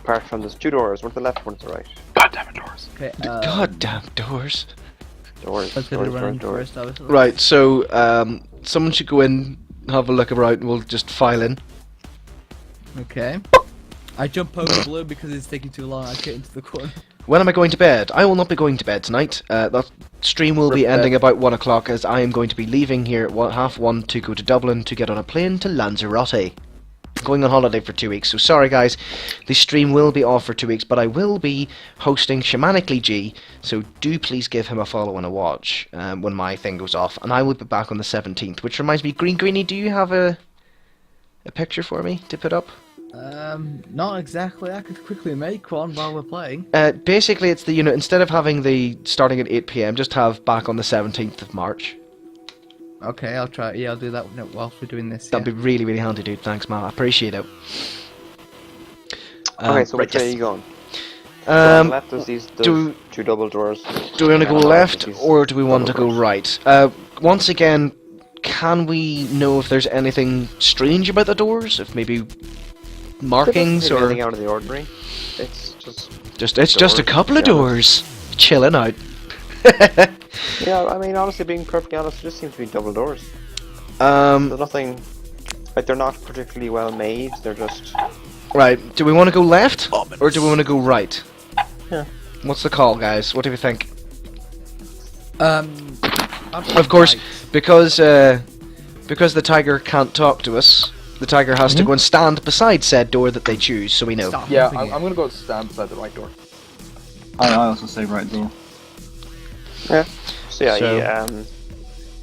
apart from there's two doors, one to the left, one to the right. God damn it, doors. Okay. Goddamn doors. Doors, Let's go to doors, the doors, running doors. first, obviously. Right. So someone should go in, have a look around, and we'll just file in. Okay. I jump over blue because it's taking too long. I get into the corner. When am I going to bed? I will not be going to bed tonight. That stream will be Rip ending bed. about 1 o'clock, as I am going to be leaving here at 1:30 to go to Dublin to get on a plane to Lanzarote. Going on holiday for 2 weeks, so sorry guys, the stream will be off for 2 weeks, but I will be hosting Shamanically G, so do please give him a follow and a watch when my thing goes off, and I will be back on the 17th, which reminds me, Green Greenie, do you have a picture for me to put up? Not exactly. I could quickly make one while we're playing. Basically, it's the unit, instead of having the starting at 8 PM, just have back on the 17th of March. Okay, I'll try. Yeah, I'll do that whilst we're doing this. That'd be really, really handy, dude. Thanks, man. I appreciate it. Okay, so right, which way are yes. you going? So on Um, the left, there's these do- two double doors. do we want to go And on the left, there's or do we want to double go doors. right? Once again, can we know if there's anything strange about the doors? If maybe markings There doesn't seem or anything out of the ordinary. It's just it's just a doors, couple of yeah. doors chilling out. yeah. I mean, honestly, being perfectly honest, it just seems to be double doors. There's nothing like they're not particularly well made. They're just Right. Do we want to go left, or do we want to go right? Yeah. What's the call, guys? What do you think? I'll do Of course, right. because the tiger can't talk to us, the tiger has to go and stand beside said door that they choose, so we know. Stop Yeah, humping I'm it. going to go stand beside the right door. I also say right door. yeah. So yeah, So-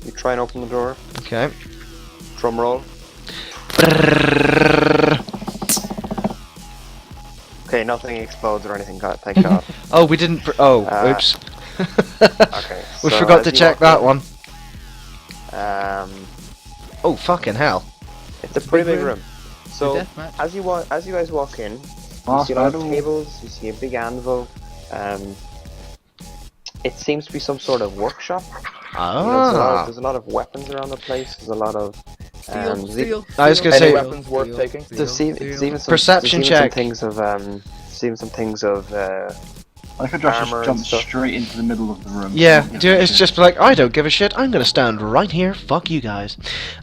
you try and open the door. Okay. Drum roll. Okay, nothing explodes or anything. God, thank God. Oh, we didn't. Oops. Okay. We so forgot as to you check walk that one. in, Oh, fucking hell. It's a pretty big big room. room. So deathmatch. as you guys walk in, you Ah, see a lot of spider. tables. You see a big anvil. It seems to be some sort of workshop. You know, there's a lot of weapons around the place. There's a lot of Steel. I was gonna Any say- weapons worth taking? There's even some Perception there's even check. Some things of seeing some things of I could just armor and jump stuff. straight into the middle of the room. Yeah, Not give do a it's shit. just like, I don't give a shit, I'm gonna stand right here, fuck you guys.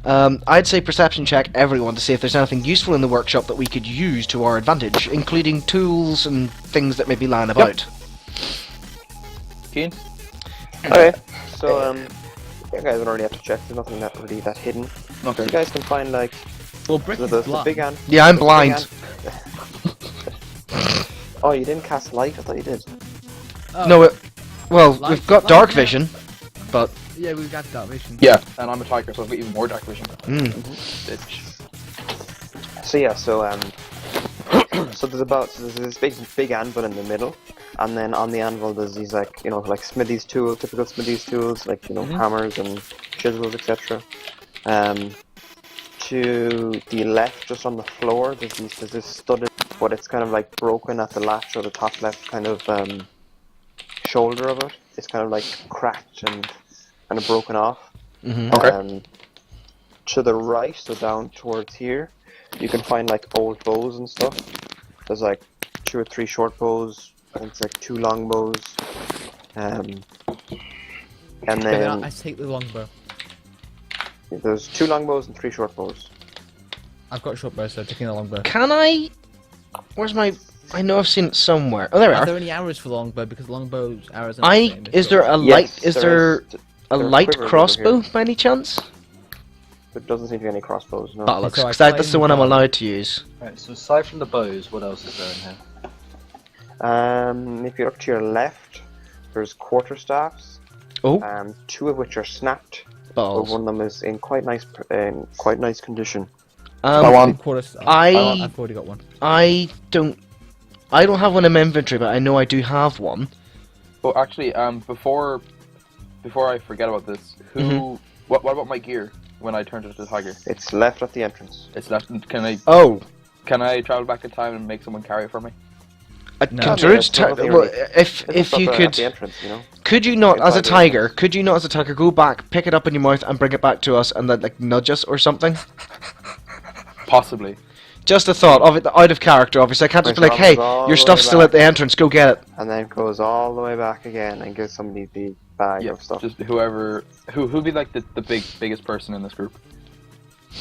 I'd say perception check everyone to see if there's anything useful in the workshop that we could use to our advantage, including tools and things that may be lying about. Keen? Okay, so you guys don't really have to check. There's nothing that hidden. Okay. You guys can find like Well, Brick the is blind. big ant. Yeah, I'm the big blind. ant- Oh, you didn't cast light? I thought you did. Oh, No, well, Light- we've got light dark now. vision, but Yeah, we've got dark vision. Yeah, and I'm a tiger, so I've got even more dark vision. Bitch. So yeah, so so there's this big anvil in the middle, and then on the anvil there's these like Smithy's tools, typical Smithy's tools, like hammers and chisels, etc. To the left, just on the floor, there's this studded, but it's kind of like broken at the latch or the top left kind of shoulder of it. It's kind of like cracked and kind of broken off. Okay. To the right, so down towards here, you can find like old bows and stuff. There's like 2 or 3 short bows, I think it's like 2 long bows. And then I take the longbow. there's 2 long bows and 3 short bows. I've got a short bow, so I'm taking the longbow. Can I? Where's my? I know I've seen it somewhere. Oh, there we Are are. there any arrows for the longbow? Because longbows arrows are the same. Is there a Yes, light? Is there a there are light quivers over crossbow here. by any chance? There doesn't seem to be any crossbows, no. Bollocks, so I 'cause that's the one I'm find, allowed to use. Right, so aside from the bows, what else is there in here? If you look to your left, there's quarterstaffs. Oh. 2 of which are snapped. But Balls. one of them is in quite nice condition. I've already got one. I don't have one in my inventory, but I know I do have one. Well, actually, before I forget about this, what about my gear when I turned into the tiger? It's left at the entrance. It's left. Can I travel back in time and make someone carry it for me? If you could, At the entrance, you know? could you not, as a Inside the tiger, go back, pick it up in your mouth, and bring it back to us, and then like nudge us or something? Possibly. Just a thought of it, out of character. Obviously, I can't just be like, "Hey, your stuff's still at the entrance. Go get it." And then goes all the way back again and gives somebody the bag of stuff. Just who'd be like the biggest person in this group?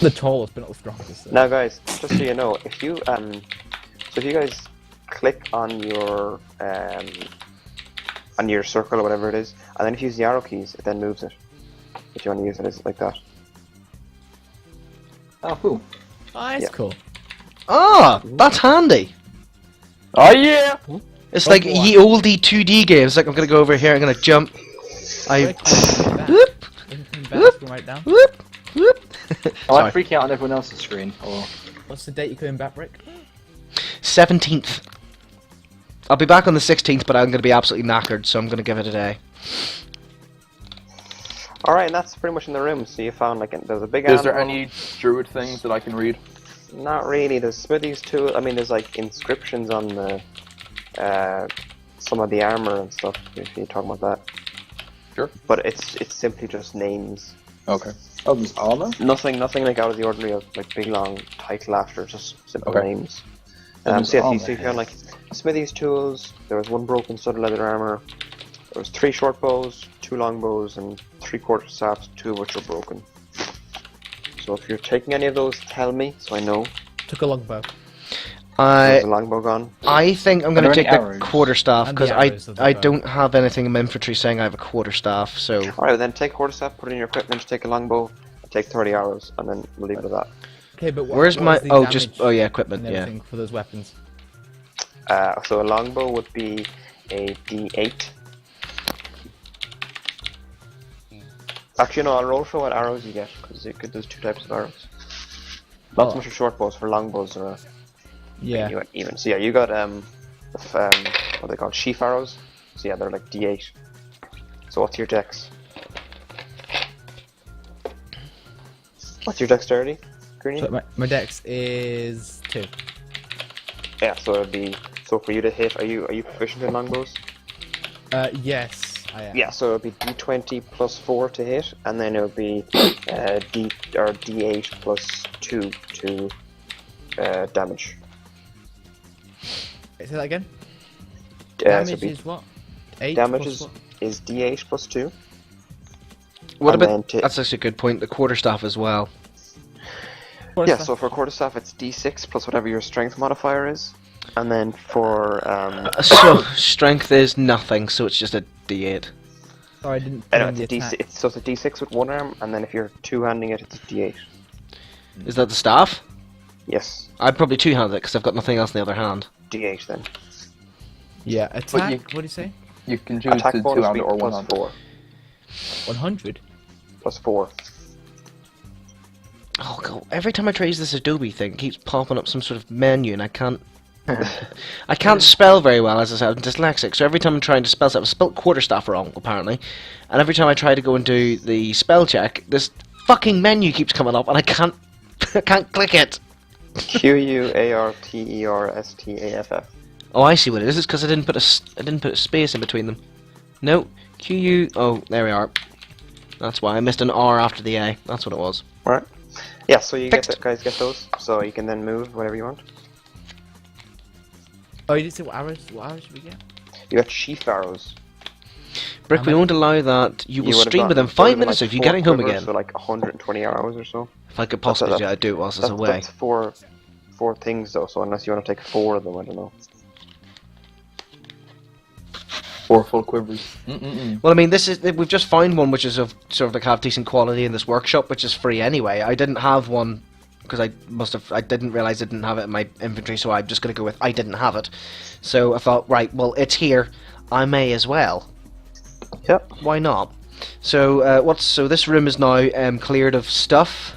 The tallest, but not the strongest. So. Now, guys, just so you know, if you guys click on your circle or whatever it is, and then if you use the arrow keys, it then moves it. If you want to use it as like that. Oh, cool. Oh, that's cool. Ah, that's handy. Oh yeah! It's like ye olde 2D games. Like I'm gonna go over here. I'm gonna jump. Whoop, Right down. whoop, whoop. Am I Sorry. freaking out on everyone else's screen? Or What's the date you're coming back, Rick? 17th. I'll be back on the 16th, but I'm gonna be absolutely knackered, so I'm gonna give it a day. Alright, and that's pretty much in the room. So you found there's a big Is there animal. any druid things that I can read? Not really. There's smithies too. I mean, there's like inscriptions on the some of the armor and stuff. If you're talking about that. Sure. But it's simply just names. Okay. oh, there's armor. Nothing like out of the ordinary of like big long title after. Just simple Okay. names. There's So yeah, armor so you here. found like smithies tools. There was 1 broken studded leather armor. There was 3 short bows, 2 long bows, and 3 quarterstaffs, 2 of which are broken. So if you're taking any of those, tell me so I know. Took a longbow. There's a longbow gone. I think I'm gonna there take any the arrows? quarterstaff And the because arrows of the I bow. don't have anything in my inventory saying I have a quarterstaff. So Alright, then take a quarterstaff, put it in your equipment, take a longbow, take 30 arrows, and then we'll leave it at that. Okay, but where's what my? is the Oh, damage just equipment. and Yeah. everything for those weapons? So a longbow would be a D8. Actually, no, I'll roll for what arrows you get, because there's 2 types of arrows. Not so much for short bows, for long bows are Yeah. even. So yeah, you got what are they called? Sheaf arrows. So yeah, they're like D8. So what's your dex? What's your dexterity, Greenie? So my dex is 2. Yeah, so it'd be for you to hit. Are you proficient in longbows? Yes, I am. Yeah, so it'll be D20 plus 4 to hit, and then it'll be D8 plus 2 to damage. Say that again. So Damage it'd be- is what? 8 damage plus is what? is D8 plus 2. What And about? then That's actually a good point. The quarterstaff as well. Yeah, so for quarterstaff it's D6 plus whatever your strength modifier is, and then for So strength is nothing, so it's just a D8. Sorry, I didn't I put know, in the it's a attack. D6, so it's a D6 with 1 arm, and then if you're 2-handing it, it's a D8. Is that the staff? Yes, I'd probably two-hand it because I've got nothing else in the other hand. D8 then. Yeah, attack. you- What do you say? You can choose Attack to bonus two-hand be or plus one-hand. 4. 100. Plus 4. Oh god! Every time I try to use this Adobe thing, it keeps popping up some sort of menu, and I can't. I can't spell very well, as I said. I'm dyslexic, so every time I'm trying to spell something, I've spelled quarterstaff wrong apparently, and every time I try to go and do the spell check, this fucking menu keeps coming up and I can't I can't click it. QUARTERSTAFF. Oh, I see what it is. It's because I didn't put a space in between them. No, QU. Oh, there we are. That's why I missed an R after the A. That's what it was. Right. Yeah. So you Fixed. guys get those. So you can then move whatever you want. Oh, you didn't say what arrows? What arrows did we get? You got sheaf arrows. Brick, we won't allow that. You will would've stream gotten- within 5 would've minutes like of you 4 getting home quivers again. For like 120 arrows or so. If I could possibly do it whilst it's away. That's four things though. So unless you want to take 4 of them, I don't know. 4 full quivers. Well, I mean, we've just found one which is of sort of like half decent quality in this workshop, which is free anyway. I didn't have one because I didn't realize I didn't have it in my inventory, so I'm just gonna go with I didn't have it. So I thought, right, well, it's here. I may as well. Yep. Why not? So so this room is now cleared of stuff.